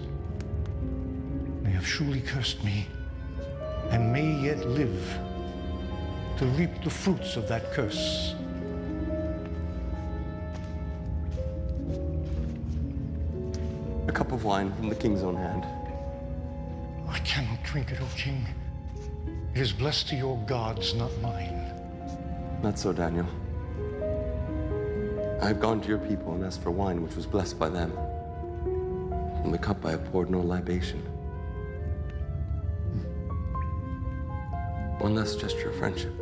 They have surely cursed me, and may yet live to reap the fruits of that curse. A cup of wine from the king's own hand. I cannot drink it, O king. It is blessed to your gods, not mine. Not so, Daniel. I have gone to your people and asked for wine which was blessed by them. From the cup I have poured no libation. One last gesture of friendship.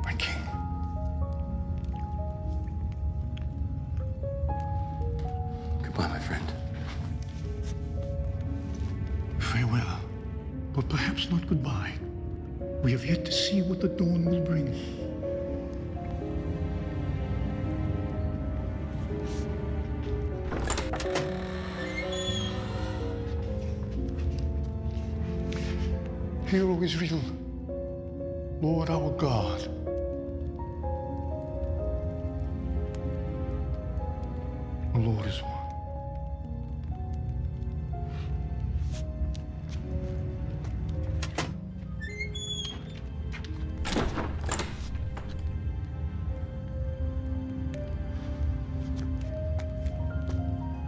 My king. Goodbye, my friend. Farewell, but perhaps not goodbye. We have yet to see what the dawn will bring. Hear, O Israel, Lord our God. The Lord is one.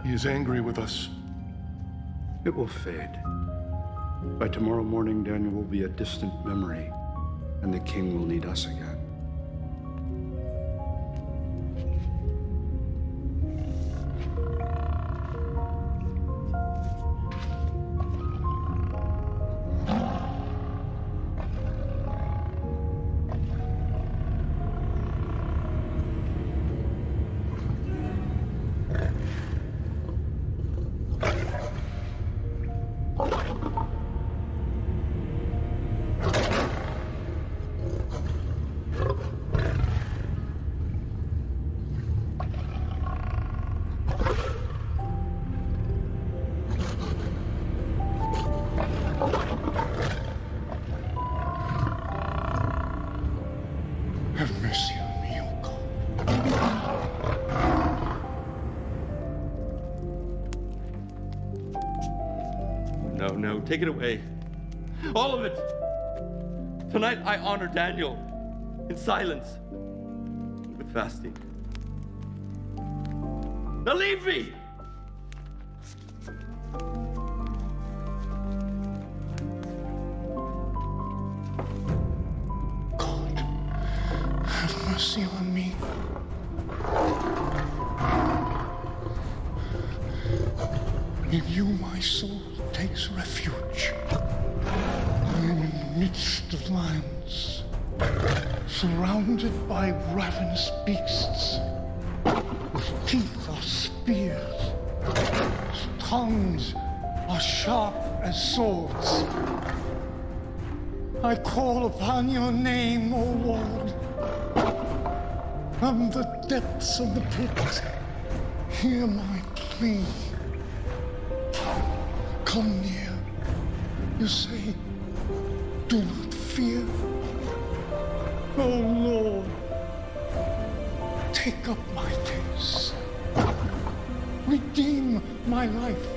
He is angry with us. It will fade. By tomorrow morning, Daniel will be a distant memory, and the king will need us again. Have mercy on me, O God. No, take it away. All of it. Tonight I honor Daniel in silence, with fasting. Now leave me! Have mercy on me. In you my soul takes refuge. I am in the midst of lions, surrounded by ravenous beasts. Whose teeth are spears, whose tongues are sharp as swords. I call upon your name, O Lord. From the depths of the pit, hear my plea. Come near. You say, do not fear. O Lord, take up my case. Redeem my life.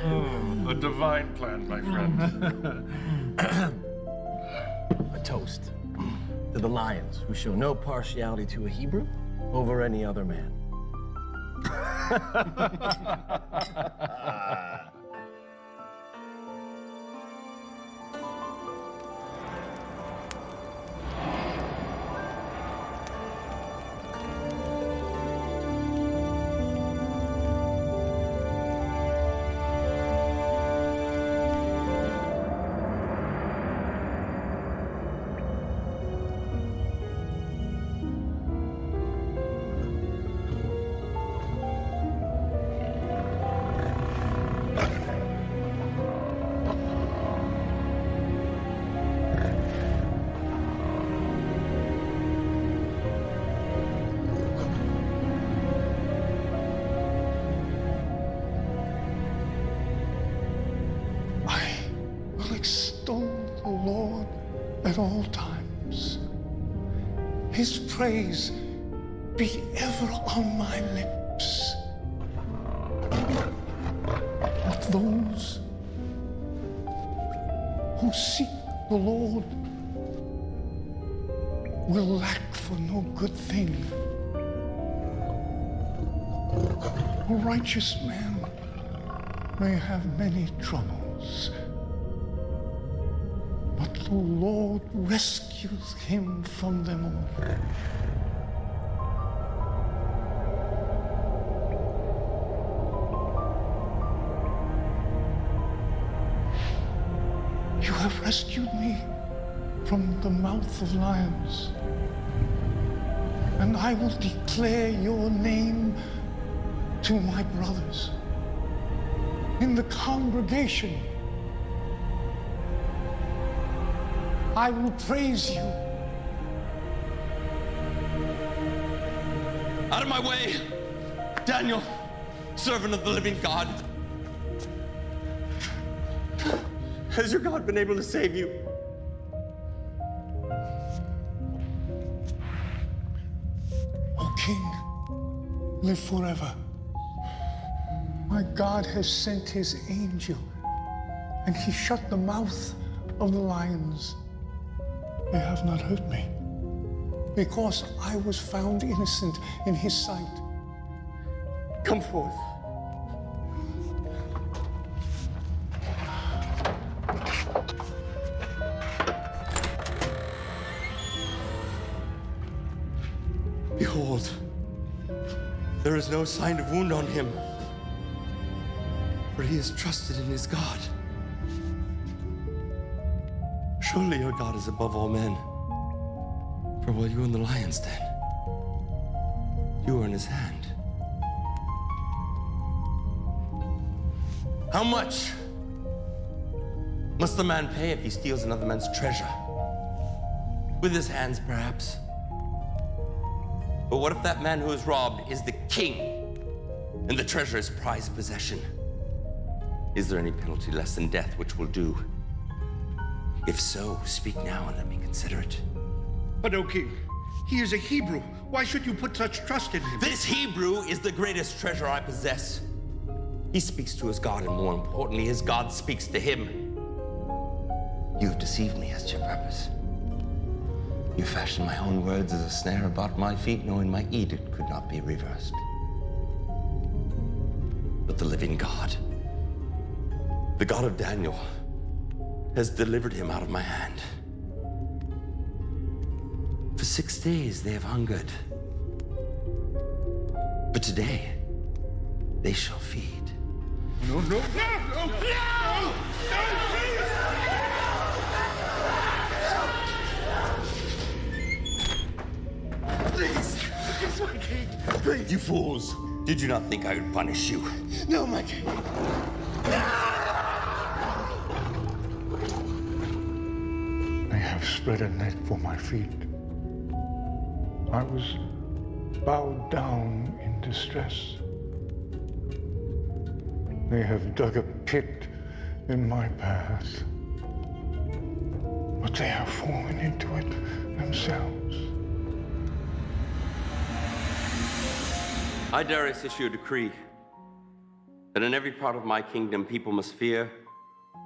Oh, a divine plan, my friend. A toast to the lions who show no partiality to a Hebrew over any other man. Extol the Lord at all times. His praise be ever on my lips. But those who seek the Lord will lack for no good thing. A righteous man may have many troubles, but the Lord rescues him from them all. You have rescued me from the mouth of lions, and I will declare your name to my brothers in the congregation. I will praise you. Out of my way, Daniel, servant of the living God. Has your God been able to save you? O King, live forever. My God has sent his angel, and he shut the mouth of the lions. They have not hurt me, because I was found innocent in his sight. Come forth. Behold, there is no sign of wound on him, for he is trusted in his God. Surely your God is above all men. For while you were in the lion's den, you were in his hand. How much must the man pay if he steals another man's treasure? With his hands, perhaps. But what if that man who is robbed is the king, and the treasure is prized possession? Is there any penalty less than death which will do? If so, speak now and let me consider it. But, O king, he is a Hebrew. Why should you put such trust in him? This Hebrew is the greatest treasure I possess. He speaks to his God, and more importantly, his God speaks to him. You have deceived me as to your purpose. You fashioned my own words as a snare about my feet, knowing my edict could not be reversed. But the living God, the God of Daniel, has delivered him out of my hand. For 6 days they have hungered, but today they shall feed. No, no, no, no, no! Please, please, my king, please. You fools! Did you not think I would punish you? No, my king. They have spread a net for my feet. I was bowed down in distress. They have dug a pit in my path, but they have fallen into it themselves. I, Darius, issue a decree that in every part of my kingdom people must fear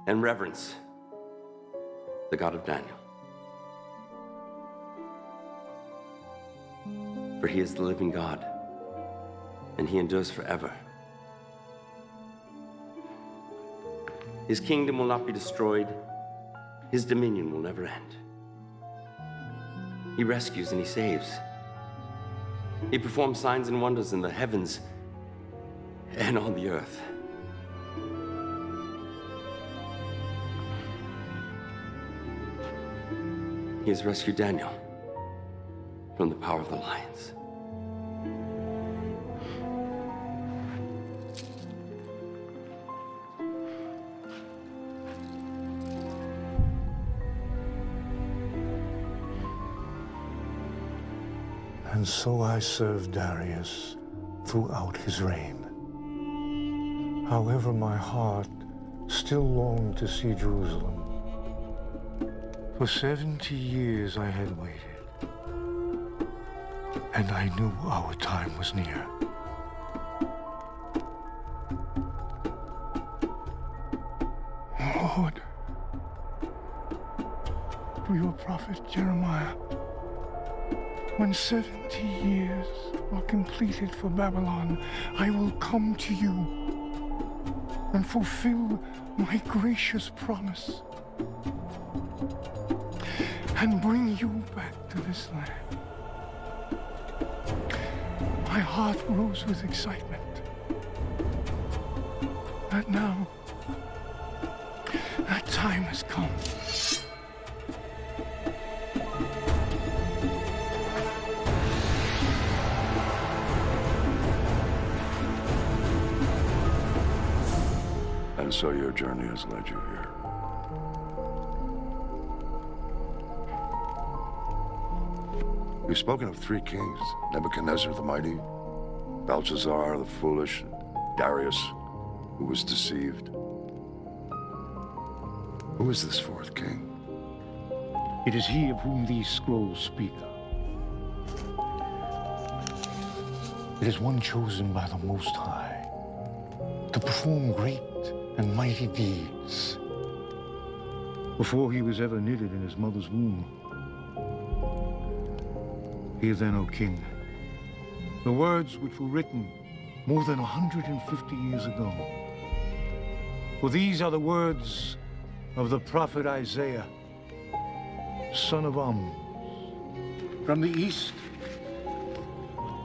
and reverence the God of Daniel. For he is the living God, and he endures forever. His kingdom will not be destroyed. His dominion will never end. He rescues and he saves. He performs signs and wonders in the heavens and on the earth. He has rescued Daniel from the power of the lions. And so I served Darius throughout his reign. However, my heart still longed to see Jerusalem. For 70 years I had waited, and I knew our time was near. Lord, through your prophet Jeremiah, when 70 years are completed for Babylon, I will come to you and fulfill my gracious promise and bring you back to this land. My heart rose with excitement that now that time has come. And so your journey has led you here. You've spoken of 3 kings, Nebuchadnezzar the mighty, Belshazzar the foolish, and Darius, who was deceived. Who is this 4th king? It is he of whom these scrolls speak. It is one chosen by the Most High to perform great and mighty deeds. Before he was ever knitted in his mother's womb. Hear then, O king, the words which were written more than 150 years ago. For these are the words of the prophet Isaiah, son of Amos. From the east,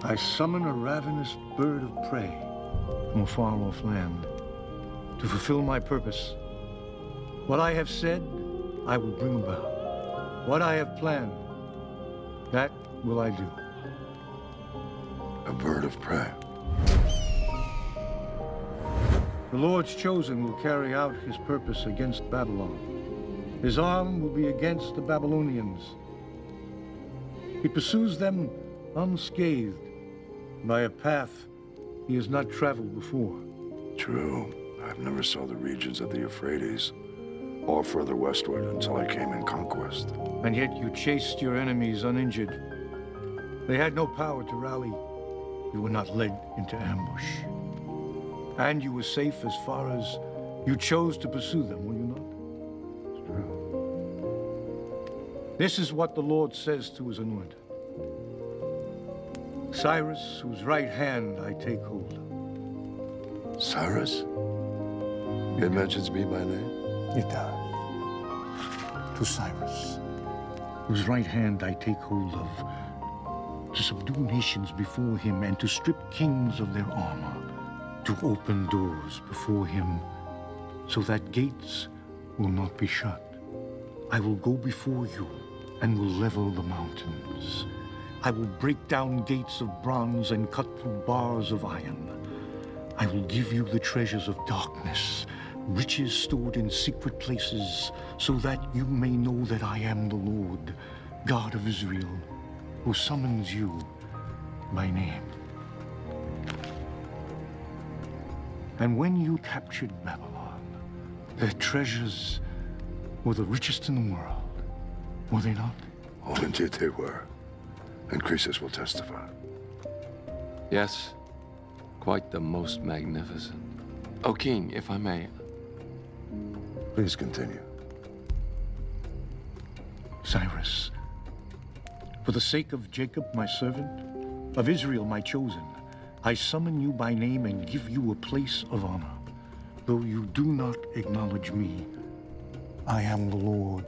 I summon a ravenous bird of prey from a far-off land to fulfill my purpose. What I have said, I will bring about. What I have planned, that will I do. A bird of prey. The Lord's chosen will carry out his purpose against Babylon. His arm will be against the Babylonians. He pursues them unscathed by a path he has not traveled before. True. I've never saw the regions of the Euphrates or further westward until I came in conquest. And yet you chased your enemies uninjured. They had no power to rally. You were not led into ambush. And you were safe as far as you chose to pursue them, were you not? It's true. This is what the Lord says to his anointed. Cyrus, whose right hand I take hold of. Cyrus? It mentions me by name? It does. To Cyrus, whose right hand I take hold of, to subdue nations before him and to strip kings of their armor, to open doors before him so that gates will not be shut. I will go before you and will level the mountains. I will break down gates of bronze and cut through bars of iron. I will give you the treasures of darkness, riches stored in secret places, so that you may know that I am the Lord, God of Israel, who summons you by name. And when you captured Babylon, their treasures were the richest in the world, were they not? Oh, indeed they were. And Croesus will testify. Yes, quite the most magnificent. O king, if I may. Please continue. Cyrus, for the sake of Jacob, my servant, of Israel, my chosen, I summon you by name and give you a place of honor. Though you do not acknowledge me, I am the Lord.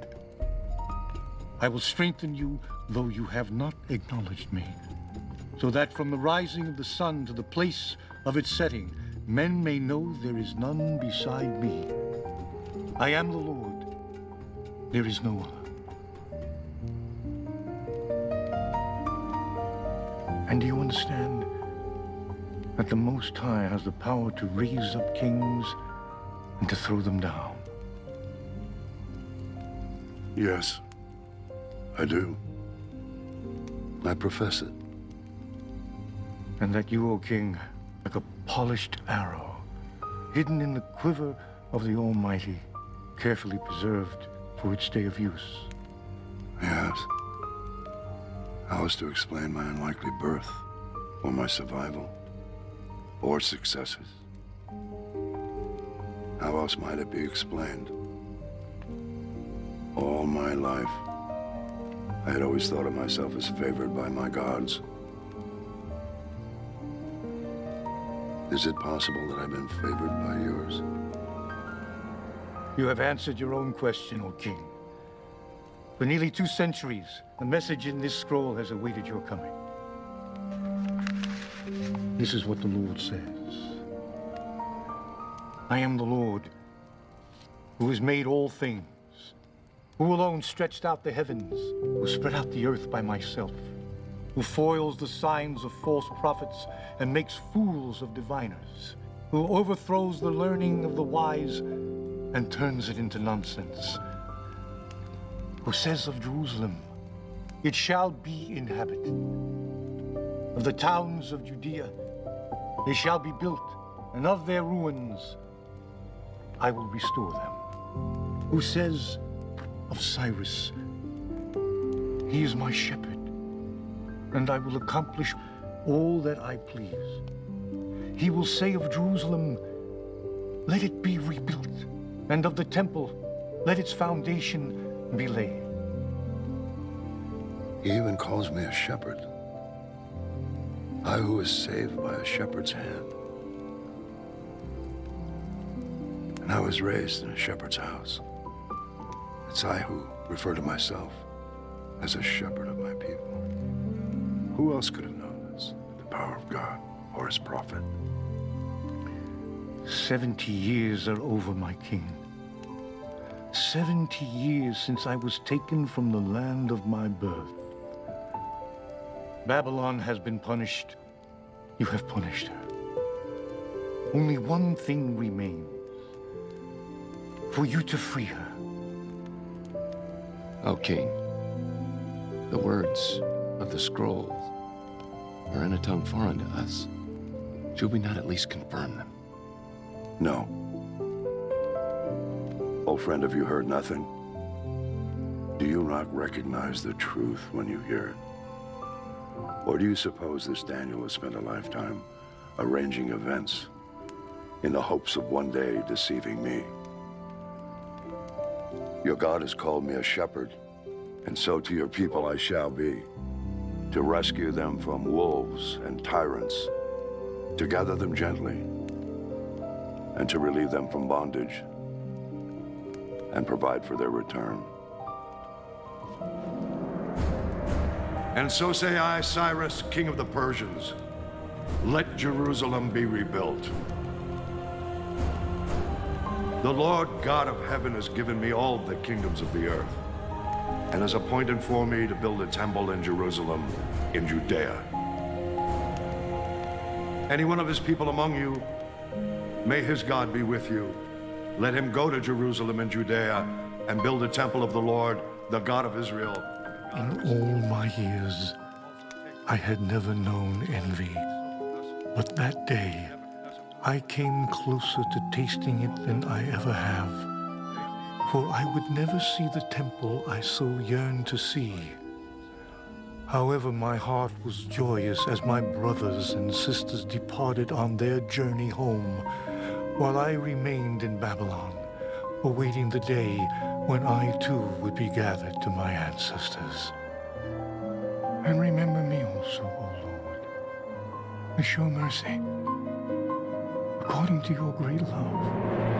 I will strengthen you, though you have not acknowledged me, so that from the rising of the sun to the place of its setting, men may know there is none beside me. I am the Lord. There is no other. And do you understand that the Most High has the power to raise up kings and to throw them down? Yes, I do. I profess it. And that you, O king, like a polished arrow, hidden in the quiver of the Almighty, carefully preserved for its day of use. Yes. How is to explain my unlikely birth, or my survival, or successes? How else might it be explained? All my life, I had always thought of myself as favored by my gods. Is it possible that I've been favored by yours? You have answered your own question, O king. For nearly 2 centuries, a message in this scroll has awaited your coming. This is what the Lord says. I am the Lord, who has made all things, who alone stretched out the heavens, who spread out the earth by myself, who foils the signs of false prophets and makes fools of diviners, who overthrows the learning of the wise and turns it into nonsense, who says of Jerusalem, it shall be inhabited. Of the towns of Judea, they shall be built, and of their ruins I will restore them. Who says of Cyrus, he is my shepherd, and I will accomplish all that I please. He will say of Jerusalem, let it be rebuilt, and of the temple, let its foundation be laid. He even calls me a shepherd. I who was saved by a shepherd's hand. And I was raised in a shepherd's house. It's I who refer to myself as a shepherd of my people. Who else could have known this? The power of God or his prophet? 70 years are over, my king. 70 years since I was taken from the land of my birth. Babylon has been punished. You have punished her. Only one thing remains. For you to free her. O king, the words of the scrolls are in a tongue foreign to us. Should we not at least confirm them? No. Old friend, have you heard nothing? Do you not recognize the truth when you hear it? Or do you suppose this Daniel has spent a lifetime arranging events in the hopes of one day deceiving me? Your God has called me a shepherd, and so to your people I shall be, to rescue them from wolves and tyrants, to gather them gently, and to relieve them from bondage, and provide for their return. And so say I, Cyrus, king of the Persians, let Jerusalem be rebuilt. The Lord God of heaven has given me all the kingdoms of the earth, and has appointed for me to build a temple in Jerusalem, in Judea. Any one of his people among you, may his God be with you. Let him go to Jerusalem and Judea and build a temple of the Lord, the God of Israel. In all my years, I had never known envy. But that day, I came closer to tasting it than I ever have. For I would never see the temple I so yearned to see. However, my heart was joyous as my brothers and sisters departed on their journey home, while I remained in Babylon, awaiting the day when I too would be gathered to my ancestors. And remember me also, O Lord, and show mercy, according to your great love,